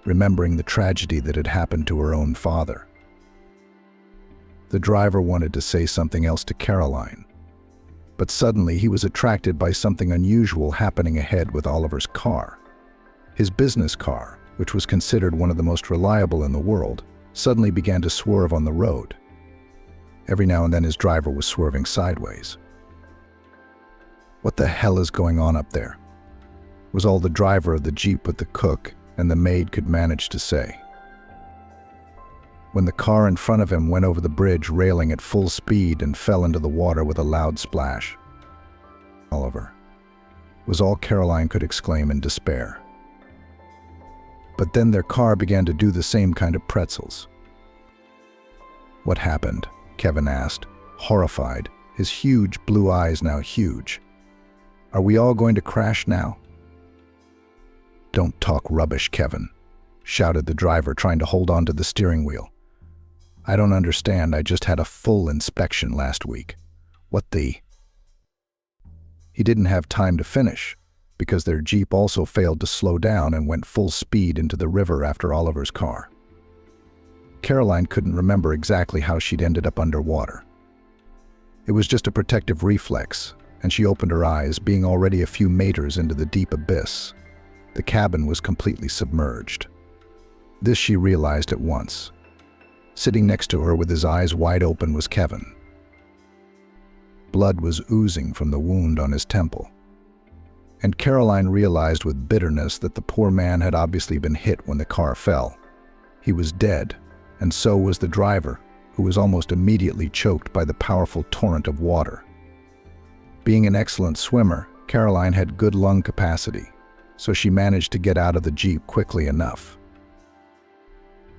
remembering the tragedy that had happened to her own father. The driver wanted to say something else to Caroline, but suddenly he was attracted by something unusual happening ahead with Oliver's car. His business car, which was considered one of the most reliable in the world, suddenly began to swerve on the road. Every now and then his driver was swerving sideways. "What the hell is going on up there?" was all the driver of the Jeep with the cook and the maid could manage to say. When the car in front of him went over the bridge railing at full speed and fell into the water with a loud splash. "Oliver," was all Caroline could exclaim in despair. But then their car began to do the same kind of pretzels. "What happened?" Kevin asked, horrified, his huge blue eyes now huge. "Are we all going to crash now?" "Don't talk rubbish, Kevin," shouted the driver, trying to hold on to the steering wheel. "I don't understand. I just had a full inspection last week. What the—" He didn't have time to finish, because their Jeep also failed to slow down and went full speed into the river after Oliver's car. Caroline couldn't remember exactly how she'd ended up underwater. It was just a protective reflex, and she opened her eyes, being already a few meters into the deep abyss. The cabin was completely submerged. This she realized at once. Sitting next to her with his eyes wide open was Kevin. Blood was oozing from the wound on his temple. And Caroline realized with bitterness that the poor man had obviously been hit when the car fell. He was dead, and so was the driver, who was almost immediately choked by the powerful torrent of water. Being an excellent swimmer, Caroline had good lung capacity, so she managed to get out of the Jeep quickly enough.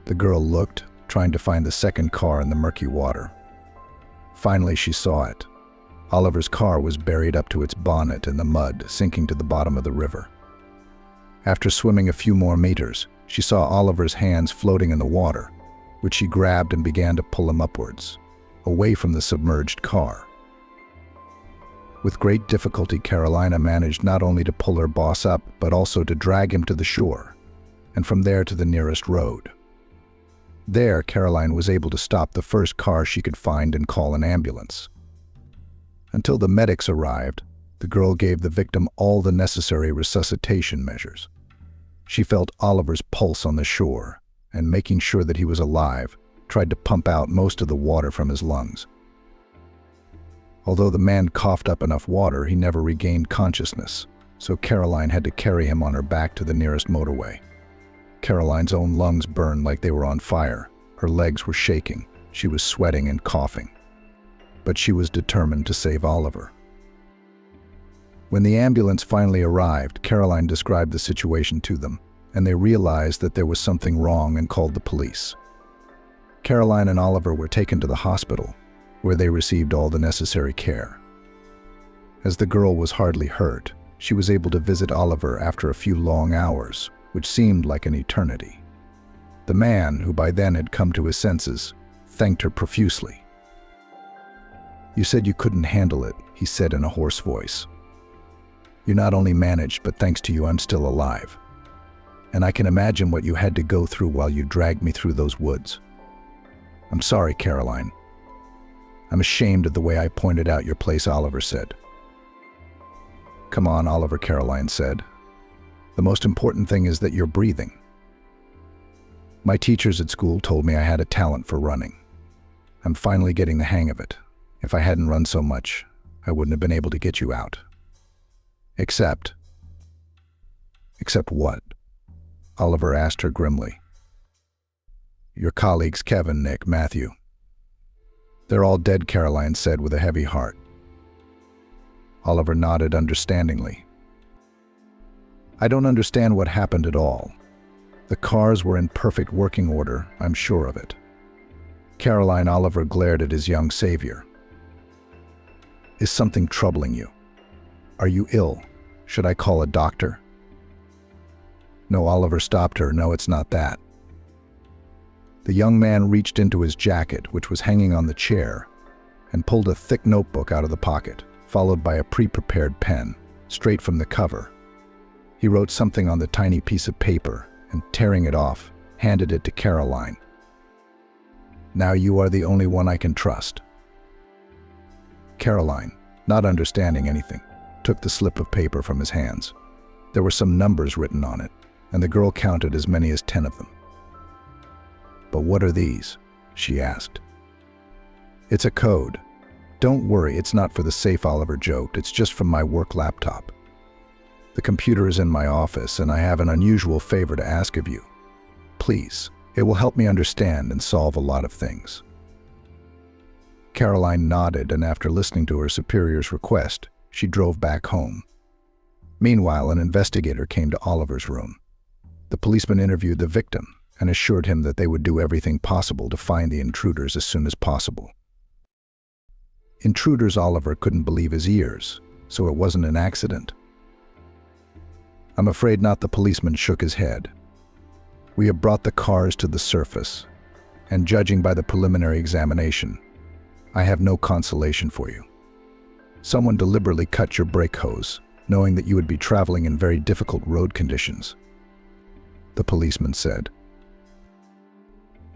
The girl looked, trying to find the second car in the murky water. Finally, she saw it. Oliver's car was buried up to its bonnet in the mud, sinking to the bottom of the river. After swimming a few more meters, she saw Oliver's hands floating in the water, which she grabbed and began to pull him upwards, away from the submerged car. With great difficulty, Carolina managed not only to pull her boss up, but also to drag him to the shore, and from there to the nearest road. There, Caroline was able to stop the first car she could find and call an ambulance. Until the medics arrived, the girl gave the victim all the necessary resuscitation measures. She felt Oliver's pulse on the shore, and making sure that he was alive, tried to pump out most of the water from his lungs. Although the man coughed up enough water, he never regained consciousness, so Caroline had to carry him on her back to the nearest motorway. Caroline's own lungs burned like they were on fire. Her legs were shaking. She was sweating and coughing. But she was determined to save Oliver. When the ambulance finally arrived, Caroline described the situation to them, and they realized that there was something wrong and called the police. Caroline and Oliver were taken to the hospital, where they received all the necessary care. As the girl was hardly hurt, she was able to visit Oliver after a few long hours, which seemed like an eternity. The man, who by then had come to his senses, thanked her profusely. "You said you couldn't handle it," he said in a hoarse voice. "You not only managed, but thanks to you I'm still alive. and I can imagine what you had to go through while you dragged me through those woods. I'm sorry, Caroline. I'm ashamed of the way I pointed out your place, Oliver said. Come on, Oliver, Caroline said. The most important thing is that you're breathing. My teachers at school told me I had a talent for running. I'm finally getting the hang of it. If I hadn't run so much, I wouldn't have been able to get you out. Except what? Oliver asked her grimly. Your colleagues, Kevin, Nick, Matthew. They're all dead, Caroline said with a heavy heart. Oliver nodded understandingly. I don't understand what happened at all. The cars were in perfect working order, I'm sure of it. Caroline, Oliver glared at his young savior. Is something troubling you? Are you ill? Should I call a doctor? No, Oliver stopped her. No, it's not that. The young man reached into his jacket, which was hanging on the chair, and pulled a thick notebook out of the pocket, followed by a pre-prepared pen, straight from the cover. He wrote something on the tiny piece of paper, and tearing it off, handed it to Caroline. Now you are the only one I can trust. Caroline, not understanding anything, took the slip of paper from his hands. There were some numbers written on it, and the girl counted as many as 10 of them. But what are these? She asked. It's a code. Don't worry, it's not for the safe, Oliver joked. It's just from my work laptop. The computer is in my office, and I have an unusual favor to ask of you. Please, it will help me understand and solve a lot of things. Caroline nodded, and after listening to her superior's request, she drove back home. Meanwhile, an investigator came to Oliver's room. The policeman interviewed the victim and assured him that they would do everything possible to find the intruders as soon as possible. Intruders, Oliver couldn't believe his ears, so it wasn't an accident. I'm afraid not, the policeman shook his head. We have brought the cars to the surface, and judging by the preliminary examination, I have no consolation for you. Someone deliberately cut your brake hose, knowing that you would be traveling in very difficult road conditions, the policeman said.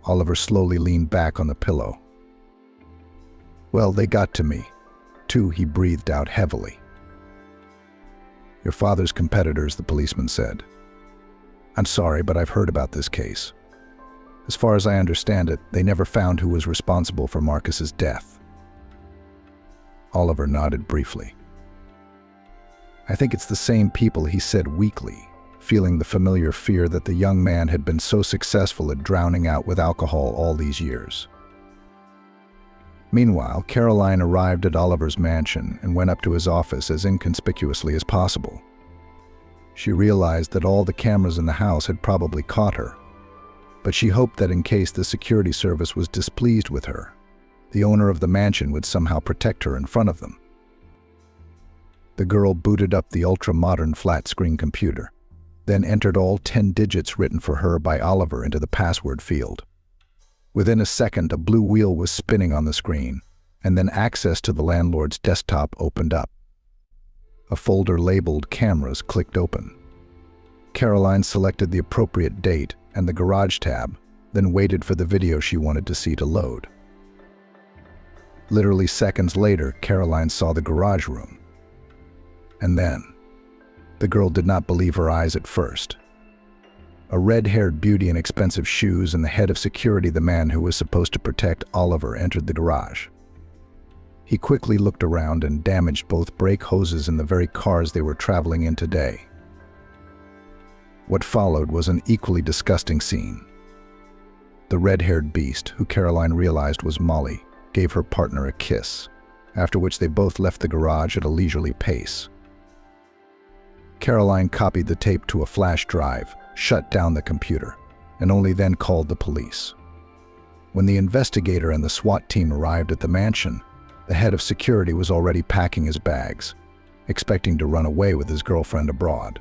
Oliver slowly leaned back on the pillow. Well, they got to me, too, he breathed out heavily. Your father's competitors, the policeman said. I'm sorry, but I've heard about this case. As far as I understand it, they never found who was responsible for Marcus's death. Oliver nodded briefly. I think it's the same people, he said weakly, feeling the familiar fear that the young man had been so successful at drowning out with alcohol all these years. Meanwhile, Caroline arrived at Oliver's mansion and went up to his office as inconspicuously as possible. She realized that all the cameras in the house had probably caught her, but she hoped that in case the security service was displeased with her, the owner of the mansion would somehow protect her in front of them. The girl booted up the ultra-modern flat-screen computer, then entered all 10 digits written for her by Oliver into the password field. Within a second, a blue wheel was spinning on the screen, and then access to the landlord's desktop opened up. A folder labeled Cameras clicked open. Caroline selected the appropriate date and the Garage tab, then waited for the video she wanted to see to load. Literally seconds later, Caroline saw the garage room. And then, the girl did not believe her eyes at first. A red-haired beauty in expensive shoes and the head of security, the man who was supposed to protect Oliver, entered the garage. He quickly looked around and damaged both brake hoses in the very cars they were traveling in today. What followed was an equally disgusting scene. The red-haired beast, who Caroline realized was Molly, gave her partner a kiss, after which they both left the garage at a leisurely pace. Caroline copied the tape to a flash drive, shut down the computer, and only then called the police. When the investigator and the SWAT team arrived at the mansion, the head of security was already packing his bags, expecting to run away with his girlfriend abroad.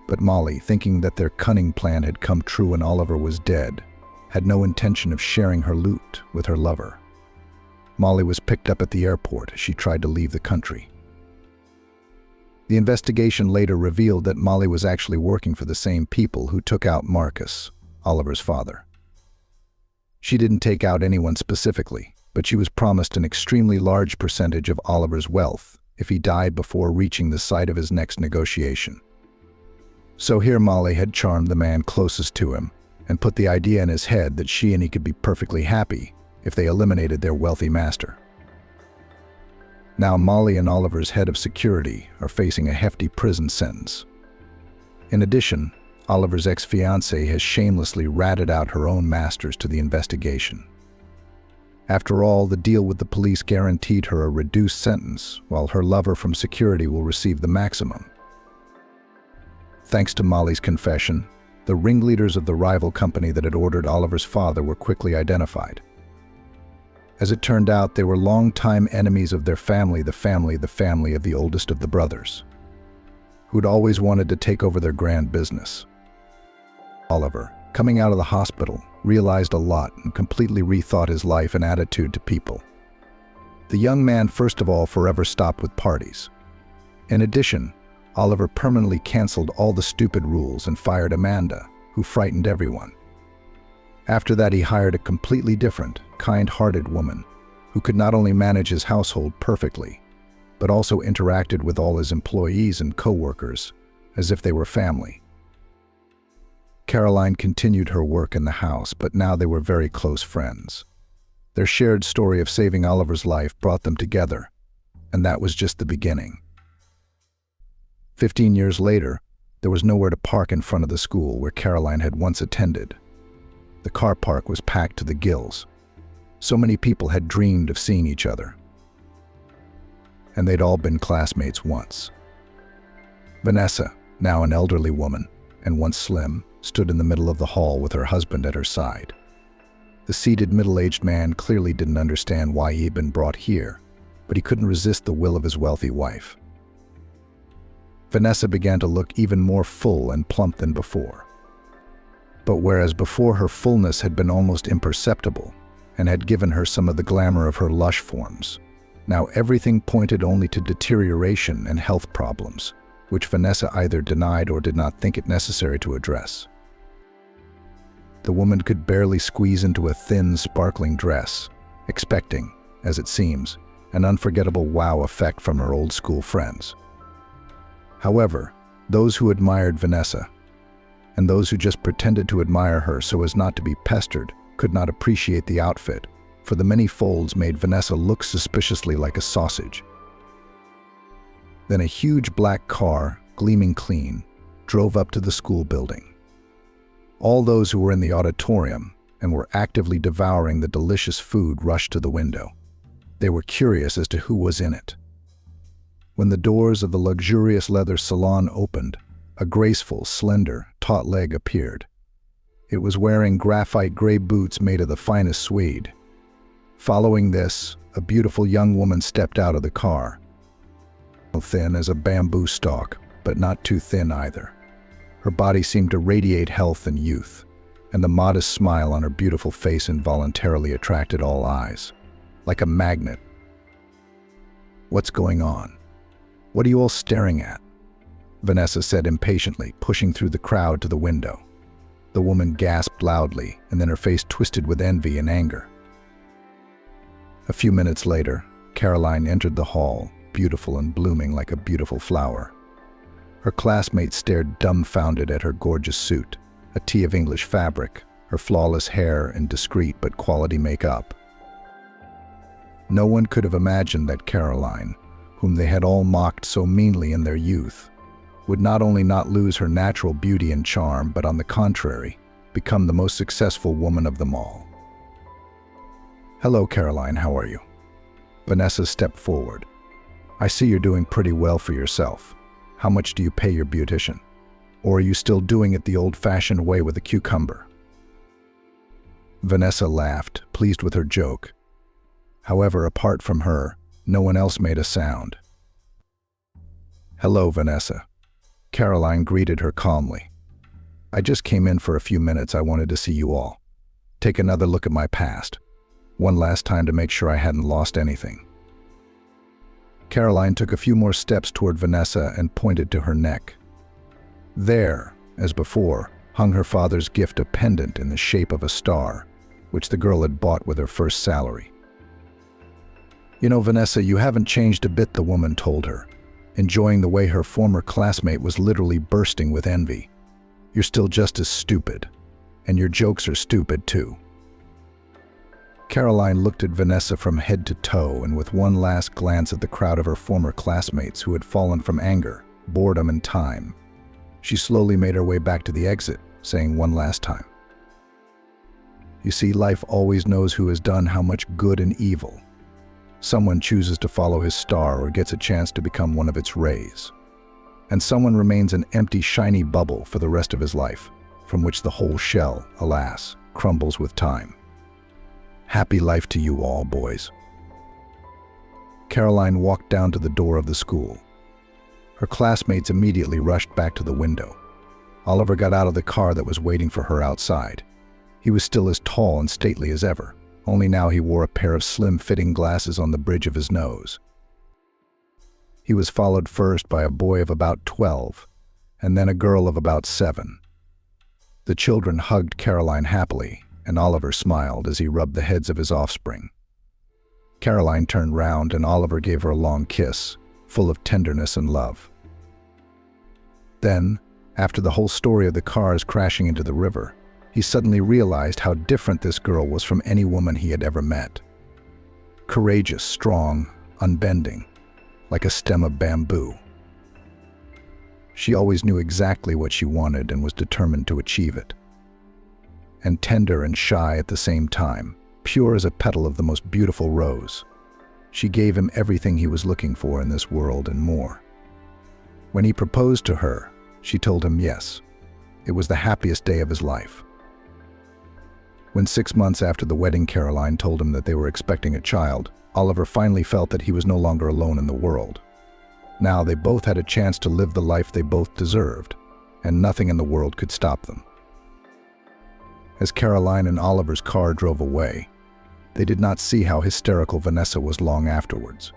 But Molly, thinking that their cunning plan had come true and Oliver was dead, had no intention of sharing her loot with her lover. Molly was picked up at the airport as she tried to leave the country. The investigation later revealed that Molly was actually working for the same people who took out Marcus, Oliver's father. She didn't take out anyone specifically, but she was promised an extremely large percentage of Oliver's wealth if he died before reaching the site of his next negotiation. So here Molly had charmed the man closest to him and put the idea in his head that she and he could be perfectly happy if they eliminated their wealthy master. Now Molly and Oliver's head of security are facing a hefty prison sentence. In addition, Oliver's ex-fiancée has shamelessly ratted out her own masters to the investigation. After all, the deal with the police guaranteed her a reduced sentence, while her lover from security will receive the maximum. Thanks to Molly's confession, the ringleaders of the rival company that had ordered Oliver's father were quickly identified. As it turned out, they were longtime enemies of their family, the family of the oldest of the brothers, who'd always wanted to take over their grand business. Oliver, coming out of the hospital, realized a lot and completely rethought his life and attitude to people. The young man first of all forever stopped with parties. In addition, Oliver permanently canceled all the stupid rules and fired Amanda, who frightened everyone. After that, he hired a completely different, kind-hearted woman who could not only manage his household perfectly, but also interacted with all his employees and co-workers as if they were family. Caroline continued her work in the house, but now they were very close friends. Their shared story of saving Oliver's life brought them together, and that was just the beginning. 15 years later, there was nowhere to park in front of the school where Caroline had once attended. The car park was packed to the gills. So many people had dreamed of seeing each other. And they'd all been classmates once. Vanessa, now an elderly woman, and once slim, stood in the middle of the hall with her husband at her side. The seated middle-aged man clearly didn't understand why he had been brought here, but he couldn't resist the will of his wealthy wife. Vanessa began to look even more full and plump than before. But whereas before her fullness had been almost imperceptible and had given her some of the glamour of her lush forms, now everything pointed only to deterioration and health problems, which Vanessa either denied or did not think it necessary to address. The woman could barely squeeze into a thin, sparkling dress, expecting, as it seems, an unforgettable wow effect from her old-school friends. However, those who admired Vanessa, and those who just pretended to admire her so as not to be pestered, could not appreciate the outfit, for the many folds made Vanessa look suspiciously like a sausage. Then a huge black car, gleaming clean, drove up to the school building. All those who were in the auditorium and were actively devouring the delicious food rushed to the window. They were curious as to who was in it. When the doors of the luxurious leather salon opened, a graceful, slender, taut leg appeared. It was wearing graphite gray boots made of the finest suede. Following this, a beautiful young woman stepped out of the car. Thin as a bamboo stalk, but not too thin either. Her body seemed to radiate health and youth, and the modest smile on her beautiful face involuntarily attracted all eyes, like a magnet. "What's going on? What are you all staring at?" Vanessa said impatiently, pushing through the crowd to the window. The woman gasped loudly, and then her face twisted with envy and anger. A few minutes later, Caroline entered the hall, beautiful and blooming like a beautiful flower. Her classmates stared dumbfounded at her gorgeous suit, a tee of English fabric, her flawless hair, and discreet but quality makeup. No one could have imagined that Caroline, whom they had all mocked so meanly in their youth, would not only not lose her natural beauty and charm, but on the contrary, become the most successful woman of them all. "Hello, Caroline, how are you?" Vanessa stepped forward. "I see you're doing pretty well for yourself. How much do you pay your beautician? Or are you still doing it the old-fashioned way with a cucumber?" Vanessa laughed, pleased with her joke. However, apart from her, no one else made a sound. "Hello, Vanessa." Caroline greeted her calmly. "I just came in for a few minutes. I wanted to see you all. Take another look at my past. One last time to make sure I hadn't lost anything." Caroline took a few more steps toward Vanessa and pointed to her neck. There, as before, hung her father's gift, a pendant in the shape of a star, which the girl had bought with her first salary. "You know, Vanessa, you haven't changed a bit," the woman told her, enjoying the way her former classmate was literally bursting with envy. "You're still just as stupid, and your jokes are stupid too." Caroline looked at Vanessa from head to toe, and with one last glance at the crowd of her former classmates who had fallen from anger, boredom, and time, she slowly made her way back to the exit, saying one last time, "You see, life always knows who has done how much good and evil. Someone chooses to follow his star or gets a chance to become one of its rays. And someone remains an empty, shiny bubble for the rest of his life, from which the whole shell, alas, crumbles with time. Happy life to you all, boys." Caroline walked down to the door of the school. Her classmates immediately rushed back to the window. Oliver got out of the car that was waiting for her outside. He was still as tall and stately as ever, only now he wore a pair of slim-fitting glasses on the bridge of his nose. He was followed first by a boy of about 12, and then a girl of about 7. The children hugged Caroline happily, and Oliver smiled as he rubbed the heads of his offspring. Caroline turned round, and Oliver gave her a long kiss, full of tenderness and love. Then, after the whole story of the cars crashing into the river, he suddenly realized how different this girl was from any woman he had ever met. Courageous, strong, unbending, like a stem of bamboo. She always knew exactly what she wanted and was determined to achieve it. And tender and shy at the same time, pure as a petal of the most beautiful rose. She gave him everything he was looking for in this world and more. When he proposed to her, she told him yes. It was the happiest day of his life. When 6 months after the wedding Caroline told him that they were expecting a child, Oliver finally felt that he was no longer alone in the world. Now they both had a chance to live the life they both deserved, and nothing in the world could stop them. As Caroline and Oliver's car drove away, they did not see how hysterical Vanessa was long afterwards.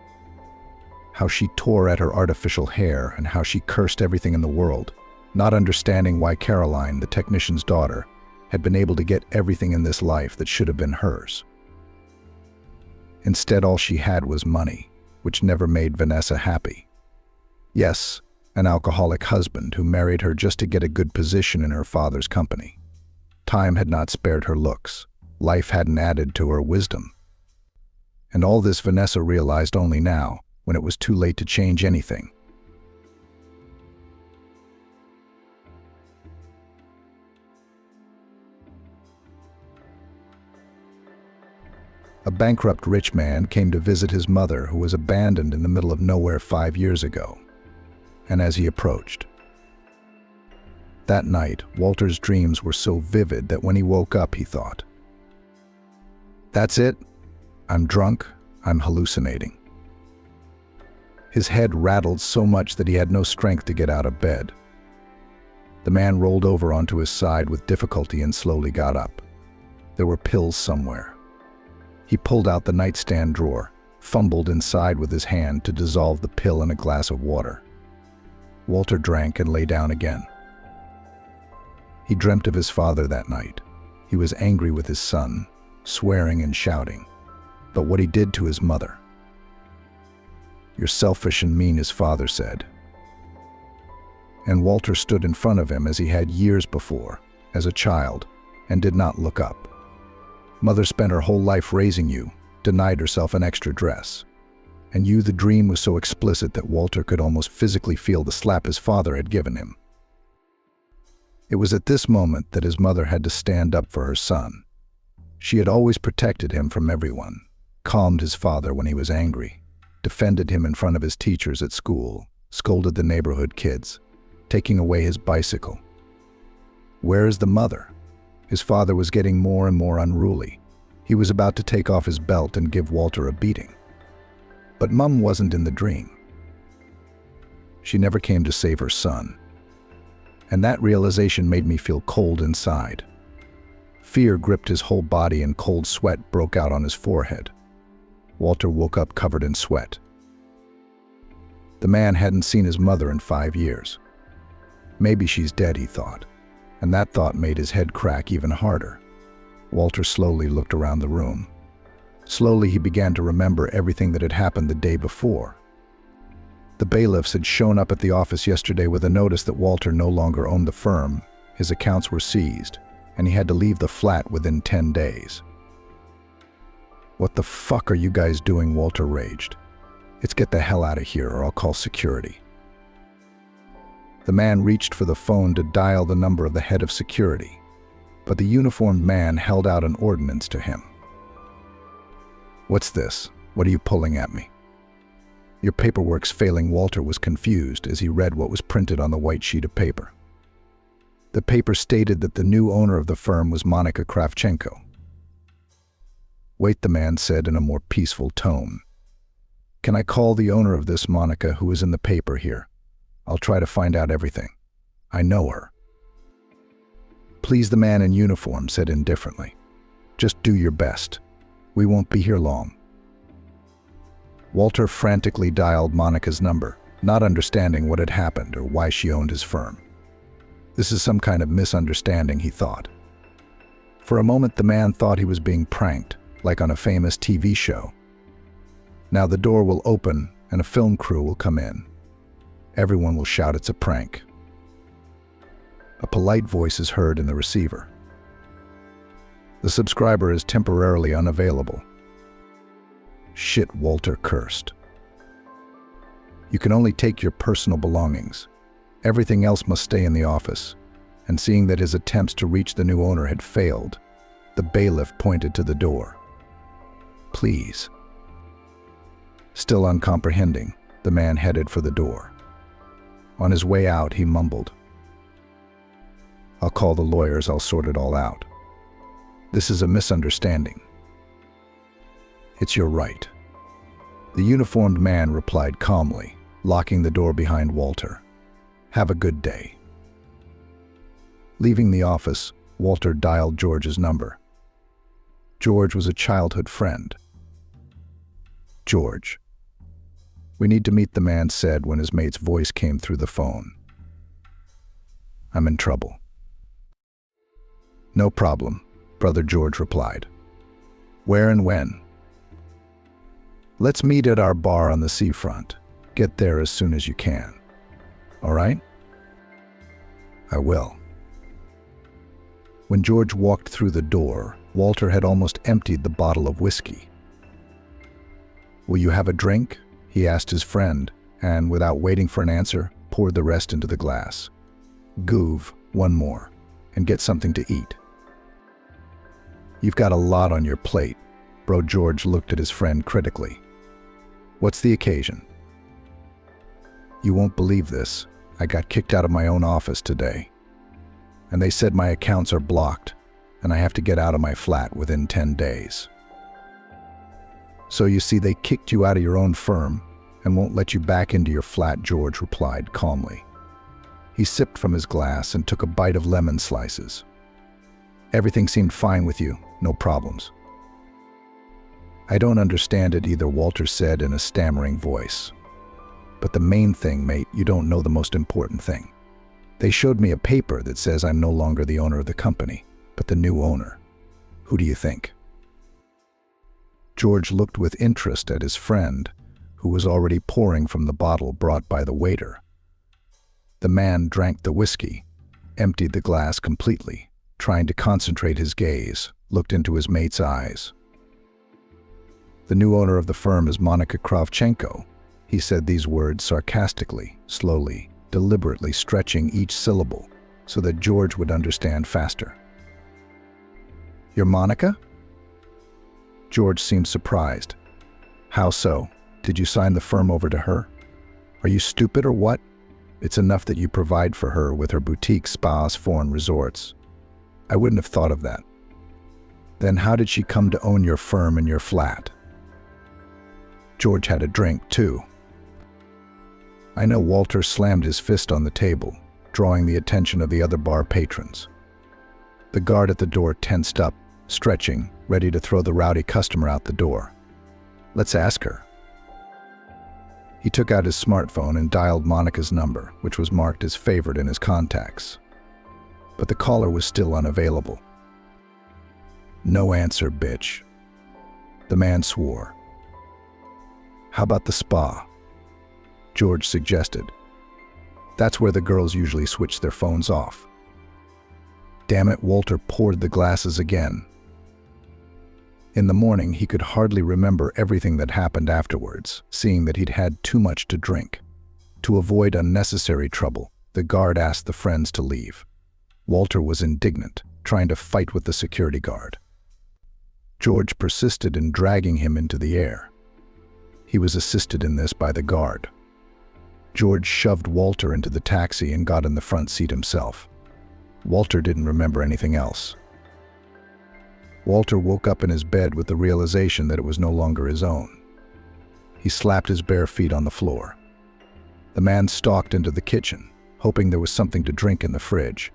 How she tore at her artificial hair and how she cursed everything in the world, not understanding why Caroline, the technician's daughter, had been able to get everything in this life that should have been hers. Instead, all she had was money, which never made Vanessa happy. Yes, an alcoholic husband who married her just to get a good position in her father's company. Time had not spared her looks. Life hadn't added to her wisdom. And all this Vanessa realized only now, when it was too late to change anything. A bankrupt rich man came to visit his mother, who was abandoned in the middle of nowhere 5 years ago. And as he approached, that night, Walter's dreams were so vivid that when he woke up, he thought, "That's it. I'm drunk. I'm hallucinating." His head rattled so much that he had no strength to get out of bed. The man rolled over onto his side with difficulty and slowly got up. There were pills somewhere. He pulled out the nightstand drawer, fumbled inside with his hand to dissolve the pill in a glass of water. Walter drank and lay down again. He dreamt of his father that night. He was angry with his son, swearing and shouting. But what he did to his mother. "You're selfish and mean," his father said. And Walter stood in front of him as he had years before, as a child, and did not look up. "Mother spent her whole life raising you, denied herself an extra dress. And you," the dream was so explicit that Walter could almost physically feel the slap his father had given him. It was at this moment that his mother had to stand up for her son. She had always protected him from everyone, calmed his father when he was angry, defended him in front of his teachers at school, scolded the neighborhood kids, taking away his bicycle. Where is the mother? His father was getting more and more unruly. He was about to take off his belt and give Walter a beating. But Mum wasn't in the dream. She never came to save her son. And that realization made me feel cold inside. Fear gripped his whole body and cold sweat broke out on his forehead. Walter woke up covered in sweat. The man hadn't seen his mother in 5 years. Maybe she's dead, he thought, and that thought made his head crack even harder. Walter slowly looked around the room. Slowly he began to remember everything that had happened the day before. The bailiffs had shown up at the office yesterday with a notice that Walter no longer owned the firm, his accounts were seized, and he had to leave the flat within 10 days. "What the fuck are you guys doing?" Walter raged. "It's get the hell out of here or I'll call security." The man reached for the phone to dial the number of the head of security, but the uniformed man held out an ordinance to him. "What's this? What are you pulling at me?" "Your paperwork's failing." Walter was confused as he read what was printed on the white sheet of paper. The paper stated that the new owner of the firm was Monica Kravchenko. "Wait," the man said in a more peaceful tone. "Can I call the owner of this Monica who is in the paper here? I'll try to find out everything. I know her." "Please," the man in uniform said indifferently. "Just do your best. We won't be here long." Walter frantically dialed Monica's number, not understanding what had happened or why she owned his firm. This is some kind of misunderstanding, he thought. For a moment the man thought he was being pranked, like on a famous TV show. Now the door will open and a film crew will come in. Everyone will shout it's a prank. A polite voice is heard in the receiver. "The subscriber is temporarily unavailable." "Shit," Walter cursed. "You can only take your personal belongings. Everything else must stay in the office." And seeing that his attempts to reach the new owner had failed, the bailiff pointed to the door. "Please." Still uncomprehending, the man headed for the door. On his way out, he mumbled, "I'll call the lawyers, I'll sort it all out. This is a misunderstanding." "It's your right." The uniformed man replied calmly, locking the door behind Walter. "Have a good day." Leaving the office, Walter dialed George's number. George was a childhood friend. "George." "We need to meet," the man said when his mate's voice came through the phone. "I'm in trouble." "No problem," Brother George replied. "Where and when?" "Let's meet at our bar on the seafront. Get there as soon as you can. All right?" "I will." When George walked through the door, Walter had almost emptied the bottle of whiskey. "Will you have a drink?" he asked his friend, and without waiting for an answer, poured the rest into the glass. "Goov, one more, and get something to eat." "You've got a lot on your plate." Bro George looked at his friend critically. "What's the occasion?" "You won't believe this. I got kicked out of my own office today. And they said my accounts are blocked, and I have to get out of my flat within 10 days. "So you see, they kicked you out of your own firm and won't let you back into your flat," George replied calmly. He sipped from his glass and took a bite of lemon slices. "Everything seemed fine with you, no problems." "I don't understand it either," Walter said in a stammering voice. "But the main thing, mate, you don't know the most important thing. They showed me a paper that says I'm no longer the owner of the company, but the new owner. Who do you think?" George looked with interest at his friend, who was already pouring from the bottle brought by the waiter. The man drank the whiskey, emptied the glass completely, trying to concentrate his gaze, looked into his mate's eyes. "The new owner of the firm is Monica Kravchenko." He said these words sarcastically, slowly, deliberately stretching each syllable so that George would understand faster. "You're Monica?" George seemed surprised. "How so? Did you sign the firm over to her? Are you stupid or what? It's enough that you provide for her with her boutique spas, foreign resorts. I wouldn't have thought of that. Then how did she come to own your firm and your flat?" George had a drink, too. "I know." Walter slammed his fist on the table, drawing the attention of the other bar patrons. The guard at the door tensed up, stretching, ready to throw the rowdy customer out the door. "Let's ask her." He took out his smartphone and dialed Monica's number, which was marked as favored in his contacts. But the caller was still unavailable. "No answer, bitch." The man swore. "How about the spa?" George suggested. "That's where the girls usually switch their phones off." Damn it, Walter poured the glasses again. In the morning, he could hardly remember everything that happened afterwards, seeing that he'd had too much to drink. To avoid unnecessary trouble, the guard asked the friends to leave. Walter was indignant, trying to fight with the security guard. George persisted in dragging him into the air. He was assisted in this by the guard. George shoved Walter into the taxi and got in the front seat himself. Walter didn't remember anything else. Walter woke up in his bed with the realization that it was no longer his own. He slapped his bare feet on the floor. The man stalked into the kitchen, hoping there was something to drink in the fridge.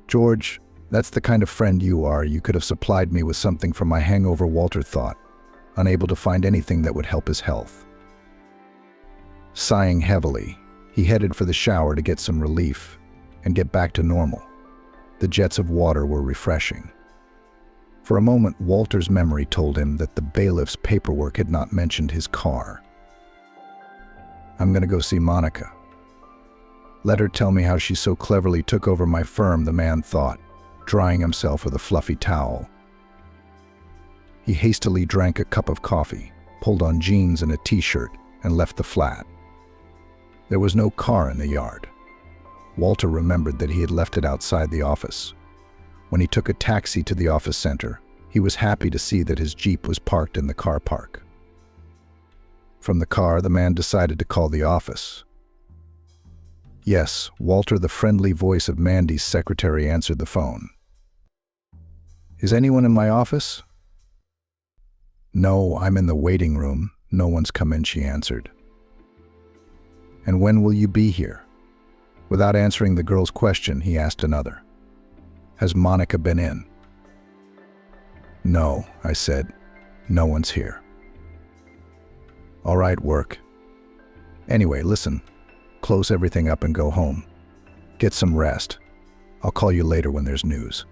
"George, that's the kind of friend you are. You could have supplied me with something for my hangover," Walter thought, unable to find anything that would help his health. Sighing heavily, he headed for the shower to get some relief and get back to normal. The jets of water were refreshing. For a moment, Walter's memory told him that the bailiff's paperwork had not mentioned his car. "I'm going to go see Monica. Let her tell me how she so cleverly took over my firm," the man thought, drying himself with a fluffy towel. He hastily drank a cup of coffee, pulled on jeans and a t-shirt, and left the flat. There was no car in the yard. Walter remembered that he had left it outside the office. When he took a taxi to the office center, he was happy to see that his Jeep was parked in the car park. From the car, the man decided to call the office. "Yes," Walter, the friendly voice of Mandy's secretary, answered the phone. "Is anyone in my office?" "No, I'm in the waiting room. No one's come in," she answered. "And when will you be here?" Without answering the girl's question, he asked another. "Has Monica been in?" "No," I said. "No one's here." "All right, work. Anyway, listen. Close everything up and go home. Get some rest. I'll call you later when there's news."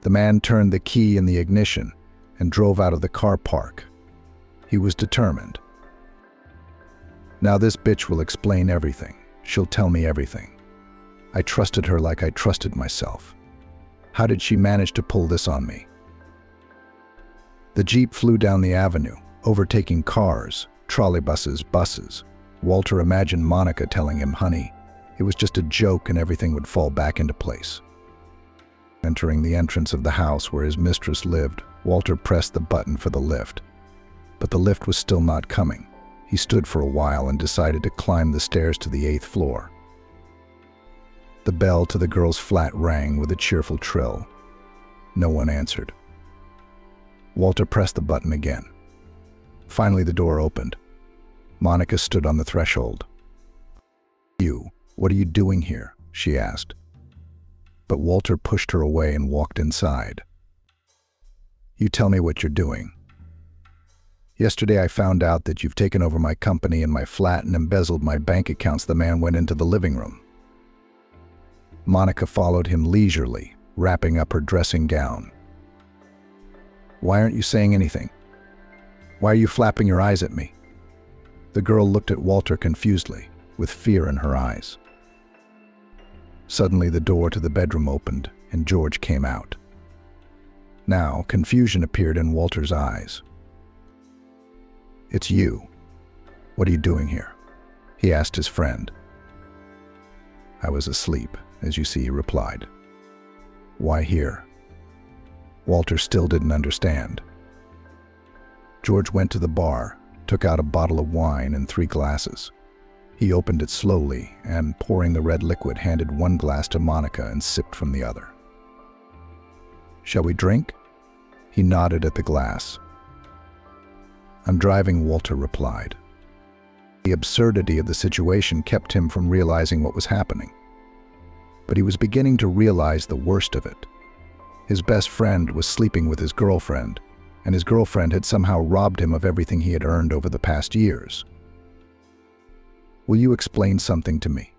The man turned the key in the ignition and drove out of the car park. He was determined. "Now this bitch will explain everything. She'll tell me everything. I trusted her like I trusted myself. How did she manage to pull this on me?" The Jeep flew down the avenue, overtaking cars, trolleybuses, buses. Walter imagined Monica telling him, "Honey, it was just a joke and everything would fall back into place." Entering the entrance of the house where his mistress lived, Walter pressed the button for the lift. But the lift was still not coming. He stood for a while and decided to climb the stairs to the 8th floor. The bell to the girl's flat rang with a cheerful trill. No one answered. Walter pressed the button again. Finally, the door opened. Monica stood on the threshold. What are you doing here?" she asked. But Walter pushed her away and walked inside. "You tell me what you're doing. Yesterday I found out that you've taken over my company and my flat and embezzled my bank accounts." The man went into the living room. Monica followed him leisurely, wrapping up her dressing gown. "Why aren't you saying anything? Why are you flapping your eyes at me?" The girl looked at Walter confusedly, with fear in her eyes. Suddenly the door to the bedroom opened, and George came out. Now, confusion appeared in Walter's eyes. "It's you. What are you doing here?" he asked his friend. "I was asleep, as you see," he replied. "Why here?" Walter still didn't understand. George went to the bar, took out a bottle of wine and 3 glasses. He opened it slowly and, pouring the red liquid, handed 1 glass to Monica and sipped from the other. "Shall we drink?" He nodded at the glass. "I'm driving," Walter replied. The absurdity of the situation kept him from realizing what was happening. But he was beginning to realize the worst of it. His best friend was sleeping with his girlfriend, and his girlfriend had somehow robbed him of everything he had earned over the past years. "Will you explain something to me?"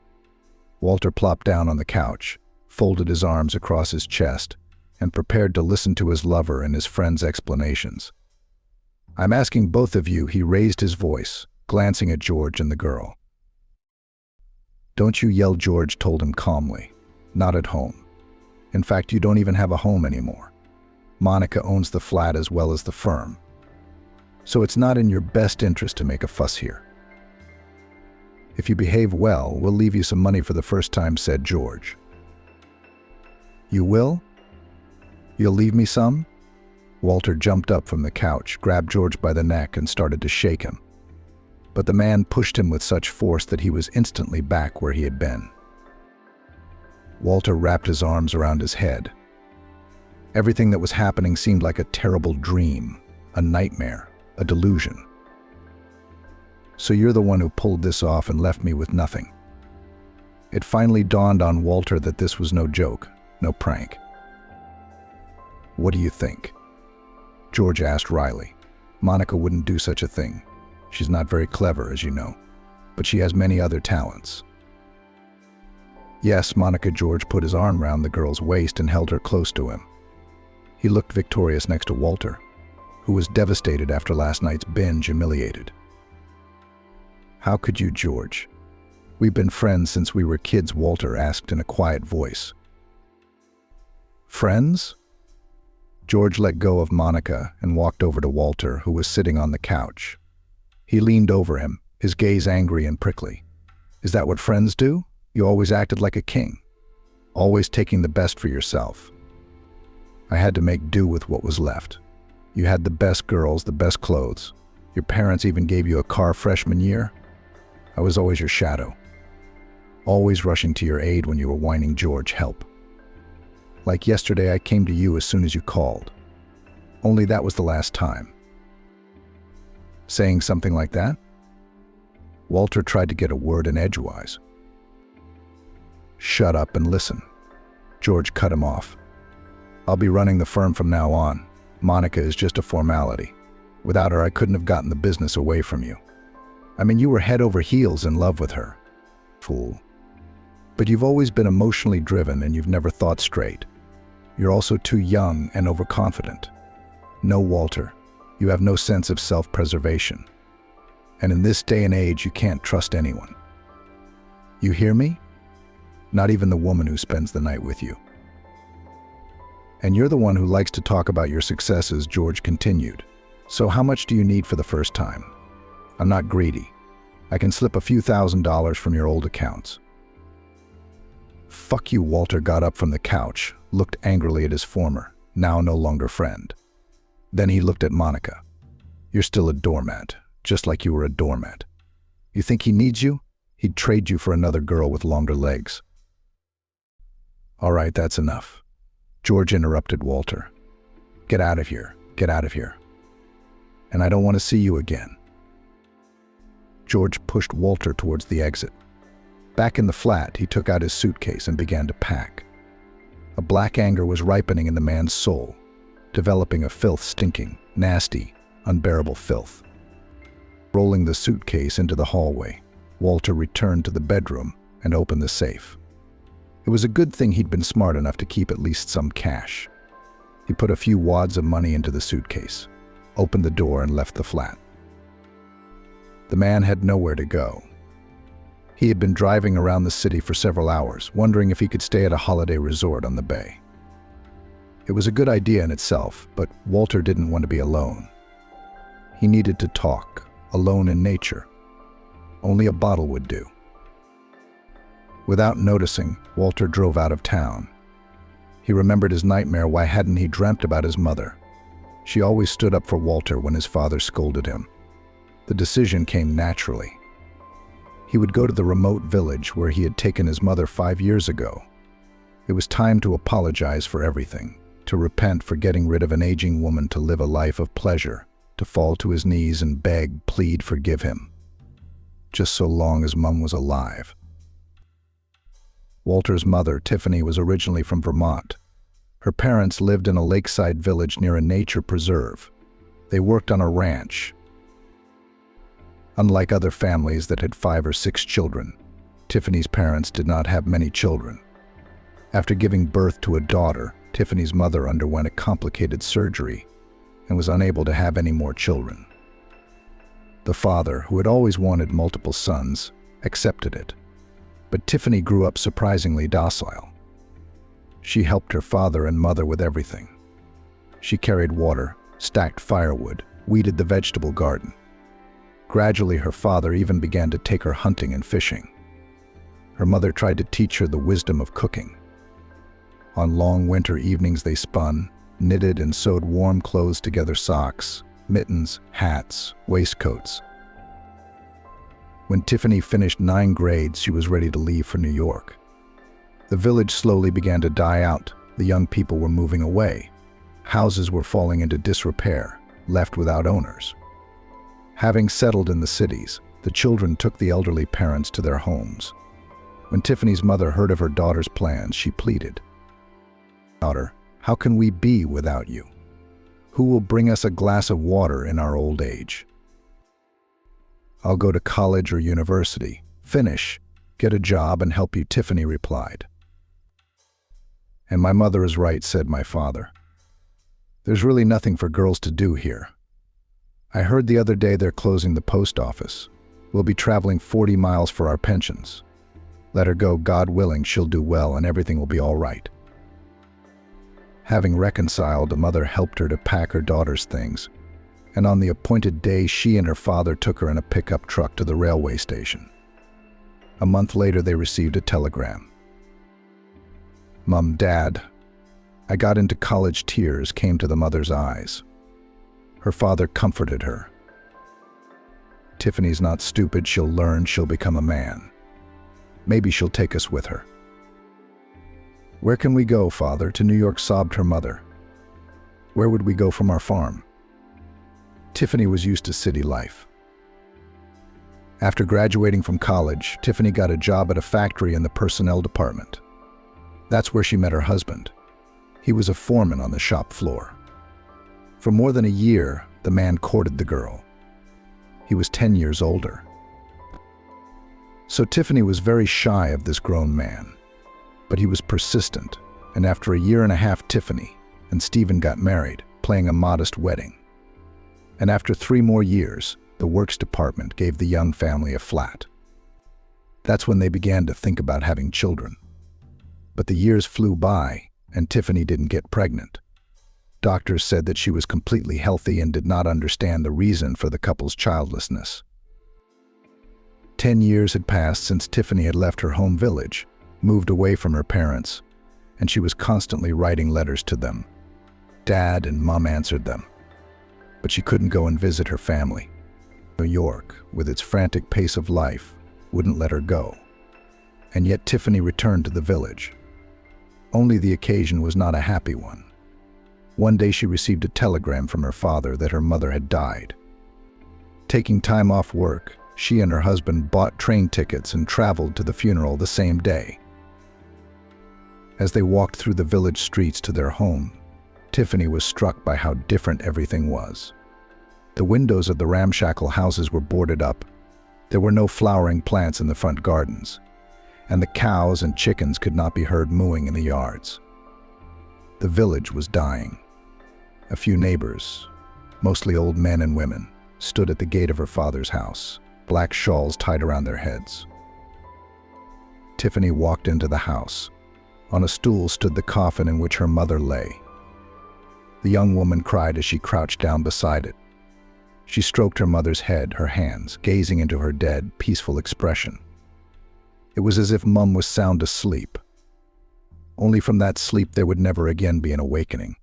Walter plopped down on the couch, folded his arms across his chest, and prepared to listen to his lover and his friend's explanations. "I'm asking both of you," he raised his voice, glancing at George and the girl. "Don't you yell," George told him calmly. "Not at home. In fact, you don't even have a home anymore. Monica owns the flat as well as the firm. So it's not in your best interest to make a fuss here. If you behave well, we'll leave you some money for the first time," said George. "You will? You'll leave me some?" Walter jumped up from the couch, grabbed George by the neck, and started to shake him. But the man pushed him with such force that he was instantly back where he had been. Walter wrapped his arms around his head. Everything that was happening seemed like a terrible dream, a nightmare, a delusion. "So you're the one who pulled this off and left me with nothing." It finally dawned on Walter that this was no joke, no prank. "What do you think?" George asked wryly. "Monica wouldn't do such a thing. She's not very clever, as you know, but she has many other talents." "Yes, Monica." George put his arm round the girl's waist and held her close to him. He looked victorious next to Walter, who was devastated after last night's binge, humiliated. "How could you, George? We've been friends since we were kids," Walter asked in a quiet voice. "Friends?" George let go of Monica and walked over to Walter, who was sitting on the couch. He leaned over him, his gaze angry and prickly. "Is that what friends do? You always acted like a king, always taking the best for yourself. I had to make do with what was left. You had the best girls, the best clothes. Your parents even gave you a car freshman year. I was always your shadow, always rushing to your aid when you were whining, George, help. Like yesterday, I came to you as soon as you called. Only that was the last time." Saying something like that? Walter tried to get a word in edgewise. "Shut up and listen." George cut him off. "I'll be running the firm from now on. Monica is just a formality. Without her, I couldn't have gotten the business away from you. I mean, you were head over heels in love with her. Fool. But you've always been emotionally driven and you've never thought straight. You're also too young and overconfident. No, Walter, you have no sense of self-preservation. And in this day and age, you can't trust anyone. You hear me? Not even the woman who spends the night with you. And you're the one who likes to talk about your successes," George continued. "So how much do you need for the first time? I'm not greedy. I can slip a few $1,000s from your old accounts." "Fuck you," Walter got up from the couch, looked angrily at his former, now no longer friend. Then he looked at Monica. "You're still a doormat, just like you were a doormat. You think he needs you? He'd trade you for another girl with longer legs." "All right, that's enough." George interrupted Walter. "Get out of here. Get out of here. And I don't want to see you again." George pushed Walter towards the exit. Back in the flat, he took out his suitcase and began to pack. A black anger was ripening in the man's soul, developing a filth-stinking, nasty, unbearable filth. Rolling the suitcase into the hallway, Walter returned to the bedroom and opened the safe. It was a good thing he'd been smart enough to keep at least some cash. He put a few wads of money into the suitcase, opened the door, and left the flat. The man had nowhere to go. He had been driving around the city for several hours, wondering if he could stay at a holiday resort on the bay. It was a good idea in itself, but Walter didn't want to be alone. He needed to talk, alone in nature. Only a bottle would do. Without noticing, Walter drove out of town. He remembered his nightmare. Why hadn't he dreamt about his mother? She always stood up for Walter when his father scolded him. The decision came naturally. He would go to the remote village where he had taken his mother 5 years ago. It was time to apologize for everything, to repent for getting rid of an aging woman, to live a life of pleasure, to fall to his knees and beg, plead, forgive him. Just so long as Mum was alive. Walter's mother, Tiffany, was originally from Vermont. Her parents lived in a lakeside village near a nature preserve, They worked on a ranch. Unlike other families that had 5 or 6 children, Tiffany's parents did not have many children. After giving birth to a daughter, Tiffany's mother underwent a complicated surgery and was unable to have any more children. The father, who had always wanted multiple sons, accepted it. But Tiffany grew up surprisingly docile. She helped her father and mother with everything. She carried water, stacked firewood, weeded the vegetable garden. Gradually, her father even began to take her hunting and fishing. Her mother tried to teach her the wisdom of cooking. On long winter evenings, they spun, knitted and sewed warm clothes together: socks, mittens, hats, waistcoats. When Tiffany finished 9 grades, she was ready to leave for New York. The village slowly began to die out. The young people were moving away. Houses were falling into disrepair, left without owners. Having settled in the cities, the children took the elderly parents to their homes. When Tiffany's mother heard of her daughter's plans, she pleaded, "Daughter, how can we be without you? Who will bring us a glass of water in our old age? I'll go to college or university, finish, get a job and help you," Tiffany replied. "And my mother is right," said my father. "There's really nothing for girls to do here. I heard the other day they're closing the post office. We'll be traveling 40 miles for our pensions. Let her go, God willing, she'll do well and everything will be all right." Having reconciled, the mother helped her to pack her daughter's things, and on the appointed day she and her father took her in a pickup truck to the railway station. A month later, they received a telegram. "Mom, Dad, I got into college." Tears came to the mother's eyes. Her father comforted her. "Tiffany's not stupid. She'll learn. She'll become a man. Maybe she'll take us with her." "Where can we go, Father?" "To New York," sobbed her mother. "Where would we go from our farm?" Tiffany was used to city life. After graduating from college, Tiffany got a job at a factory in the personnel department. That's where she met her husband. He was a foreman on the shop floor. For more than a year, the man courted the girl. He was 10 years older. So Tiffany was very shy of this grown man. But he was persistent, and after a year and a half, Tiffany and Stephen got married, planning a modest wedding. And after 3 more years, the works department gave the young family a flat. That's when they began to think about having children. But the years flew by, and Tiffany didn't get pregnant. Doctors said that she was completely healthy and did not understand the reason for the couple's childlessness. 10 years had passed since Tiffany had left her home village, moved away from her parents, and she was constantly writing letters to them. Dad and Mom answered them. But she couldn't go and visit her family. New York, with its frantic pace of life, wouldn't let her go. And yet Tiffany returned to the village. Only the occasion was not a happy one. One day she received a telegram from her father that her mother had died. Taking time off work, she and her husband bought train tickets and traveled to the funeral the same day. As they walked through the village streets to their home, Tiffany was struck by how different everything was. The windows of the ramshackle houses were boarded up. There were no flowering plants in the front gardens, and the cows and chickens could not be heard mooing in the yards. The village was dying. A few neighbors, mostly old men and women, stood at the gate of her father's house, black shawls tied around their heads. Tiffany walked into the house. On a stool stood the coffin in which her mother lay. The young woman cried as she crouched down beside it. She stroked her mother's head, her hands, gazing into her dead, peaceful expression. It was as if Mum was sound asleep. Only from that sleep there would never again be an awakening.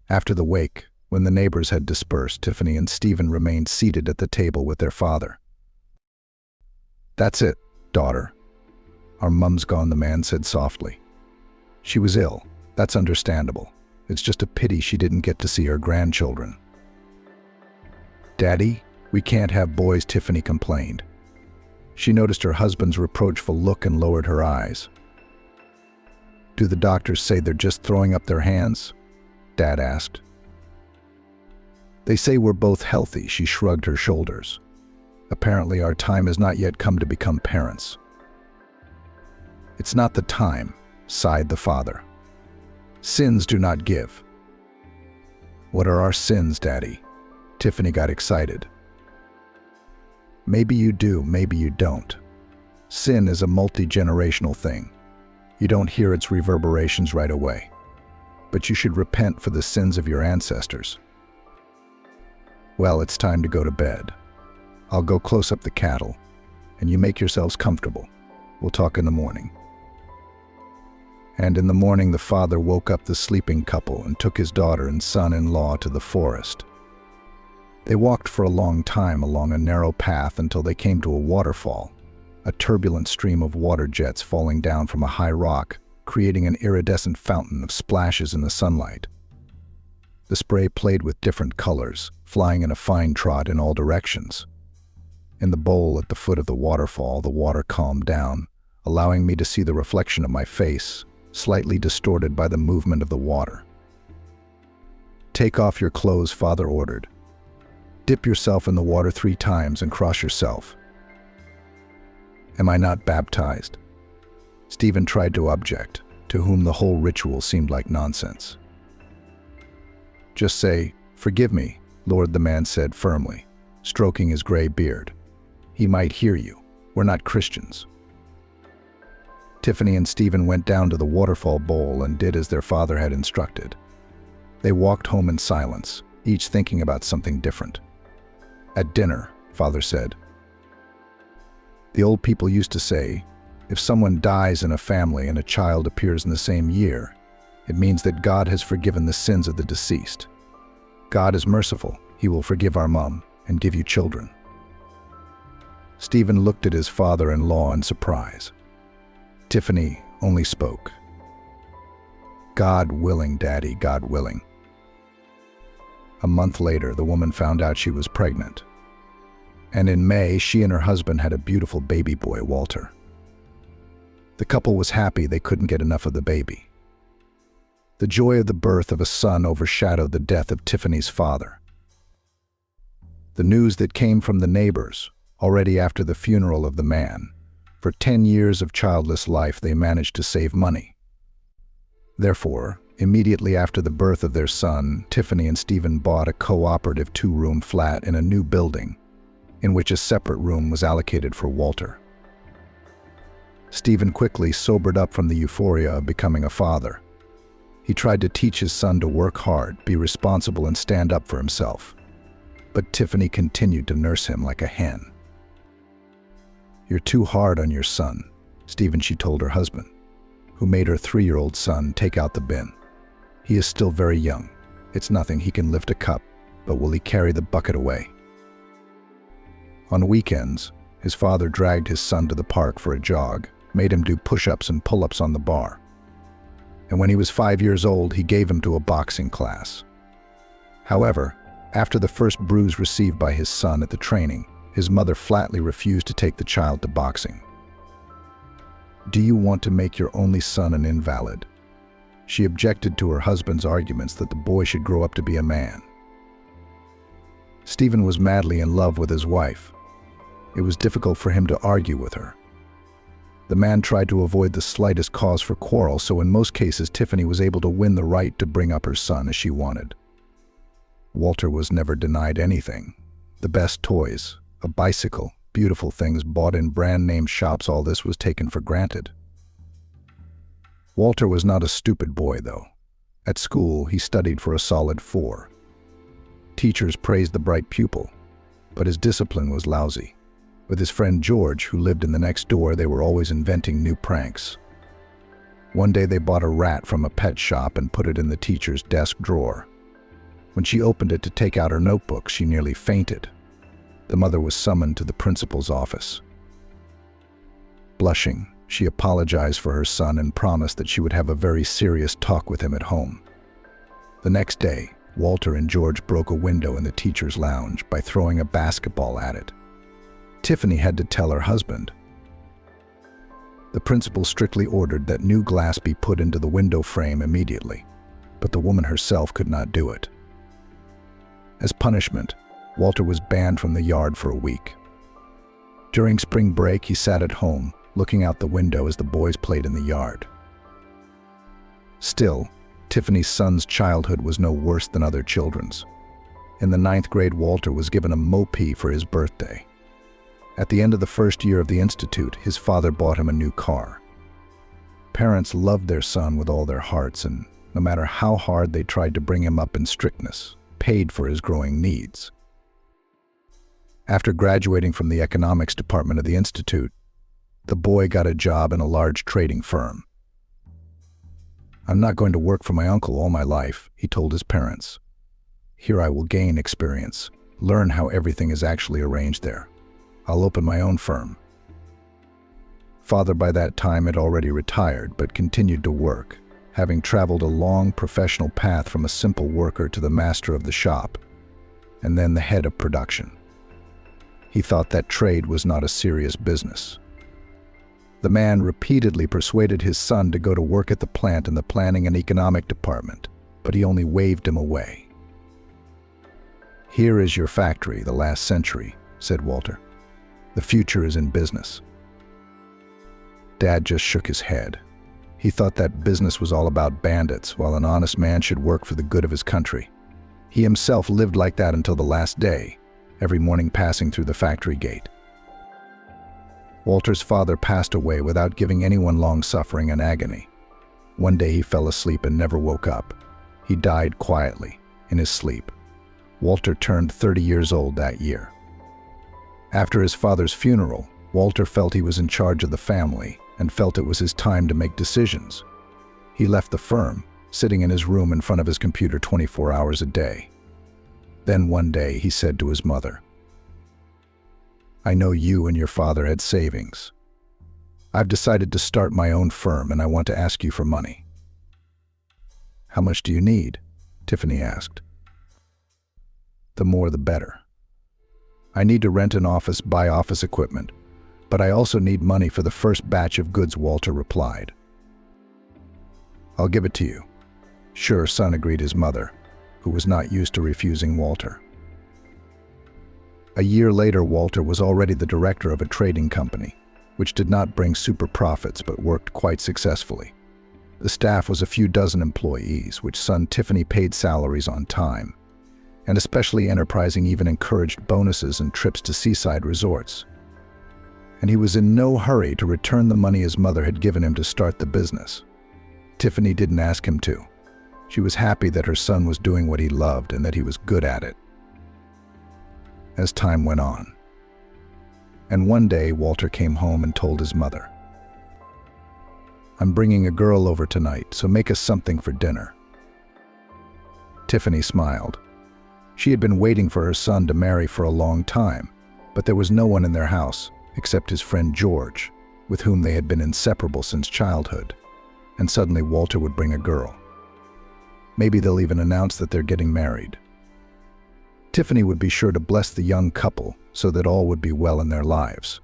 After the wake, when the neighbors had dispersed, Tiffany and Stephen remained seated at the table with their father. "That's it, daughter. Our mum's gone," the man said softly. "She was ill. That's understandable. It's just a pity she didn't get to see her grandchildren." "Daddy, we can't have boys," Tiffany complained. She noticed her husband's reproachful look and lowered her eyes. "Do the doctors say they're just throwing up their hands?" Dad asked. They say we're both healthy, she shrugged her shoulders. Apparently our time has not yet come to become parents. It's not the time, sighed the father. Sins do not give. What are our sins, Daddy? Tiffany got excited. Maybe you do, maybe you don't. Sin is a multi-generational thing. You don't hear its reverberations right away. But you should repent for the sins of your ancestors. Well, it's time to go to bed. I'll go close up the cattle, and you make yourselves comfortable. We'll talk in the morning. And in the morning the father woke up the sleeping couple and took his daughter and son-in-law to the forest. They walked for a long time along a narrow path until they came to a waterfall, a turbulent stream of water jets falling down from a high rock, creating an iridescent fountain of splashes in the sunlight. The spray played with different colors, flying in a fine trot in all directions. In the bowl at the foot of the waterfall, the water calmed down, allowing me to see the reflection of my face, slightly distorted by the movement of the water. Take off your clothes, Father ordered. Dip yourself in the water 3 times and cross yourself. Am I not baptized? Stephen tried to object, to whom the whole ritual seemed like nonsense. Just say, "Forgive me," Lord, the man said firmly, stroking his gray beard. He might hear you. We're not Christians. Tiffany and Stephen went down to the waterfall bowl and did as their father had instructed. They walked home in silence, each thinking about something different. At dinner, Father said, "The old people used to say, if someone dies in a family and a child appears in the same year, it means that God has forgiven the sins of the deceased. God is merciful. He will forgive our mom and give you children." Stephen looked at his father-in-law in surprise. Tiffany only spoke, "God willing, Daddy, God willing." A month later, the woman found out she was pregnant. And in May, she and her husband had a beautiful baby boy, Walter. The couple was happy they couldn't get enough of the baby. The joy of the birth of a son overshadowed the death of Tiffany's father. The news that came from the neighbors, already after the funeral of the man, for 10 years of childless life they managed to save money. Therefore, immediately after the birth of their son, Tiffany and Stephen bought a cooperative 2-room flat in a new building, in which a separate room was allocated for Walter. Stephen quickly sobered up from the euphoria of becoming a father. He tried to teach his son to work hard, be responsible, and stand up for himself. But Tiffany continued to nurse him like a hen. "You're too hard on your son," Stephen, she told her husband, who made her 3-year-old son take out the bin. "He is still very young. It's nothing, he can lift a cup, but will he carry the bucket away?" On weekends, his father dragged his son to the park for a jog, made him do push-ups and pull-ups on the bar. And when he was 5 years old, he gave him to a boxing class. However, after the first bruise received by his son at the training, his mother flatly refused to take the child to boxing. "Do you want to make your only son an invalid?" She objected to her husband's arguments that the boy should grow up to be a man. Stephen was madly in love with his wife. It was difficult for him to argue with her. The man tried to avoid the slightest cause for quarrel, so in most cases Tiffany was able to win the right to bring up her son as she wanted. Walter was never denied anything. The best toys, a bicycle, beautiful things bought in brand-name shops, all this was taken for granted. Walter was not a stupid boy, though. At school, he studied for a solid 4. Teachers praised the bright pupil, but his discipline was lousy. With his friend George, who lived in the next door, they were always inventing new pranks. One day they bought a rat from a pet shop and put it in the teacher's desk drawer. When she opened it to take out her notebook, she nearly fainted. The mother was summoned to the principal's office. Blushing, she apologized for her son and promised that she would have a very serious talk with him at home. The next day, Walter and George broke a window in the teacher's lounge by throwing a basketball at it. Tiffany had to tell her husband. The principal strictly ordered that new glass be put into the window frame immediately, but the woman herself could not do it. As punishment, Walter was banned from the yard for a week. During spring break, he sat at home, looking out the window as the boys played in the yard. Still, Tiffany's son's childhood was no worse than other children's. In the 9th grade, Walter was given a moped for his birthday. At the end of the first year of the institute, his father bought him a new car. Parents loved their son with all their hearts, and no matter how hard they tried to bring him up in strictness, paid for his growing needs. After graduating from the economics department of the institute, the boy got a job in a large trading firm. "I'm not going to work for my uncle all my life," he told his parents. "Here I will gain experience, learn how everything is actually arranged there. I'll open my own firm." Father by that time had already retired, but continued to work, having traveled a long professional path from a simple worker to the master of the shop, and then the head of production. He thought that trade was not a serious business. The man repeatedly persuaded his son to go to work at the plant in the planning and economic department, but he only waved him away. "Here is your factory, the last century," said Walter. "The future is in business." Dad just shook his head. He thought that business was all about bandits, while an honest man should work for the good of his country. He himself lived like that until the last day, every morning passing through the factory gate. Walter's father passed away without giving anyone long suffering and agony. One day he fell asleep and never woke up. He died quietly, in his sleep. Walter turned 30 years old that year. After his father's funeral, Walter felt he was in charge of the family and felt it was his time to make decisions. He left the firm, sitting in his room in front of his computer 24 hours a day. Then one day he said to his mother, "I know you and your father had savings. I've decided to start my own firm and I want to ask you for money." "How much do you need?" Tiffany asked. "The more the better. I need to rent an office, buy office equipment, but I also need money for the first batch of goods," Walter replied. "I'll give it to you." "Sure, son," agreed his mother, who was not used to refusing Walter. A year later, Walter was already the director of a trading company, which did not bring super profits but worked quite successfully. The staff was a few dozen employees, which son Tiffany paid salaries on time, and especially enterprising even encouraged bonuses and trips to seaside resorts. And he was in no hurry to return the money his mother had given him to start the business. Tiffany didn't ask him to. She was happy that her son was doing what he loved and that he was good at it. As time went on, and one day Walter came home and told his mother, "I'm bringing a girl over tonight, so make us something for dinner." Tiffany smiled. She had been waiting for her son to marry for a long time, but there was no one in their house except his friend George, with whom they had been inseparable since childhood, and suddenly Walter would bring a girl. Maybe they'll even announce that they're getting married. Tiffany would be sure to bless the young couple so that all would be well in their lives.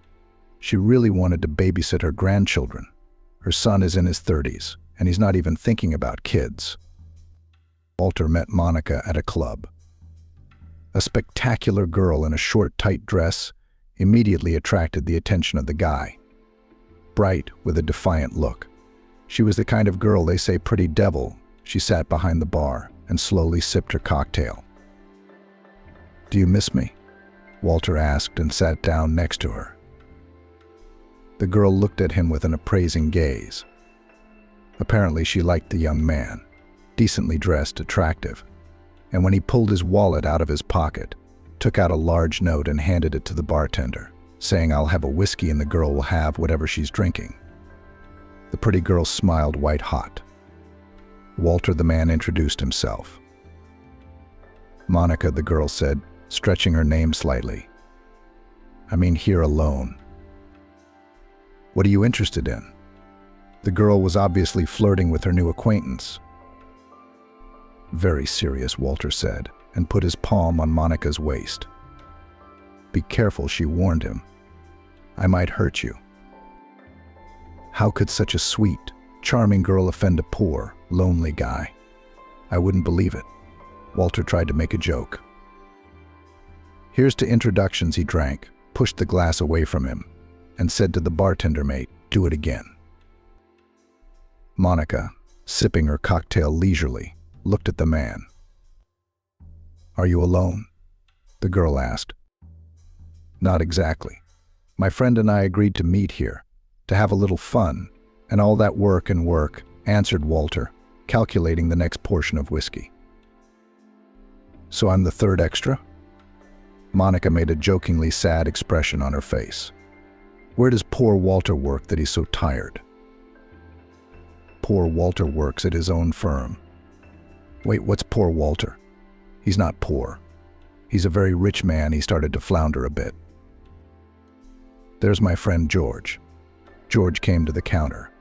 She really wanted to babysit her grandchildren. Her son is in his 30s, and he's not even thinking about kids. Walter met Monica at a club. A spectacular girl in a short, tight dress immediately attracted the attention of the guy. Bright, with a defiant look. She was the kind of girl they say pretty devil. She sat behind the bar and slowly sipped her cocktail. "Do you miss me?" Walter asked and sat down next to her. The girl looked at him with an appraising gaze. Apparently she liked the young man, decently dressed, attractive, and when he pulled his wallet out of his pocket, took out a large note and handed it to the bartender, saying, "I'll have a whiskey and the girl will have whatever she's drinking." The pretty girl smiled white-hot. Walter, the man, introduced himself. "Monica," the girl said, stretching her name slightly. "I mean here alone." "What are you interested in?" The girl was obviously flirting with her new acquaintance. "Very serious," Walter said, and put his palm on Monica's waist. "Be careful," she warned him. "I might hurt you." How could such a sweet, charming girl offend a poor, lonely guy? I wouldn't believe it. Walter tried to make a joke. Here's to introductions, he drank, pushed the glass away from him, and said to the bartender mate, "Do it again." Monica, sipping her cocktail leisurely, looked at the man. "Are you alone?" the girl asked. "Not exactly. My friend and I agreed to meet here, to have a little fun, and all that work and work," answered Walter, calculating the next portion of whiskey. "So I'm the third extra?" Monica made a jokingly sad expression on her face. "Where does poor Walter work that he's so tired?" "Poor Walter works at his own firm." "Wait, what's poor Walter?" "He's not poor. He's a very rich man." He started to flounder a bit. "There's my friend George." George came to the counter.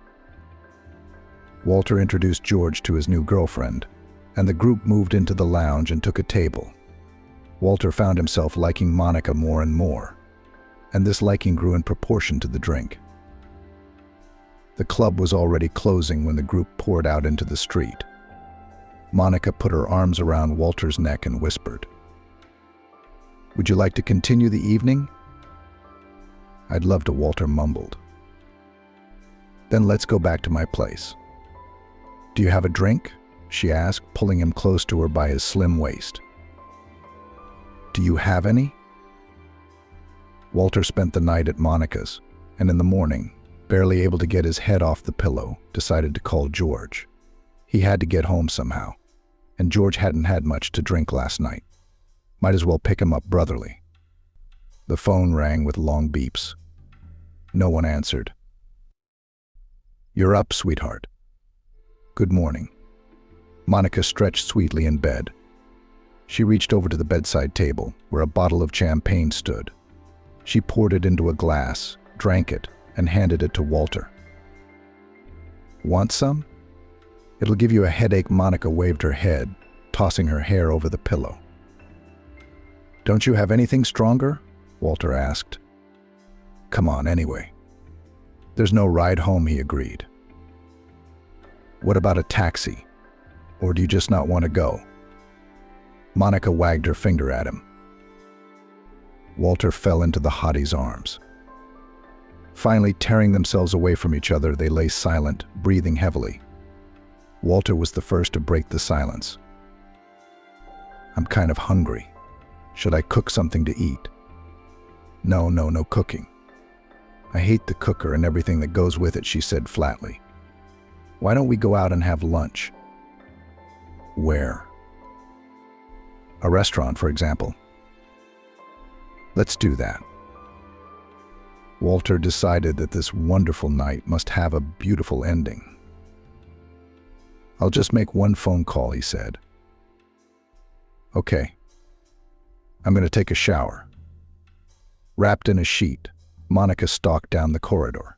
Walter introduced George to his new girlfriend, and the group moved into the lounge and took a table. Walter found himself liking Monica more and more, and this liking grew in proportion to the drink. The club was already closing when the group poured out into the street. Monica put her arms around Walter's neck and whispered, "Would you like to continue the evening?" "I'd love to," Walter mumbled. "Then let's go back to my place." "Do you have a drink?" she asked, pulling him close to her by his slim waist. "Do you have any?" Walter spent the night at Monica's, and in the morning, barely able to get his head off the pillow, decided to call George. He had to get home somehow, and George hadn't had much to drink last night. Might as well pick him up brotherly. The phone rang with long beeps. No one answered. "You're up, sweetheart." "Good morning." Monica stretched sweetly in bed. She reached over to the bedside table, where a bottle of champagne stood. She poured it into a glass, drank it, and handed it to Walter. "Want some?" "It'll give you a headache." Monica waved her head, tossing her hair over the pillow. "Don't you have anything stronger?" Walter asked. "Come on, anyway." "There's no ride home," he agreed. "What about a taxi? Or do you just not want to go?" Monica wagged her finger at him. Walter fell into the hottie's arms. Finally, tearing themselves away from each other, they lay silent, breathing heavily. Walter was the first to break the silence. "I'm kind of hungry. Should I cook something to eat?" No cooking. I hate the cooker and everything that goes with it," she said flatly. "Why don't we go out and have lunch?" "Where?" "A restaurant, for example." "Let's do that." Walter decided that this wonderful night must have a beautiful ending. "I'll just make one phone call," he said. "Okay. I'm going to take a shower." Wrapped in a sheet, Monica stalked down the corridor.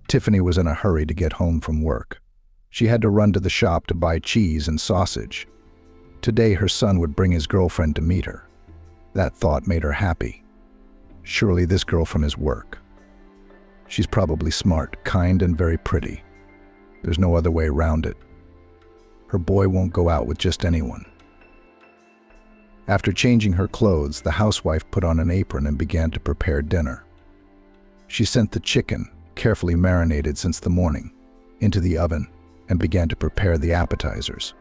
Tiffany was in a hurry to get home from work. She had to run to the shop to buy cheese and sausage. Today her son would bring his girlfriend to meet her. That thought made her happy. Surely this girl from his work. She's probably smart, kind, and very pretty. There's no other way around it. Her boy won't go out with just anyone. After changing her clothes, the housewife put on an apron and began to prepare dinner. She sent the chicken, carefully marinated since the morning, into the oven and began to prepare the appetizers.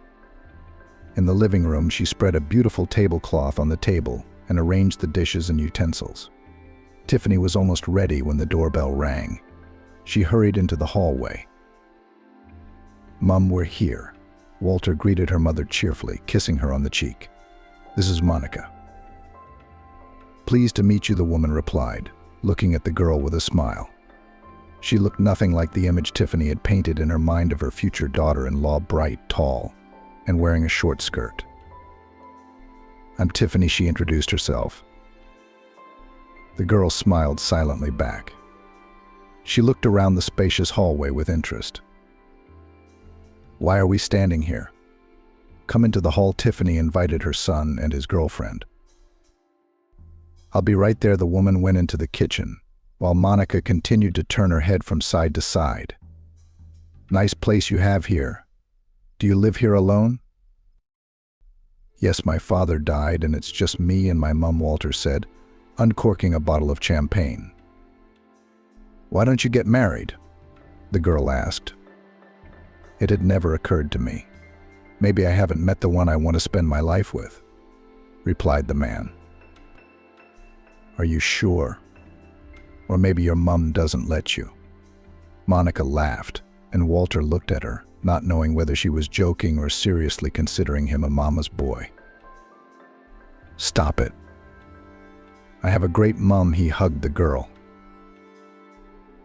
In the living room, she spread a beautiful tablecloth on the table and arranged the dishes and utensils. Tiffany was almost ready when the doorbell rang. She hurried into the hallway. "Mom, we're here." Walter greeted her mother cheerfully, kissing her on the cheek. "This is Monica." "Pleased to meet you," the woman replied, looking at the girl with a smile. She looked nothing like the image Tiffany had painted in her mind of her future daughter-in-law, bright, tall, and wearing a short skirt. "I'm Tiffany," she introduced herself. The girl smiled silently back. She looked around the spacious hallway with interest. "Why are we standing here?" "Come into the hall," Tiffany invited her son and his girlfriend. "I'll be right there." The woman went into the kitchen, while Monica continued to turn her head from side to side. "Nice place you have here. Do you live here alone?" Yes, my father died, and it's just me and my mum, Walter said, uncorking a bottle of champagne. Why don't you get married? The girl asked. It had never occurred to me. Maybe I haven't met the one I want to spend my life with, replied the man. Are you sure? Or maybe your mum doesn't let you. Monica laughed, and Walter looked at her, not knowing whether she was joking or seriously considering him a mama's boy. Stop it. I have a great mum, he hugged the girl.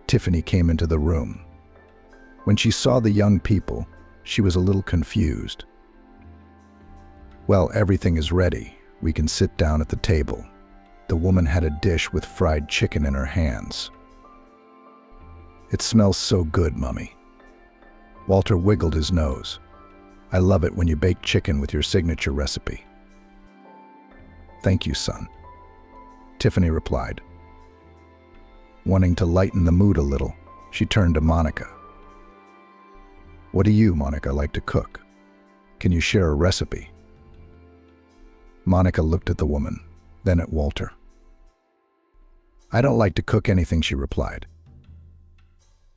Tiffany came into the room. When she saw the young people, she was a little confused. Well, everything is ready. We can sit down at the table. The woman had a dish with fried chicken in her hands. It smells so good, Mummy. Walter wiggled his nose. I love it when you bake chicken with your signature recipe. Thank you, son, Tiffany replied. Wanting to lighten the mood a little, she turned to Monica. What do you, Monica, like to cook? Can you share a recipe? Monica looked at the woman, then at Walter. I don't like to cook anything, she replied.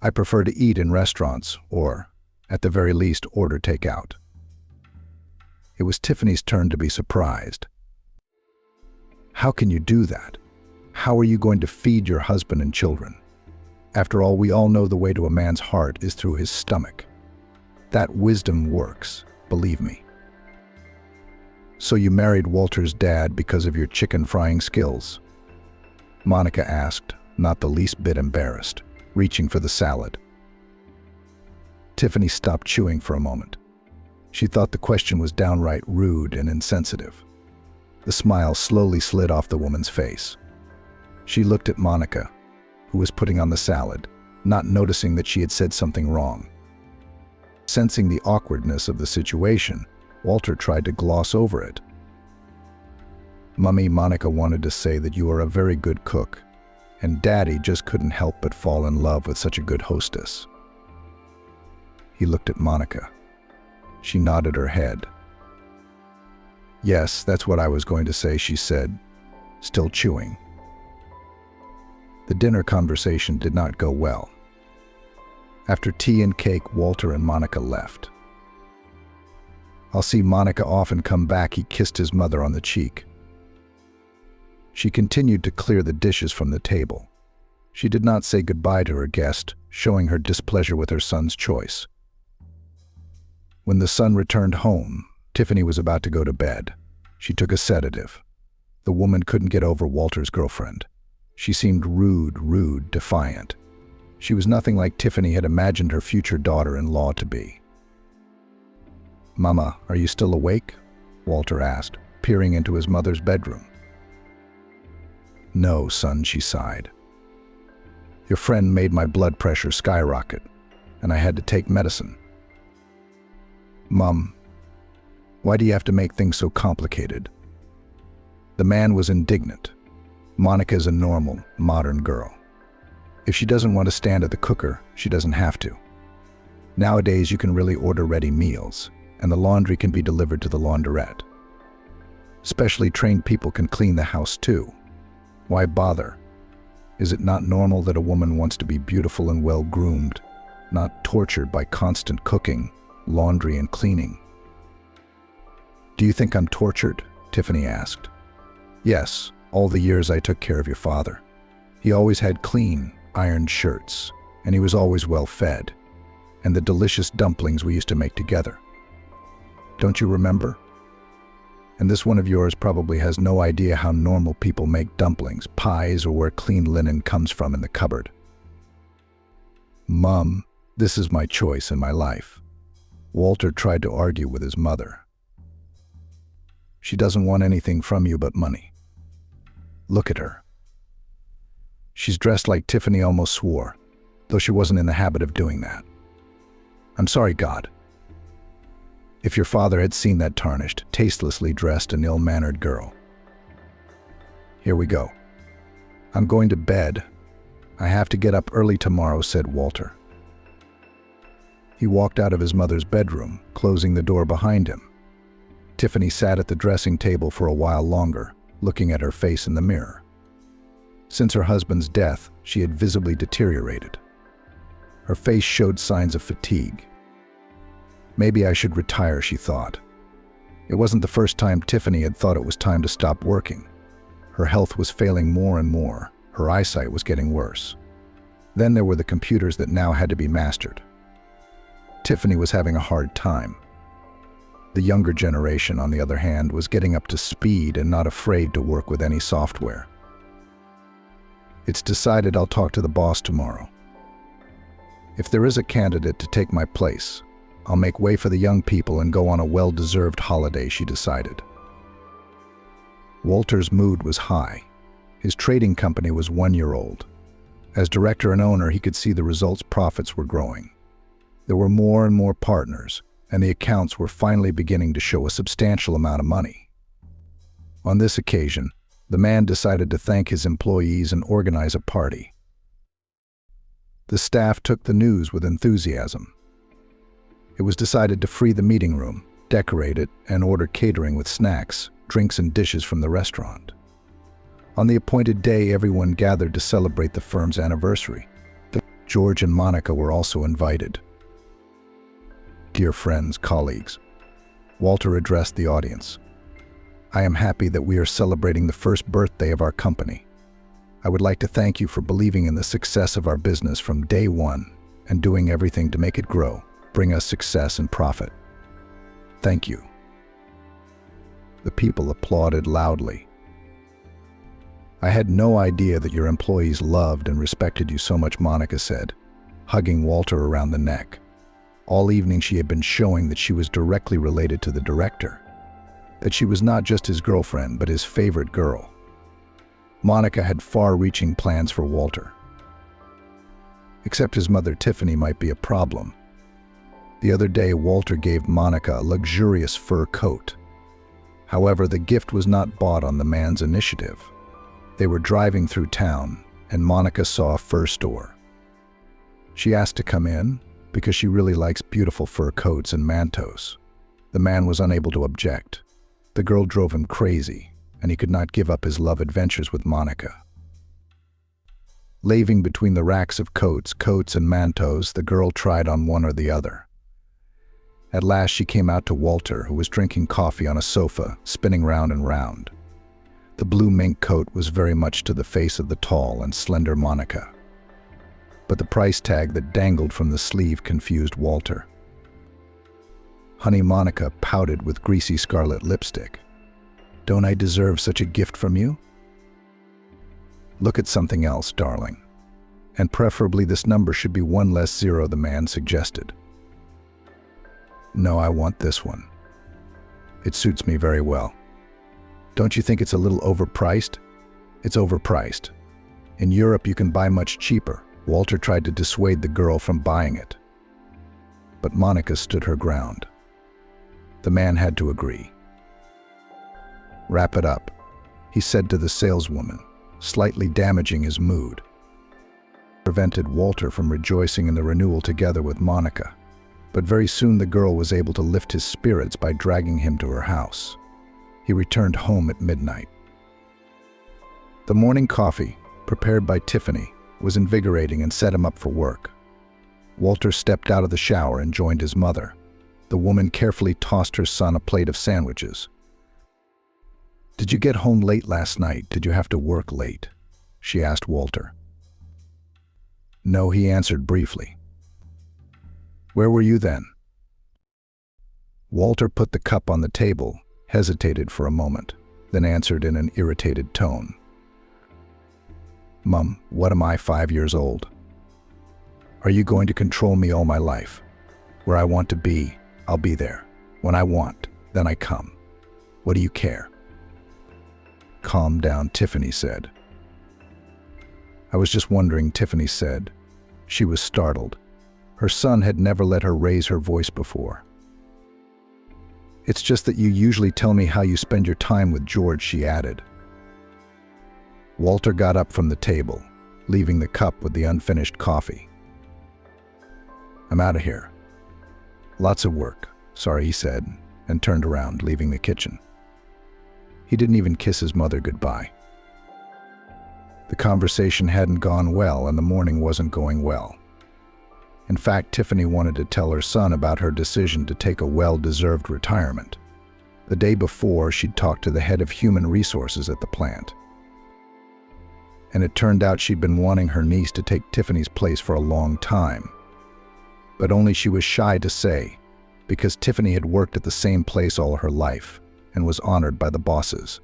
I prefer to eat in restaurants or, at the very least, order takeout. It was Tiffany's turn to be surprised. How can you do that? How are you going to feed your husband and children? After all, we all know the way to a man's heart is through his stomach. That wisdom works, believe me. So you married Walter's dad because of your chicken frying skills? Monica asked, not the least bit embarrassed, reaching for the salad. Tiffany stopped chewing for a moment. She thought the question was downright rude and insensitive. The smile slowly slid off the woman's face. She looked at Monica, who was putting on the salad, not noticing that she had said something wrong. Sensing the awkwardness of the situation, Walter tried to gloss over it. Mummy, Monica wanted to say that you are a very good cook, and Daddy just couldn't help but fall in love with such a good hostess. He looked at Monica. She nodded her head. Yes, that's what I was going to say, she said, still chewing. The dinner conversation did not go well. After tea and cake, Walter and Monica left. I'll see Monica off and come back, he kissed his mother on the cheek. She continued to clear the dishes from the table. She did not say goodbye to her guest, showing her displeasure with her son's choice. When the son returned home, Tiffany was about to go to bed. She took a sedative. The woman couldn't get over Walter's girlfriend. She seemed rude, defiant. She was nothing like Tiffany had imagined her future daughter-in-law to be. Mama, are you still awake? Walter asked, peering into his mother's bedroom. No, son, she sighed. Your friend made my blood pressure skyrocket, and I had to take medicine. Mom, why do you have to make things so complicated? The man was indignant. Monica is a normal, modern girl. If she doesn't want to stand at the cooker, she doesn't have to. Nowadays, you can really order ready meals, and the laundry can be delivered to the laundrette. Specially trained people can clean the house too. Why bother? Is it not normal that a woman wants to be beautiful and well-groomed, not tortured by constant cooking, laundry, and cleaning? Do you think I'm tortured? Tiffany asked. Yes, all the years I took care of your father. He always had clean, ironed shirts, and he was always well-fed, and the delicious dumplings we used to make together. Don't you remember? And this one of yours probably has no idea how normal people make dumplings, pies, or where clean linen comes from in the cupboard. Mom, this is my choice in my life. Walter tried to argue with his mother. She doesn't want anything from you but money. Look at her. She's dressed like Tiffany almost swore, though she wasn't in the habit of doing that. I'm sorry, God. If your father had seen that tarnished, tastelessly dressed and ill-mannered girl. Here we go. I'm going to bed. I have to get up early tomorrow, said Walter. He walked out of his mother's bedroom, closing the door behind him. Tiffany sat at the dressing table for a while longer, looking at her face in the mirror. Since her husband's death, she had visibly deteriorated. Her face showed signs of fatigue. Maybe I should retire, she thought. It wasn't the first time Tiffany had thought it was time to stop working. Her health was failing more and more. Her eyesight was getting worse. Then there were the computers that now had to be mastered. Tiffany was having a hard time. The younger generation, on the other hand, was getting up to speed and not afraid to work with any software. It's decided I'll talk to the boss tomorrow. If there is a candidate to take my place, I'll make way for the young people and go on a well-deserved holiday, she decided. Walter's mood was high. His trading company was 1 year old. As director and owner, he could see the results. Profits were growing. There were more and more partners, and the accounts were finally beginning to show a substantial amount of money. On this occasion, the man decided to thank his employees and organize a party. The staff took the news with enthusiasm. It was decided to free the meeting room, decorate it, and order catering with snacks, drinks, and dishes from the restaurant. On the appointed day, everyone gathered to celebrate the firm's anniversary. George and Monica were also invited. Dear friends, colleagues, Walter addressed the audience. I am happy that we are celebrating the first birthday of our company. I would like to thank you for believing in the success of our business from day one and doing everything to make it grow, bring us success and profit. Thank you. The people applauded loudly. I had no idea that your employees loved and respected you so much, Monica said, hugging Walter around the neck. All evening she had been showing that she was directly related to the director, that she was not just his girlfriend, but his favorite girl. Monica had far-reaching plans for Walter. Except his mother Tiffany might be a problem. The other day, Walter gave Monica a luxurious fur coat. However, the gift was not bought on the man's initiative. They were driving through town, and Monica saw a fur store. She asked to come in, because she really likes beautiful fur coats and mantos. The man was unable to object. The girl drove him crazy, and he could not give up his love adventures with Monica. Laving between the racks of coats and mantos, the girl tried on one or the other. At last she came out to Walter, who was drinking coffee on a sofa, spinning round and round. The blue mink coat was very much to the face of the tall and slender Monica. But the price tag that dangled from the sleeve confused Walter. Honey, Monica pouted with greasy scarlet lipstick. Don't I deserve such a gift from you? Look at something else, darling. And preferably this number should be 1 less 0, the man suggested. No, I want this one. It suits me very well. Don't you think it's a little overpriced? It's overpriced. In Europe you can buy much cheaper. Walter tried to dissuade the girl from buying it. But Monica stood her ground. The man had to agree. Wrap it up, he said to the saleswoman, slightly damaging his mood. Prevented Walter from rejoicing in the renewal together with Monica. But very soon the girl was able to lift his spirits by dragging him to her house. He returned home at midnight. The morning coffee, prepared by Tiffany, was invigorating and set him up for work. Walter stepped out of the shower and joined his mother. The woman carefully tossed her son a plate of sandwiches. Did you get home late last night? Did you have to work late? She asked Walter. No, he answered briefly. Where were you then? Walter put the cup on the table, hesitated for a moment, then answered in an irritated tone. Mum, what am I, 5 years old? Are you going to control me all my life? Where I want to be, I'll be there. When I want, then I come. What do you care? Calm down, Tiffany said. I was just wondering, Tiffany said. She was startled. Her son had never let her raise her voice before. It's just that you usually tell me how you spend your time with George, she added. Walter got up from the table, leaving the cup with the unfinished coffee. I'm out of here. Lots of work. Sorry, he said, and turned around, leaving the kitchen. He didn't even kiss his mother goodbye. The conversation hadn't gone well, and the morning wasn't going well. In fact, Tiffany wanted to tell her son about her decision to take a well-deserved retirement. The day before, she'd talked to the head of human resources at the plant. And it turned out she'd been wanting her niece to take Tiffany's place for a long time. But only she was shy to say, because Tiffany had worked at the same place all her life and was honored by the bosses.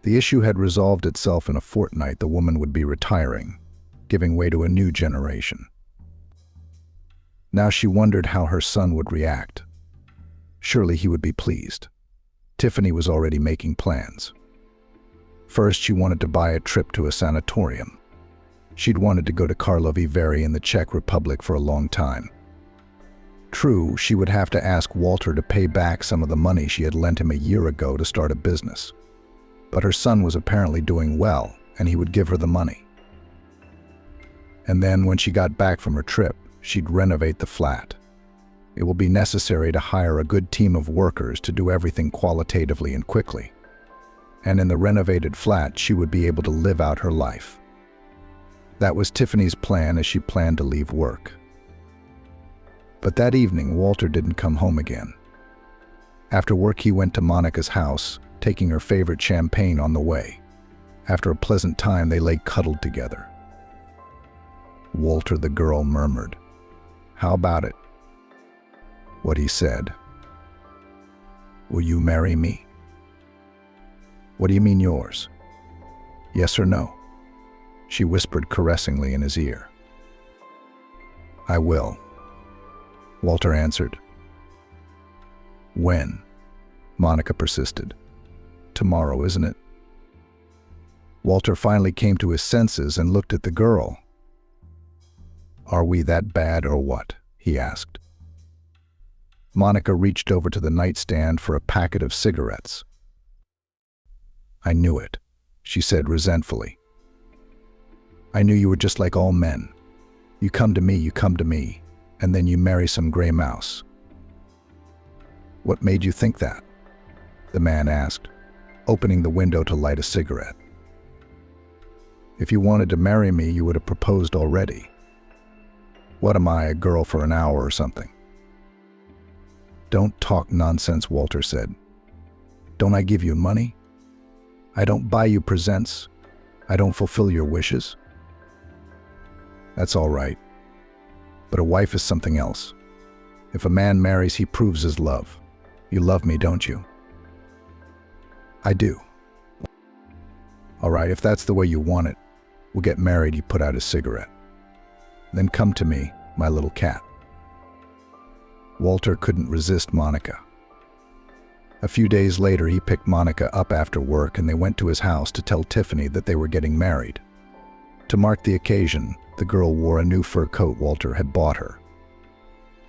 The issue had resolved itself in a fortnight. The woman would be retiring, giving way to a new generation. Now she wondered how her son would react. Surely he would be pleased. Tiffany was already making plans. First, she wanted to buy a trip to a sanatorium. She'd wanted to go to Karlovy Vary in the Czech Republic for a long time. True, she would have to ask Walter to pay back some of the money she had lent him a year ago to start a business. But her son was apparently doing well, and he would give her the money. And then, when she got back from her trip, she'd renovate the flat. It will be necessary to hire a good team of workers to do everything qualitatively and quickly. And in the renovated flat, she would be able to live out her life. That was Tiffany's plan as she planned to leave work. But that evening, Walter didn't come home again. After work, he went to Monica's house, taking her favorite champagne on the way. After a pleasant time, they lay cuddled together. Walter, the girl murmured. "How about it?" What he said. "Will you marry me?" "What do you mean yours? Yes or no?" She whispered caressingly in his ear. "I will," Walter answered. "When?" Monica persisted. "Tomorrow, isn't it?" Walter finally came to his senses and looked at the girl. "Are we that bad or what?" he asked. Monica reached over to the nightstand for a packet of cigarettes. "I knew it," she said resentfully. "I knew you were just like all men. You come to me, and then you marry some gray mouse." "What made you think that?" the man asked, opening the window to light a cigarette. "If you wanted to marry me, you would have proposed already. What am I, a girl for an hour or something?" "Don't talk nonsense," Walter said. "Don't I give you money? I don't buy you presents. I don't fulfill your wishes." "That's all right. But a wife is something else. If a man marries, he proves his love. You love me, don't you?" "I do." "All right, if that's the way you want it, we'll get married." He put out his cigarette. "Then come to me, my little cat." Walter couldn't resist Monica. A few days later, he picked Monica up after work and they went to his house to tell Tiffany that they were getting married. To mark the occasion, the girl wore a new fur coat Walter had bought her.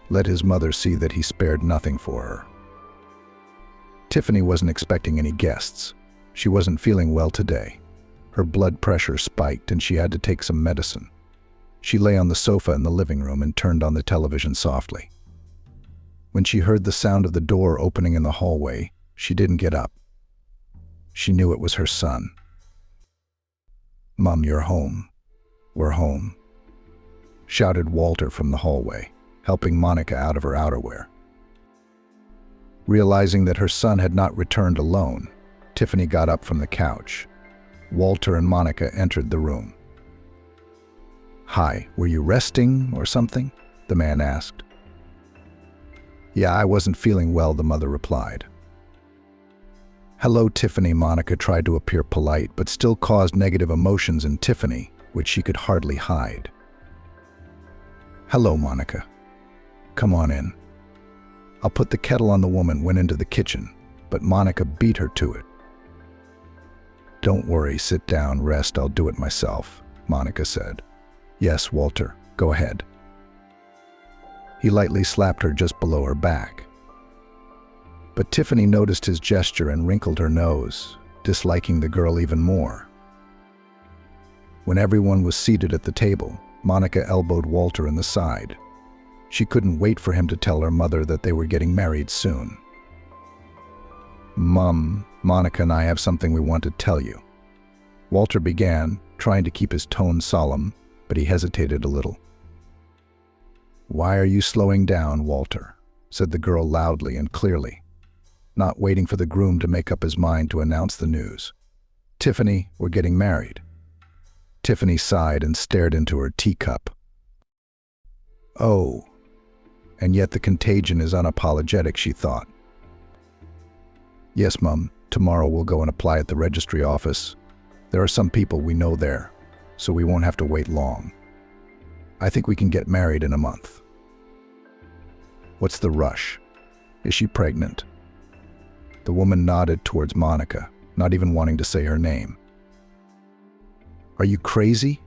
Let his mother see that he spared nothing for her. Tiffany wasn't expecting any guests. She wasn't feeling well today. Her blood pressure spiked and she had to take some medicine. She lay on the sofa in the living room and turned on the television softly. When she heard the sound of the door opening in the hallway, she didn't get up. She knew it was her son. "Mom, you're home. We're home," shouted Walter from the hallway, helping Monica out of her outerwear. Realizing that her son had not returned alone, Tiffany got up from the couch. Walter and Monica entered the room. "Hi, were you resting or something?" the man asked. "Yeah, I wasn't feeling well," the mother replied. "Hello, Tiffany." Monica tried to appear polite, but still caused negative emotions in Tiffany, which she could hardly hide. "Hello, Monica. Come on in." "I'll put the kettle on." The woman went into the kitchen, but Monica beat her to it. "Don't worry, sit down, rest, I'll do it myself," Monica said. "Yes, Walter, go ahead." He lightly slapped her just below her back. But Tiffany noticed his gesture and wrinkled her nose, disliking the girl even more. When everyone was seated at the table, Monica elbowed Walter in the side. She couldn't wait for him to tell her mother that they were getting married soon. Mom, Monica and I have something we want to tell you. Walter began, trying to keep his tone solemn, but he hesitated a little. Why are you slowing down, Walter? Said the girl loudly and clearly, not waiting for the groom to make up his mind to announce the news. Tiffany, we're getting married. Tiffany sighed and stared into her teacup. Oh, and yet the contagion is unapologetic, she thought. Yes, Mum, tomorrow we'll go and apply at the registry office. There are some people we know there, so we won't have to wait long. I think we can get married in a month. What's the rush? Is she pregnant? The woman nodded towards Monica, not even wanting to say her name. Are you crazy?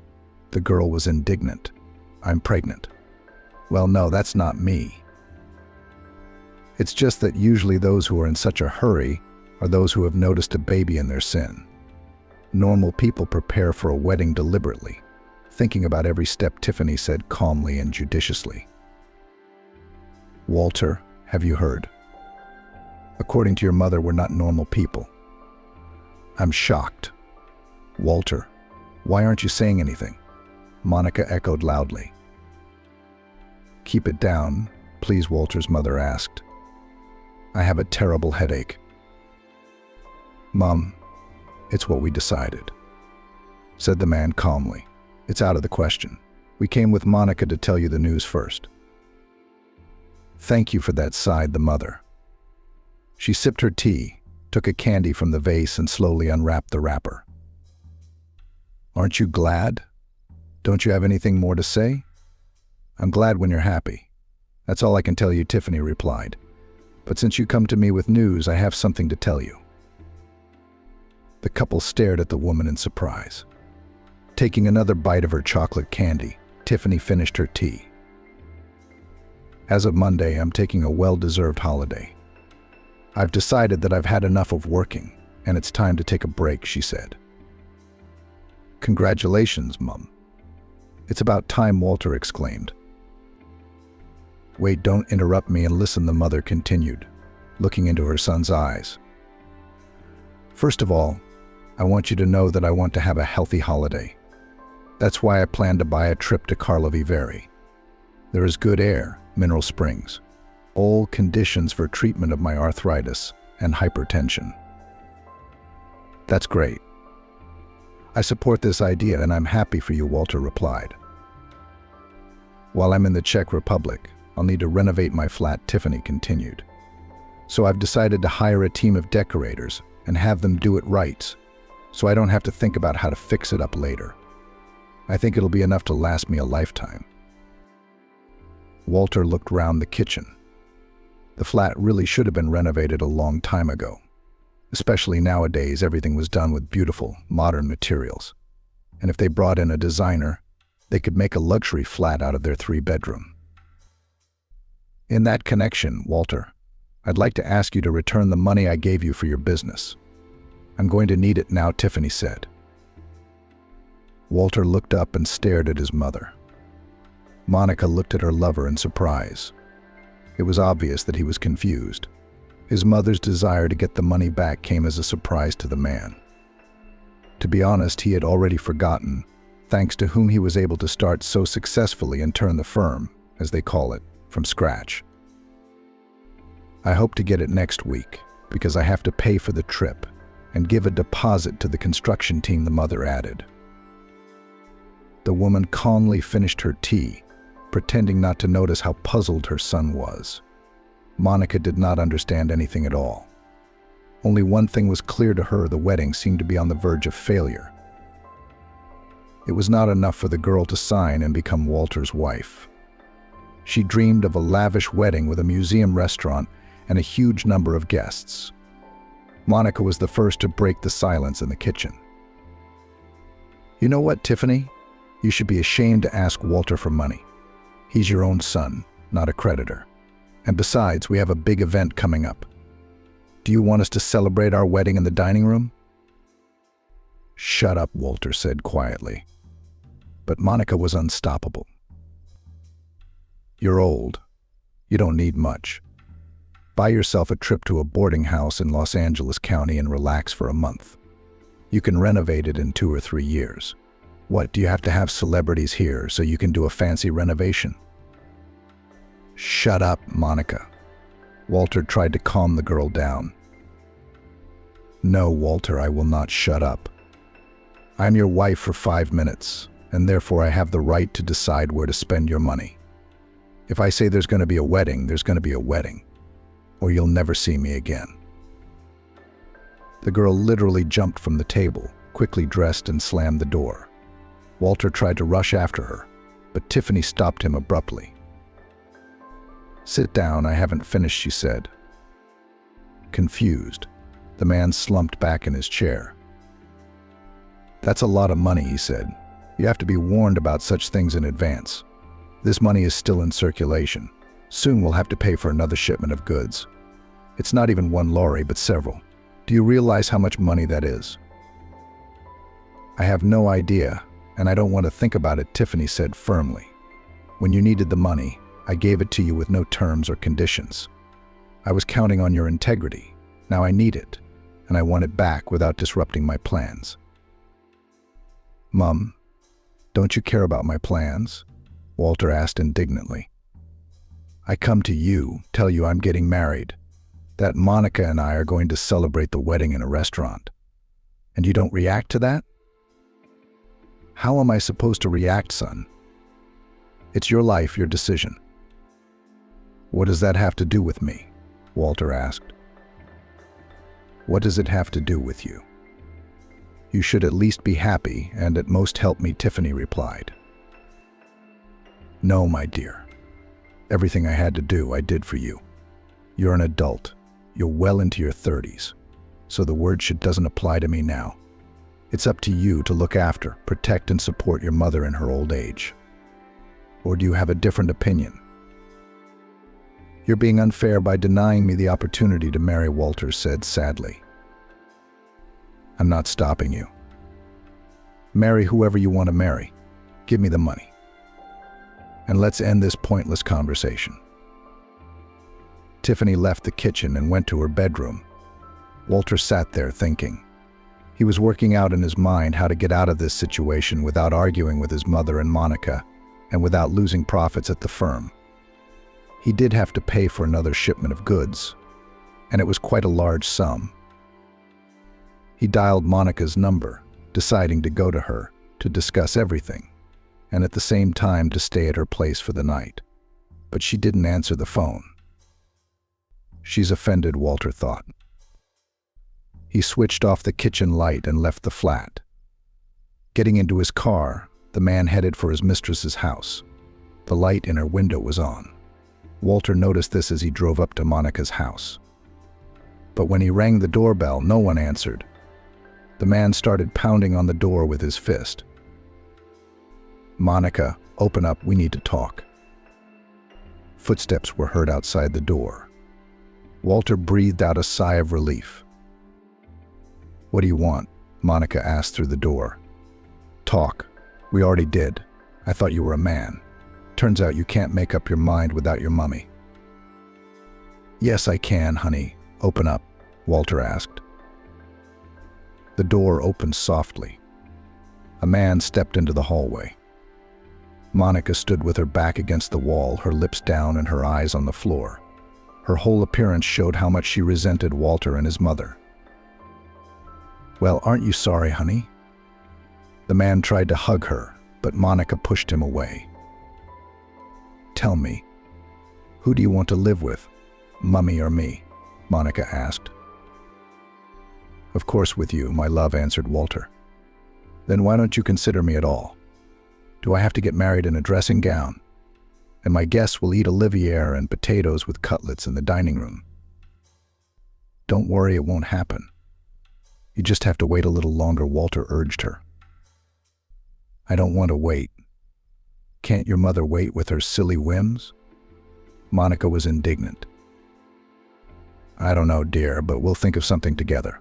The girl was indignant. I'm pregnant. Well, no, that's not me. It's just that usually those who are in such a hurry are those who have noticed a baby in their sin. Normal people prepare for a wedding deliberately, thinking about every step, Tiffany said calmly and judiciously. Walter, have you heard? According to your mother, we're not normal people. I'm shocked. Walter, why aren't you saying anything? Monica echoed loudly. Keep it down, please, Walter's mother asked. I have a terrible headache. Mom, it's what we decided, said the man calmly. It's out of the question. We came with Monica to tell you the news first. Thank you for that, sighed the mother. She sipped her tea, took a candy from the vase and slowly unwrapped the wrapper. Aren't you glad? Don't you have anything more to say? I'm glad when you're happy. That's all I can tell you, Tiffany replied. But since you come to me with news, I have something to tell you. The couple stared at the woman in surprise. Taking another bite of her chocolate candy, Tiffany finished her tea. As of Monday, I'm taking a well-deserved holiday. I've decided that I've had enough of working, and it's time to take a break, she said. Congratulations, Mum. It's about time, Walter exclaimed. Wait, don't interrupt me and listen, the mother continued, looking into her son's eyes. First of all, I want you to know that I want to have a healthy holiday. That's why I plan to buy a trip to Karlovy Vary. There is good air, mineral springs, all conditions for treatment of my arthritis and hypertension. That's great. I support this idea and I'm happy for you, Walter replied. While I'm in the Czech Republic, I'll need to renovate my flat, Tiffany continued. So I've decided to hire a team of decorators and have them do it right, so I don't have to think about how to fix it up later. I think it'll be enough to last me a lifetime. Walter looked round the kitchen. The flat really should have been renovated a long time ago. Especially nowadays, everything was done with beautiful, modern materials. And if they brought in a designer, they could make a luxury flat out of their 3-bedroom. In that connection, Walter, I'd like to ask you to return the money I gave you for your business. I'm going to need it now, Tiffany said. Walter looked up and stared at his mother. Monica looked at her lover in surprise. It was obvious that he was confused. His mother's desire to get the money back came as a surprise to the man. To be honest, he had already forgotten, thanks to whom he was able to start so successfully and turn the firm, as they call it, from scratch. I hope to get it next week, because I have to pay for the trip and give a deposit to the construction team, the mother added. The woman calmly finished her tea, pretending not to notice how puzzled her son was. Monica did not understand anything at all. Only one thing was clear to her: the wedding seemed to be on the verge of failure. It was not enough for the girl to sign and become Walter's wife. She dreamed of a lavish wedding with a museum restaurant and a huge number of guests. Monica was the first to break the silence in the kitchen. You know what, Tiffany? You should be ashamed to ask Walter for money. He's your own son, not a creditor. And besides, we have a big event coming up. Do you want us to celebrate our wedding in the dining room? Shut up, Walter said quietly. But Monica was unstoppable. You're old. You don't need much. Buy yourself a trip to a boarding house in Los Angeles County and relax for a month. You can renovate it in 2 or 3 years. What, do you have to have celebrities here so you can do a fancy renovation? Shut up, Monica. Walter tried to calm the girl down. No, Walter, I will not shut up. I'm your wife for 5 minutes, and therefore I have the right to decide where to spend your money. If I say there's going to be a wedding, there's going to be a wedding, or you'll never see me again. The girl literally jumped from the table, quickly dressed and slammed the door. Walter tried to rush after her, but Tiffany stopped him abruptly. Sit down, I haven't finished, she said. Confused, the man slumped back in his chair. That's a lot of money, he said. You have to be warned about such things in advance. This money is still in circulation. Soon we'll have to pay for another shipment of goods. It's not even one lorry, but several. Do you realize how much money that is? I have no idea, and I don't want to think about it, Tiffany said firmly. When you needed the money, I gave it to you with no terms or conditions. I was counting on your integrity. Now I need it, and I want it back without disrupting my plans. Mum, don't you care about my plans? Walter asked indignantly. I come to you, tell you I'm getting married, that Monica and I are going to celebrate the wedding in a restaurant. And you don't react to that? How am I supposed to react, son? It's your life, your decision. What does that have to do with me? Walter asked. What does it have to do with you? You should at least be happy and at most help me, Tiffany replied. No, my dear. Everything I had to do, I did for you. You're an adult. You're well into your 30s, so the word should doesn't apply to me now. It's up to you to look after, protect, and support your mother in her old age. Or do you have a different opinion? You're being unfair by denying me the opportunity to marry, Walter said sadly. I'm not stopping you. Marry whoever you want to marry. Give me the money. And let's end this pointless conversation. Tiffany left the kitchen and went to her bedroom. Walter sat there thinking. He was working out in his mind how to get out of this situation without arguing with his mother and Monica, and without losing profits at the firm. He did have to pay for another shipment of goods, and it was quite a large sum. He dialed Monica's number, deciding to go to her to discuss everything, and at the same time to stay at her place for the night. But she didn't answer the phone. She's offended, Walter thought. He switched off the kitchen light and left the flat. Getting into his car, the man headed for his mistress's house. The light in her window was on. Walter noticed this as he drove up to Monica's house. But when he rang the doorbell, no one answered. The man started pounding on the door with his fist. Monica, open up, we need to talk. Footsteps were heard outside the door. Walter breathed out a sigh of relief. What do you want? Monica asked through the door. Talk. We already did. I thought you were a man. Turns out you can't make up your mind without your mummy. Yes, I can, honey. Open up, Walter asked. The door opened softly. A man stepped into the hallway. Monica stood with her back against the wall, her lips down and her eyes on the floor. Her whole appearance showed how much she resented Walter and his mother. Well, aren't you sorry, honey? The man tried to hug her, but Monica pushed him away. Tell me, who do you want to live with, Mummy or me? Monica asked. Of course with you, my love, answered Walter. Then why don't you consider me at all? Do I have to get married in a dressing gown? And my guests will eat Olivier and potatoes with cutlets in the dining room. Don't worry, it won't happen. You just have to wait a little longer, Walter urged her. I don't want to wait. Can't your mother wait with her silly whims? Monica was indignant. I don't know, dear, but we'll think of something together.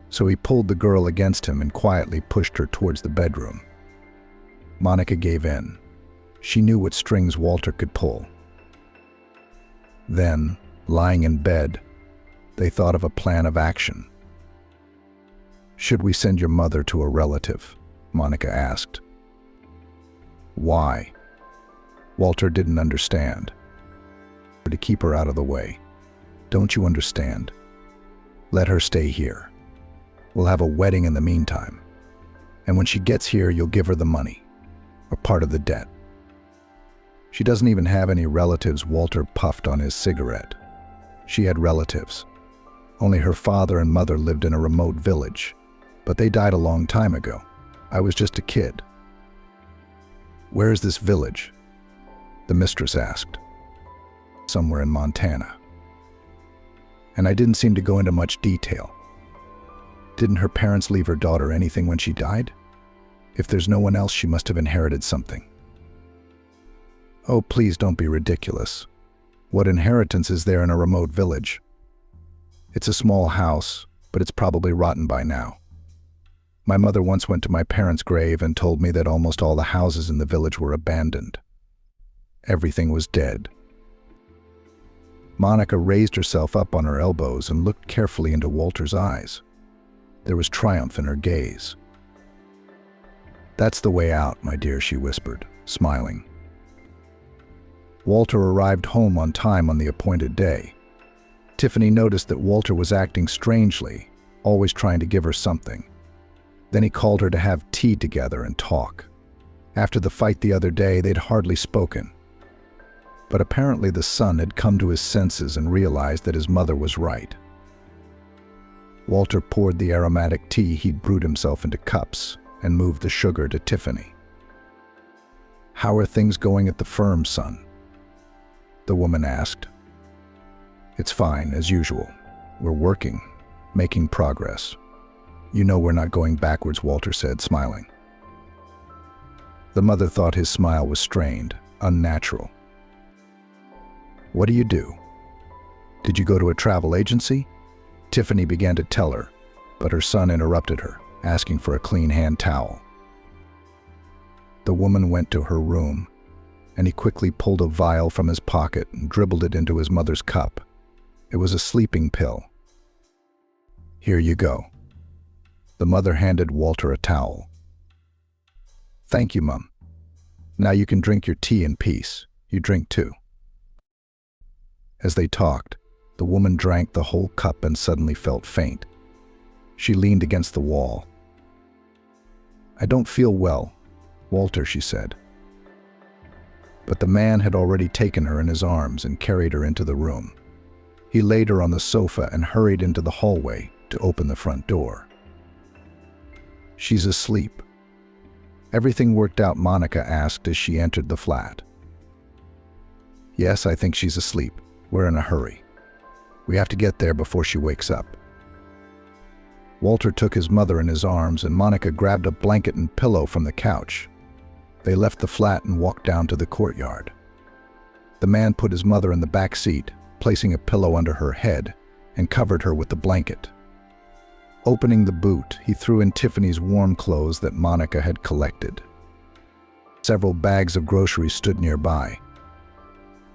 So he pulled the girl against him and quietly pushed her towards the bedroom. Monica gave in. She knew what strings Walter could pull. Then, lying in bed, they thought of a plan of action. "Should we send your mother to a relative?" Monica asked. "Why?" Walter didn't understand. "To keep her out of the way. Don't you understand? Let her stay here. We'll have a wedding in the meantime. And when she gets here, you'll give her the money, or part of the debt." "She doesn't even have any relatives," Walter puffed on his cigarette. "She had relatives. Only her father and mother lived in a remote village, but they died a long time ago. I was just a kid." "Where is this village?" the mistress asked. "Somewhere in Montana." And I didn't seem to go into much detail. Didn't her parents leave her daughter anything when she died? If there's no one else, she must have inherited something. "Oh, please don't be ridiculous. What inheritance is there in a remote village? It's a small house, but it's probably rotten by now. My mother once went to my parents' grave and told me that almost all the houses in the village were abandoned. Everything was dead." Monica raised herself up on her elbows and looked carefully into Walter's eyes. There was triumph in her gaze. "That's the way out, my dear," she whispered, smiling. Walter arrived home on time on the appointed day. Tiffany noticed that Walter was acting strangely, always trying to give her something. Then he called her to have tea together and talk. After the fight the other day, they'd hardly spoken. But apparently the son had come to his senses and realized that his mother was right. Walter poured the aromatic tea he'd brewed himself into cups and moved the sugar to Tiffany. "How are things going at the firm, son?" the woman asked. "It's fine, as usual. We're working, making progress. You know we're not going backwards," Walter said, smiling. The mother thought his smile was strained, unnatural. "What do you do? Did you go to a travel agency?" Tiffany began to tell her, but her son interrupted her, asking for a clean hand towel. The woman went to her room, and he quickly pulled a vial from his pocket and dribbled it into his mother's cup. It was a sleeping pill. "Here you go." The mother handed Walter a towel. "Thank you, Mum. Now you can drink your tea in peace. You drink too." As they talked, the woman drank the whole cup and suddenly felt faint. She leaned against the wall. "I don't feel well, Walter," she said. But the man had already taken her in his arms and carried her into the room. He laid her on the sofa and hurried into the hallway to open the front door. "She's asleep." "Everything worked out?" Monica asked as she entered the flat. "Yes, I think she's asleep. We're in a hurry. We have to get there before she wakes up." Walter took his mother in his arms, and Monica grabbed a blanket and pillow from the couch. They left the flat and walked down to the courtyard. The man put his mother in the back seat, placing a pillow under her head, and covered her with the blanket. Opening the boot, he threw in Tiffany's warm clothes that Monica had collected. Several bags of groceries stood nearby.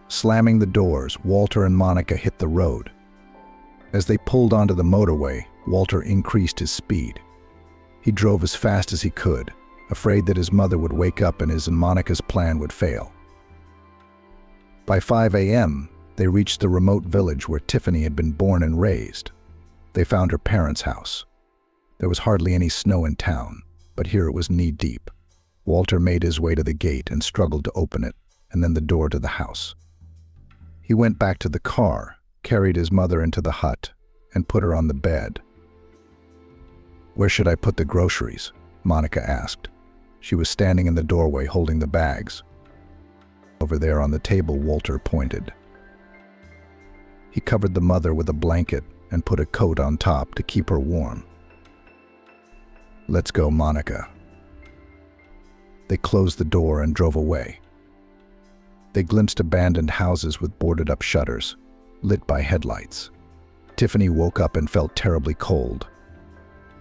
Slamming the doors, Walter and Monica hit the road. As they pulled onto the motorway, Walter increased his speed. He drove as fast as he could, afraid that his mother would wake up and his and Monica's plan would fail. By 5 a.m., they reached the remote village where Tiffany had been born and raised. They found her parents' house. There was hardly any snow in town, but here it was knee-deep. Walter made his way to the gate and struggled to open it, and then the door to the house. He went back to the car, carried his mother into the hut, and put her on the bed. "Where should I put the groceries?" Monica asked. She was standing in the doorway holding the bags. "Over there on the table," Walter pointed. He covered the mother with a blanket and put a coat on top to keep her warm. "Let's go, Monica." They closed the door and drove away. They glimpsed abandoned houses with boarded-up shutters, lit by headlights. Tiffany woke up and felt terribly cold.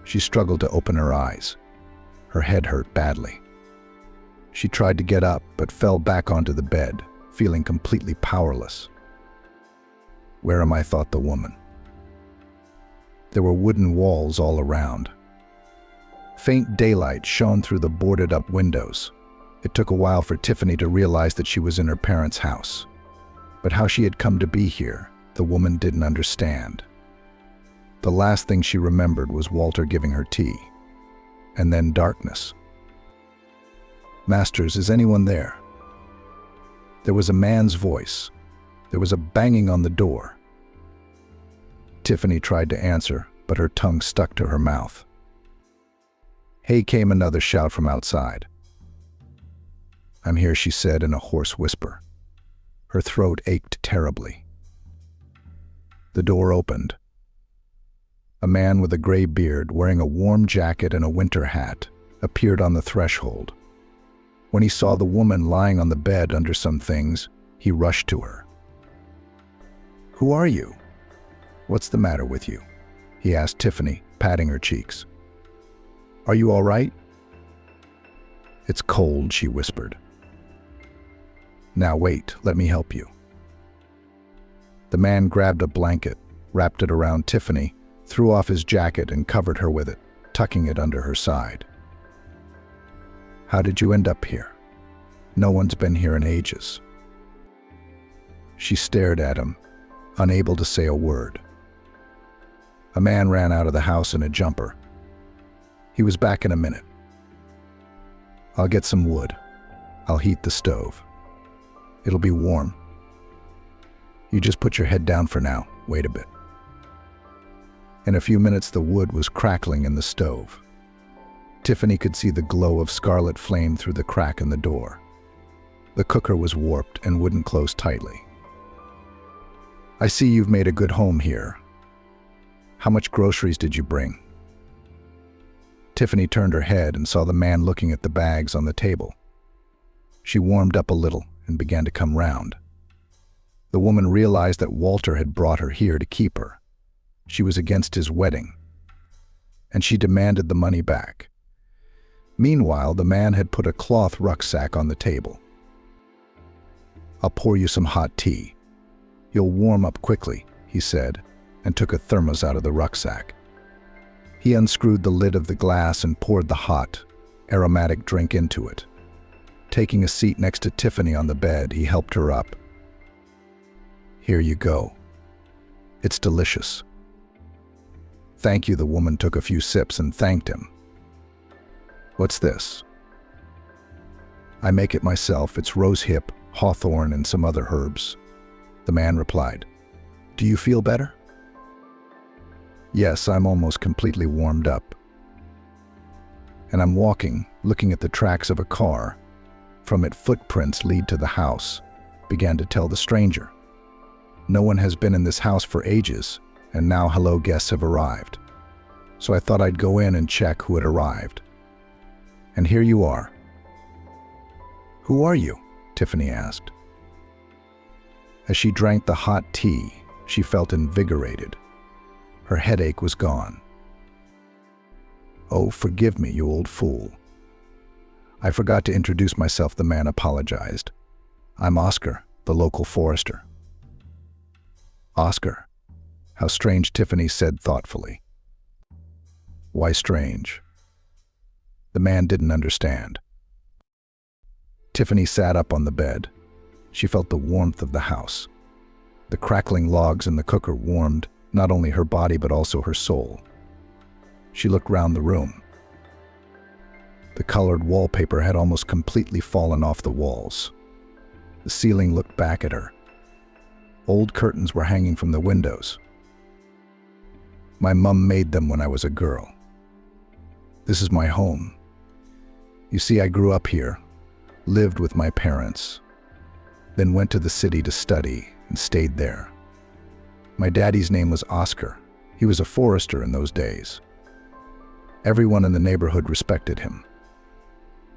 She struggled to open her eyes. Her head hurt badly. She tried to get up, but fell back onto the bed, feeling completely powerless. Where am I? Thought the woman. There were wooden walls all around. Faint daylight shone through the boarded-up windows. It took a while for Tiffany to realize that she was in her parents' house. But how she had come to be here, the woman didn't understand. The last thing she remembered was Walter giving her tea. And then darkness. "Masters, is anyone there?" There was a man's voice. There was a banging on the door. Tiffany tried to answer, but her tongue stuck to her mouth. "Hey," came another shout from outside. "I'm here," she said in a hoarse whisper. Her throat ached terribly. The door opened. A man with a gray beard, wearing a warm jacket and a winter hat, appeared on the threshold. When he saw the woman lying on the bed under some things, he rushed to her. "Who are you? What's the matter with you?" he asked Tiffany, patting her cheeks. "Are you all right?" "It's cold," she whispered. "Now wait, let me help you." The man grabbed a blanket, wrapped it around Tiffany, threw off his jacket and covered her with it, tucking it under her side. "How did you end up here? No one's been here in ages." She stared at him, unable to say a word. A man ran out of the house in a jumper. He was back in a minute. "I'll get some wood. I'll heat the stove. It'll be warm. You just put your head down for now. Wait a bit." In a few minutes, the wood was crackling in the stove. Tiffany could see the glow of scarlet flame through the crack in the door. The cooker was warped and wouldn't close tightly. "I see you've made a good home here. How much groceries did you bring?" Tiffany turned her head and saw the man looking at the bags on the table. She warmed up a little and began to come round. The woman realized that Walter had brought her here to keep her. She was against his wedding, and she demanded the money back. Meanwhile, the man had put a cloth rucksack on the table. "I'll pour you some hot tea. You'll warm up quickly," he said, and took a thermos out of the rucksack. He unscrewed the lid of the glass and poured the hot, aromatic drink into it. Taking a seat next to Tiffany on the bed, he helped her up. "Here you go. It's delicious." "Thank you." The woman took a few sips and thanked him. "What's this?" "I make it myself. It's rosehip, hawthorn, and some other herbs," the man replied. "Do you feel better?" "Yes, I'm almost completely warmed up. And I'm walking, looking at the tracks of a car. From it, footprints lead to the house," began to tell the stranger. "No one has been in this house for ages, and now hello guests have arrived. So I thought I'd go in and check who had arrived. And here you are." "Who are you?" Tiffany asked. As she drank the hot tea, she felt invigorated. Her headache was gone. "Oh, forgive me, you old fool. I forgot to introduce myself," the man apologized. "I'm Oscar, the local forester." "Oscar? How strange," Tiffany said thoughtfully. "Why strange?" The man didn't understand. Tiffany sat up on the bed. She felt the warmth of the house. The crackling logs in the cooker warmed not only her body but also her soul. She looked round the room. The colored wallpaper had almost completely fallen off the walls. The ceiling looked back at her. Old curtains were hanging from the windows. "My mum made them when I was a girl. This is my home. You see, I grew up here, lived with my parents, then went to the city to study and stayed there. My daddy's name was Oscar. He was a forester in those days. Everyone in the neighborhood respected him.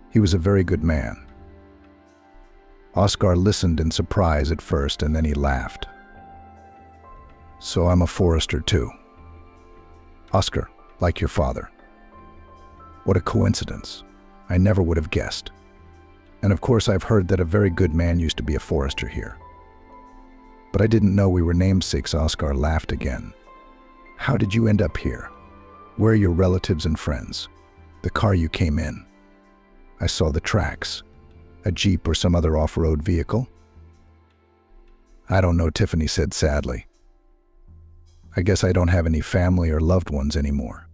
He was a very good man." Oscar listened in surprise at first, and then he laughed. "So I'm a forester too." "Oscar, like your father. What a coincidence. I never would have guessed. And of course I've heard that a very good man used to be a forester here. But I didn't know we were namesakes. Oscar laughed again. How did you end up here? Where are your relatives and friends? The car you came in. I saw the tracks. A Jeep or some other off-road vehicle? I don't know, Tiffany said sadly. I guess I don't have any family or loved ones anymore.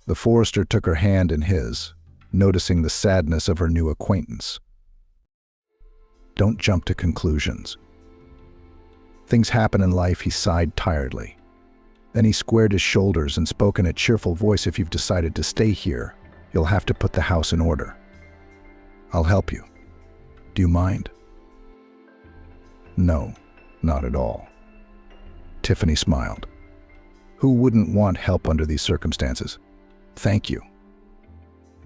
The forester took her hand in his, noticing the sadness of her new acquaintance. Don't jump to conclusions. Things happen in life, he sighed tiredly. Then he squared his shoulders and spoke in a cheerful voice. If you've decided to stay here, you'll have to put the house in order. I'll help you. Do you mind? No, not at all. Tiffany smiled. Who wouldn't want help under these circumstances? Thank you.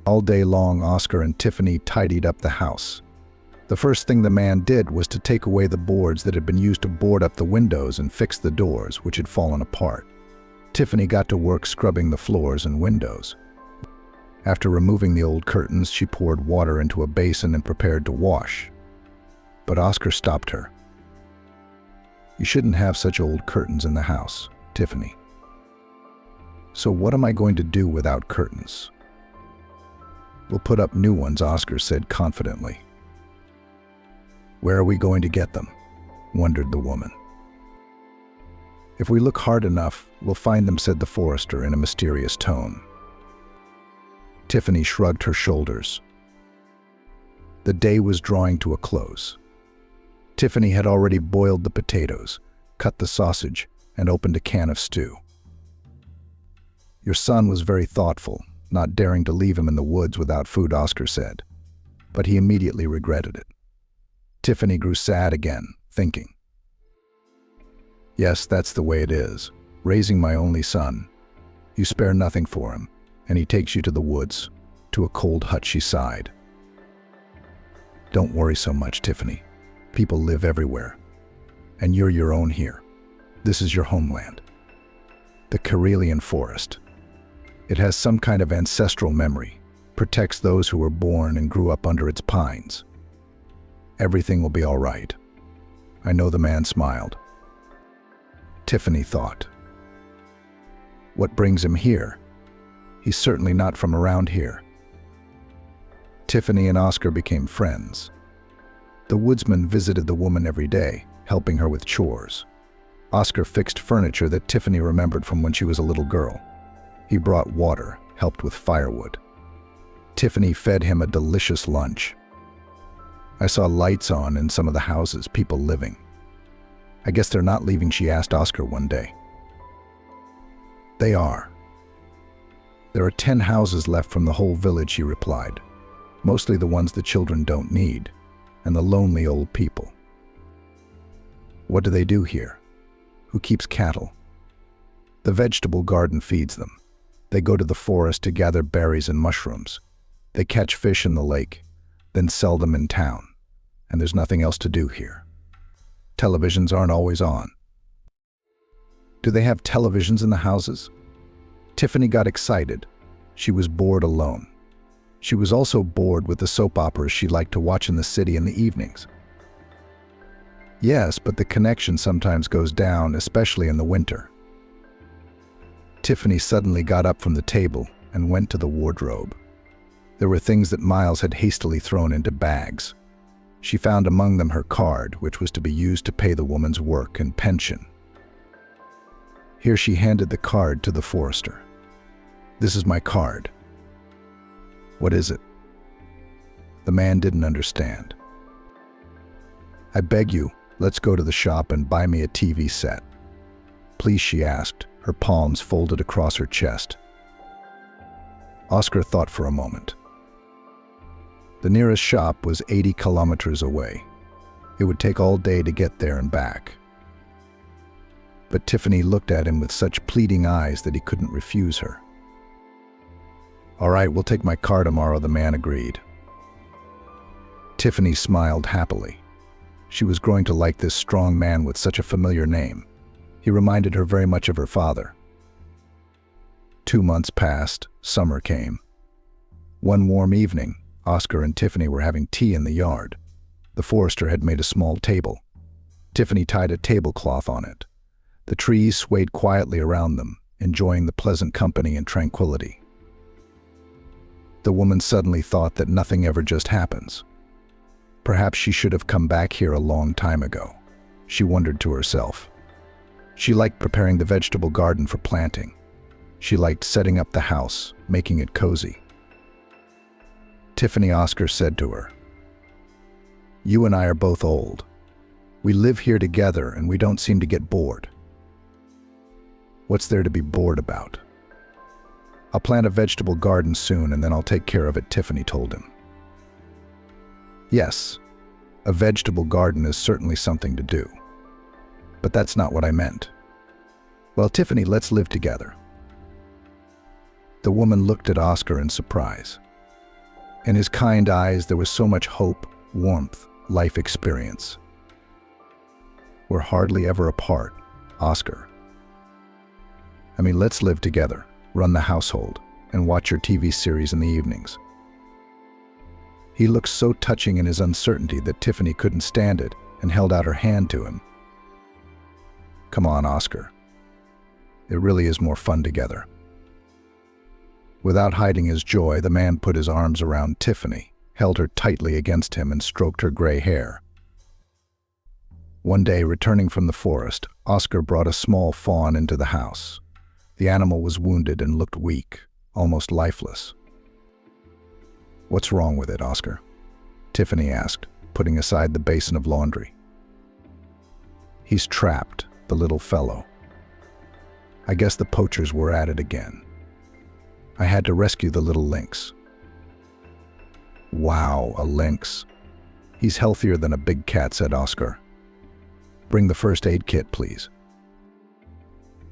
All day long, Oscar and Tiffany tidied up the house. The first thing the man did was to take away the boards that had been used to board up the windows and fix the doors, which had fallen apart. Tiffany got to work scrubbing the floors and windows. After removing the old curtains, she poured water into a basin and prepared to wash. But Oscar stopped her. You shouldn't have such old curtains in the house, Tiffany. So what am I going to do without curtains? We'll put up new ones, Oscar said confidently. Where are we going to get them? Wondered the woman. If we look hard enough, we'll find them, said the forester in a mysterious tone. Tiffany shrugged her shoulders. The day was drawing to a close. Tiffany had already boiled the potatoes, cut the sausage, and opened a can of stew. Your son was very thoughtful, not daring to leave him in the woods without food, Oscar said, but he immediately regretted it. Tiffany grew sad again, thinking, yes, that's the way it is, raising my only son. You spare nothing for him, and he takes you to the woods, to a cold hut, she sighed. Don't worry so much, Tiffany. People live everywhere, and you're your own here. This is your homeland. The Karelian forest. It has some kind of ancestral memory, protects those who were born and grew up under its pines. Everything will be all right. I know, the man smiled. Tiffany thought. What brings him here? He's certainly not from around here. Tiffany and Oscar became friends. The woodsman visited the woman every day, helping her with chores. Oscar fixed furniture that Tiffany remembered from when she was a little girl. He brought water, helped with firewood. Tiffany fed him a delicious lunch. I saw lights on in some of the houses, people living. I guess they're not leaving, she asked Oscar one day. They are. There are 10 houses left from the whole village, he replied. Mostly the ones the children don't need, and the lonely old people. What do they do here? Who keeps cattle? The vegetable garden feeds them. They go to the forest to gather berries and mushrooms. They catch fish in the lake, then sell them in town. And there's nothing else to do here. Televisions aren't always on. Do they have televisions in the houses? Tiffany got excited. She was bored alone. She was also bored with the soap operas she liked to watch in the city in the evenings. Yes, but the connection sometimes goes down, especially in the winter. Tiffany suddenly got up from the table and went to the wardrobe. There were things that Miles had hastily thrown into bags. She found among them her card, which was to be used to pay the woman's work and pension. Here she handed the card to the forester. This is my card. What is it? The man didn't understand. I beg you, let's go to the shop and buy me a TV set. Please, she asked, her palms folded across her chest. Oscar thought for a moment. The nearest shop was 80 kilometers away. It would take all day to get there and back. But Tiffany looked at him with such pleading eyes that he couldn't refuse her. All right, we'll take my car tomorrow, the man agreed. Tiffany smiled happily. She was growing to like this strong man with such a familiar name. He reminded her very much of her father. 2 months passed, summer came. One warm evening, Oscar and Tiffany were having tea in the yard. The forester had made a small table. Tiffany tied a tablecloth on it. The trees swayed quietly around them, enjoying the pleasant company and tranquility. The woman suddenly thought that nothing ever just happens. Perhaps she should have come back here a long time ago, she wondered to herself. She liked preparing the vegetable garden for planting. She liked setting up the house, making it cozy. Tiffany, Oscar said to her, "You and I are both old. We live here together and we don't seem to get bored." "What's there to be bored about?" "I'll plant a vegetable garden soon and then I'll take care of it," Tiffany told him. Yes, a vegetable garden is certainly something to do. But that's not what I meant. "Well, Tiffany, let's live together." The woman looked at Oscar in surprise. In his kind eyes there was so much hope, warmth, life experience. "We're hardly ever apart, Oscar. I mean, let's live together, run the household, and watch your TV series in the evenings." He looked so touching in his uncertainty that Tiffany couldn't stand it and held out her hand to him. "Come on, Oscar. It really is more fun together." Without hiding his joy, the man put his arms around Tiffany, held her tightly against him, and stroked her gray hair. One day, returning from the forest, Oscar brought a small fawn into the house. The animal was wounded and looked weak, almost lifeless. "What's wrong with it, Oscar?" Tiffany asked, putting aside the basin of laundry. "He's trapped, the little fellow. I guess the poachers were at it again. I had to rescue the little lynx." "Wow, a lynx. He's healthier than a big cat," said Oscar. "Bring the first aid kit, please."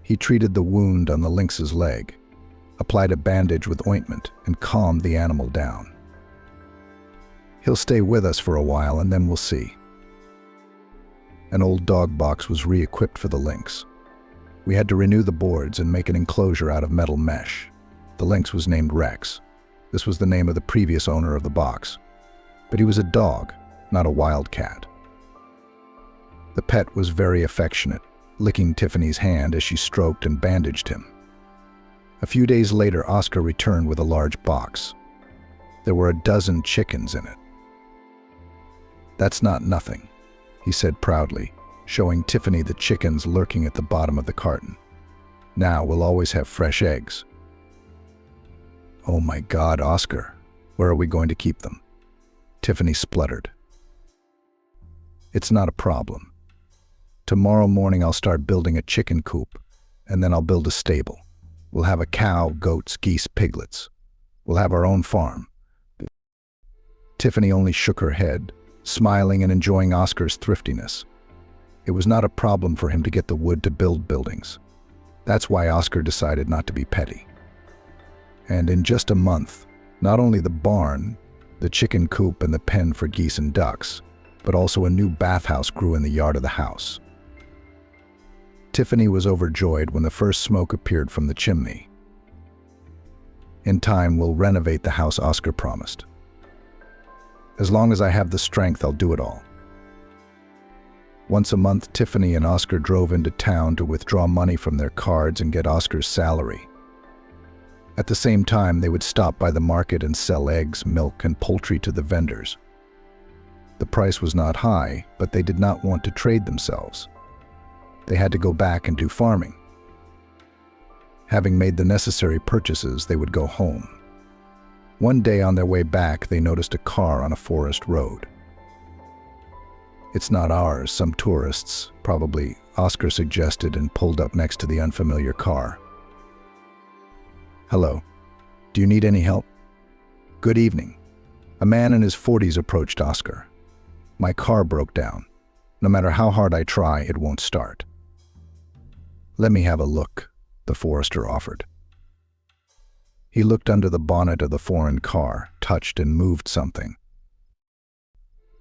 He treated the wound on the lynx's leg, applied a bandage with ointment, and calmed the animal down. "He'll stay with us for a while and then we'll see." An old dog box was re-equipped for the lynx. We had to renew the boards and make an enclosure out of metal mesh. The lynx was named Rex. This was the name of the previous owner of the box. But he was a dog, not a wild cat. The pet was very affectionate, licking Tiffany's hand as she stroked and bandaged him. A few days later, Oscar returned with a large box. There were a dozen chickens in it. "That's not nothing," he said proudly, showing Tiffany the chickens lurking at the bottom of the carton. "Now we'll always have fresh eggs." "Oh my God, Oscar, where are we going to keep them?" Tiffany spluttered. "It's not a problem. Tomorrow morning I'll start building a chicken coop, and then I'll build a stable. We'll have a cow, goats, geese, piglets. We'll have our own farm." Tiffany only shook her head, smiling and enjoying Oscar's thriftiness. It was not a problem for him to get the wood to build buildings. That's why Oscar decided not to be petty. And in just a month, not only the barn, the chicken coop, and the pen for geese and ducks, but also a new bathhouse grew in the yard of the house. Tiffany was overjoyed when the first smoke appeared from the chimney. "In time, we'll renovate the house," Oscar promised. "As long as I have the strength, I'll do it all." Once a month, Tiffany and Oscar drove into town to withdraw money from their cards and get Oscar's salary. At the same time, they would stop by the market and sell eggs, milk, and poultry to the vendors. The price was not high, but they did not want to trade themselves. They had to go back and do farming. Having made the necessary purchases, they would go home. One day on their way back, they noticed a car on a forest road. "It's not ours, some tourists, probably," Oscar suggested and pulled up next to the unfamiliar car. "Hello. Do you need any help?" "Good evening." A man in his 40s approached Oscar. "My car broke down. No matter how hard I try, it won't start." "Let me have a look," the forester offered. He looked under the bonnet of the foreign car, touched and moved something.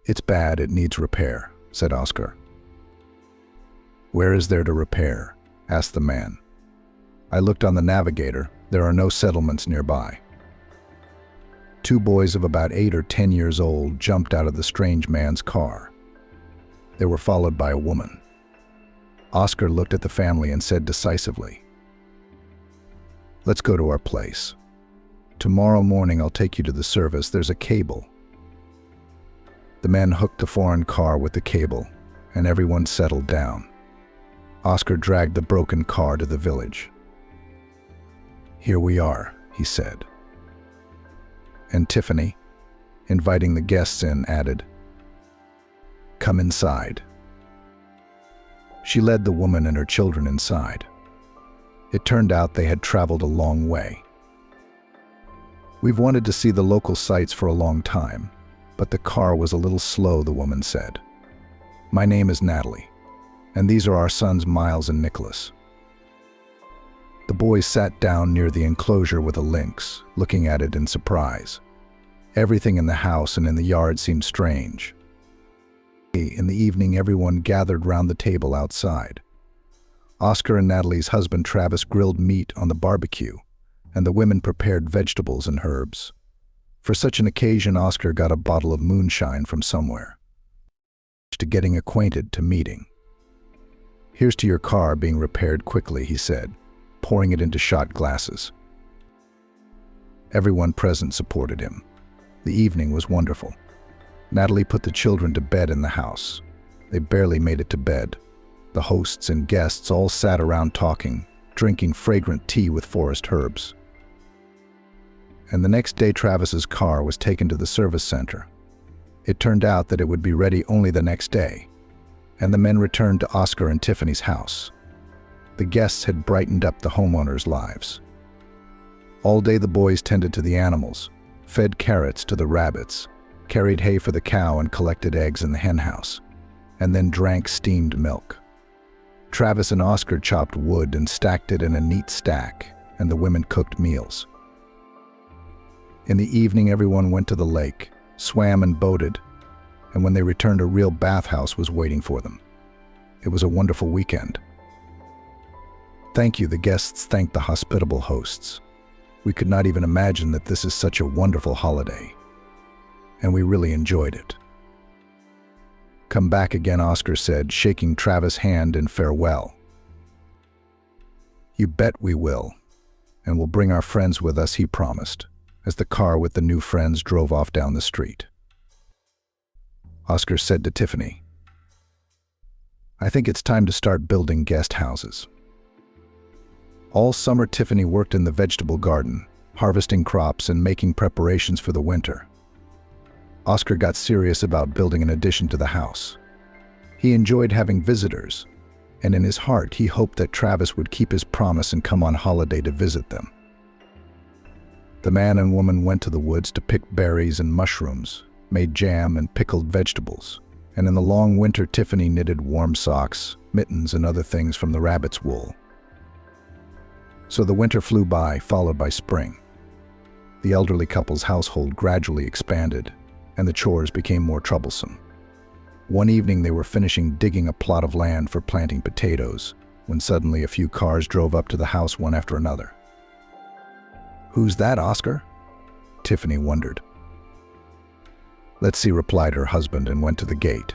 "It's bad, it needs repair," said Oscar. "Where is there to repair?" asked the man. "I looked on the navigator. There are no settlements nearby." Two boys of about 8 or 10 years old jumped out of the strange man's car. They were followed by a woman. Oscar looked at the family and said decisively, "Let's go to our place. Tomorrow morning I'll take you to the service. There's a cable." The men hooked the foreign car with the cable, and everyone settled down. Oscar dragged the broken car to the village. "Here we are," he said. And Tiffany, inviting the guests in, added, "Come inside." She led the woman and her children inside. It turned out they had traveled a long way. "We've wanted to see the local sights for a long time, but the car was a little slow," the woman said. "My name is Natalie, and these are our sons Miles and Nicholas." The boys sat down near the enclosure with a lynx, looking at it in surprise. Everything in the house and in the yard seemed strange. In the evening, everyone gathered round the table outside. Oscar and Natalie's husband Travis grilled meat on the barbecue, and the women prepared vegetables and herbs. For such an occasion, Oscar got a bottle of moonshine from somewhere. To getting acquainted to meeting. "Here's to your car being repaired quickly," he said, pouring it into shot glasses. Everyone present supported him. The evening was wonderful. Natalie put the children to bed in the house. They barely made it to bed. The hosts and guests all sat around talking, drinking fragrant tea with forest herbs. And the next day, Travis's car was taken to the service center. It turned out that it would be ready only the next day, and the men returned to Oscar and Tiffany's house. The guests had brightened up the homeowners' lives. All day the boys tended to the animals, fed carrots to the rabbits, carried hay for the cow and collected eggs in the hen house, and then drank steamed milk. Travis and Oscar chopped wood and stacked it in a neat stack, and the women cooked meals. In the evening, everyone went to the lake, swam and boated, and when they returned, a real bathhouse was waiting for them. It was a wonderful weekend. "Thank you," the guests thanked the hospitable hosts. "We could not even imagine that this is such a wonderful holiday, and we really enjoyed it." "Come back again," Oscar said, shaking Travis' hand in farewell. "You bet we will, and we'll bring our friends with us," he promised, as the car with the new friends drove off down the street. Oscar said to Tiffany, "I think it's time to start building guest houses." All summer, Tiffany worked in the vegetable garden, harvesting crops and making preparations for the winter. Oscar got serious about building an addition to the house. He enjoyed having visitors, and in his heart he hoped that Travis would keep his promise and come on holiday to visit them. The man and woman went to the woods to pick berries and mushrooms, made jam and pickled vegetables, and in the long winter Tiffany knitted warm socks, mittens, and other things from the rabbit's wool. So the winter flew by, followed by spring. The elderly couple's household gradually expanded, and the chores became more troublesome. One evening they were finishing digging a plot of land for planting potatoes, when suddenly a few cars drove up to the house one after another. "Who's that, Oscar?" Tiffany wondered. "Let's see," replied her husband, and went to the gate.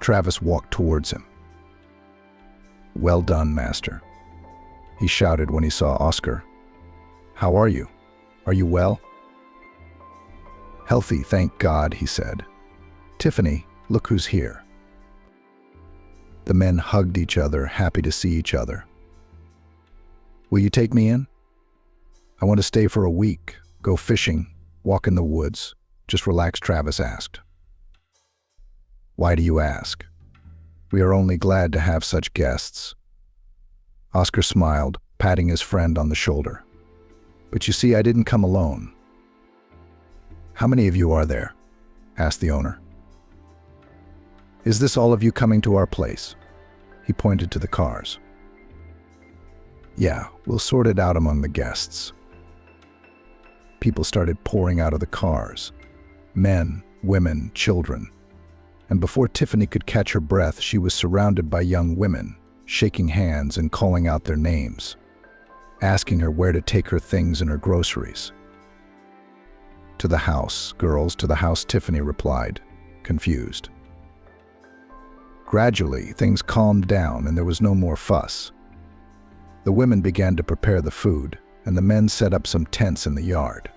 Travis walked towards him. "Well done, master," he shouted when he saw Oscar. "How are you? Are you well?" "Healthy, thank God," he said. "Tiffany, look who's here." The men hugged each other, happy to see each other. "Will you take me in? I want to stay for a week, go fishing, walk in the woods, just relax," Travis asked. "Why do you ask? We are only glad to have such guests." Oscar smiled, patting his friend on the shoulder. "But you see, I didn't come alone." "How many of you are there?" asked the owner. "Is this all of you coming to our place?" He pointed to the cars. "Yeah, we'll sort it out among the guests." People started pouring out of the cars. Men, women, children. And before Tiffany could catch her breath, she was surrounded by young women, shaking hands and calling out their names, asking her where to take her things and her groceries. "To the house, girls, to the house," Tiffany replied, confused. Gradually, things calmed down and there was no more fuss. The women began to prepare the food, and the men set up some tents in the yard.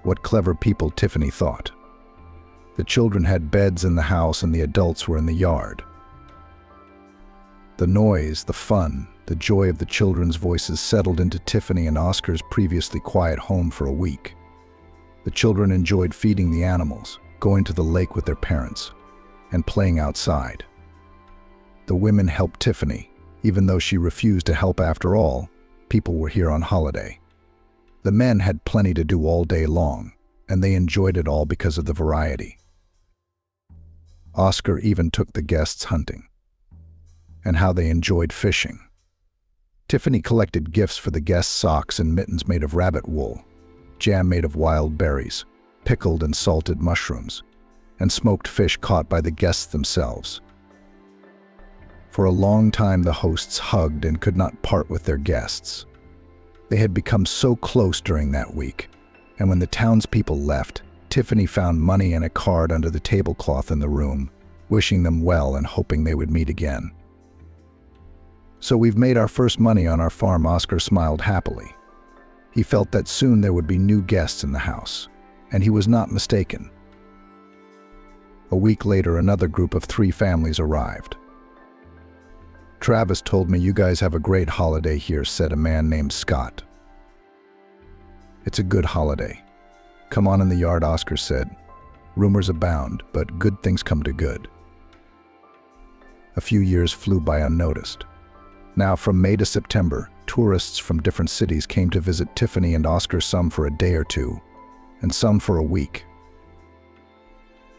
What clever people, Tiffany thought. The children had beds in the house and the adults were in the yard. The noise, the fun, the joy of the children's voices settled into Tiffany and Oscar's previously quiet home for a week. The children enjoyed feeding the animals, going to the lake with their parents, and playing outside. The women helped Tiffany, even though she refused to help. After all, people were here on holiday. The men had plenty to do all day long, and they enjoyed it all because of the variety. Oscar even took the guests hunting, and how they enjoyed fishing. Tiffany collected gifts for the guests: socks and mittens made of rabbit wool, jam made of wild berries, pickled and salted mushrooms, and smoked fish caught by the guests themselves. For a long time, the hosts hugged and could not part with their guests. They had become so close during that week, and when the townspeople left, Tiffany found money and a card under the tablecloth in the room, wishing them well and hoping they would meet again. "So we've made our first money on our farm," Oscar smiled happily. He felt that soon there would be new guests in the house, and he was not mistaken. A week later, another group of 3 families arrived. "Travis told me you guys have a great holiday here," said a man named Scott. "It's a good holiday. Come on in the yard," Oscar said. "Rumors abound, but good things come to good." A few years flew by unnoticed. Now, from May to September, tourists from different cities came to visit Tiffany and Oscar, some for a day or two, and some for a week.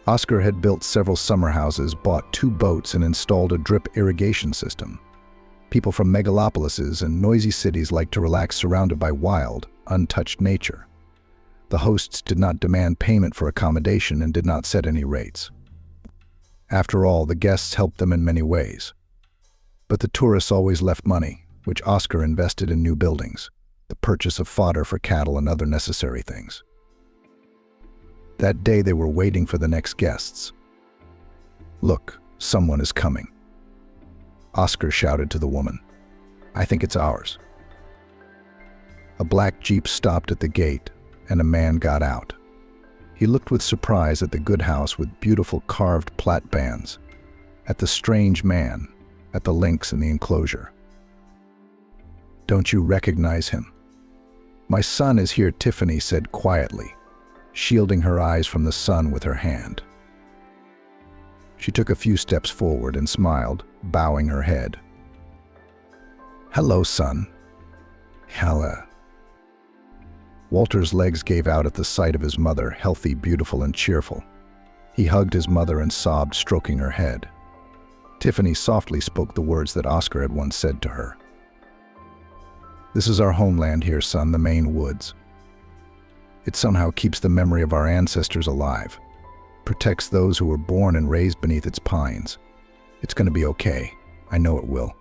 Oscar had built several summer houses, bought 2 boats, and installed a drip irrigation system. People from megalopolises and noisy cities liked to relax surrounded by wild, untouched nature. The hosts did not demand payment for accommodation and did not set any rates. After all, the guests helped them in many ways. But the tourists always left money, which Oscar invested in new buildings, the purchase of fodder for cattle, and other necessary things. That day they were waiting for the next guests. "Look, someone is coming," Oscar shouted to the woman. "I think it's ours." A black Jeep stopped at the gate, and a man got out. He looked with surprise at the good house with beautiful carved plait bands, at the strange man, at the links in the enclosure. "Don't you recognize him?" "My son is here," Tiffany said quietly, shielding her eyes from the sun with her hand. She took a few steps forward and smiled, bowing her head. "Hello, son." "Hello." Walter's legs gave out at the sight of his mother, healthy, beautiful, and cheerful. He hugged his mother and sobbed, stroking her head. Tiffany softly spoke the words that Oscar had once said to her. "This is our homeland here, son, the Maine woods. It somehow keeps the memory of our ancestors alive, protects those who were born and raised beneath its pines. It's going to be okay. I know it will."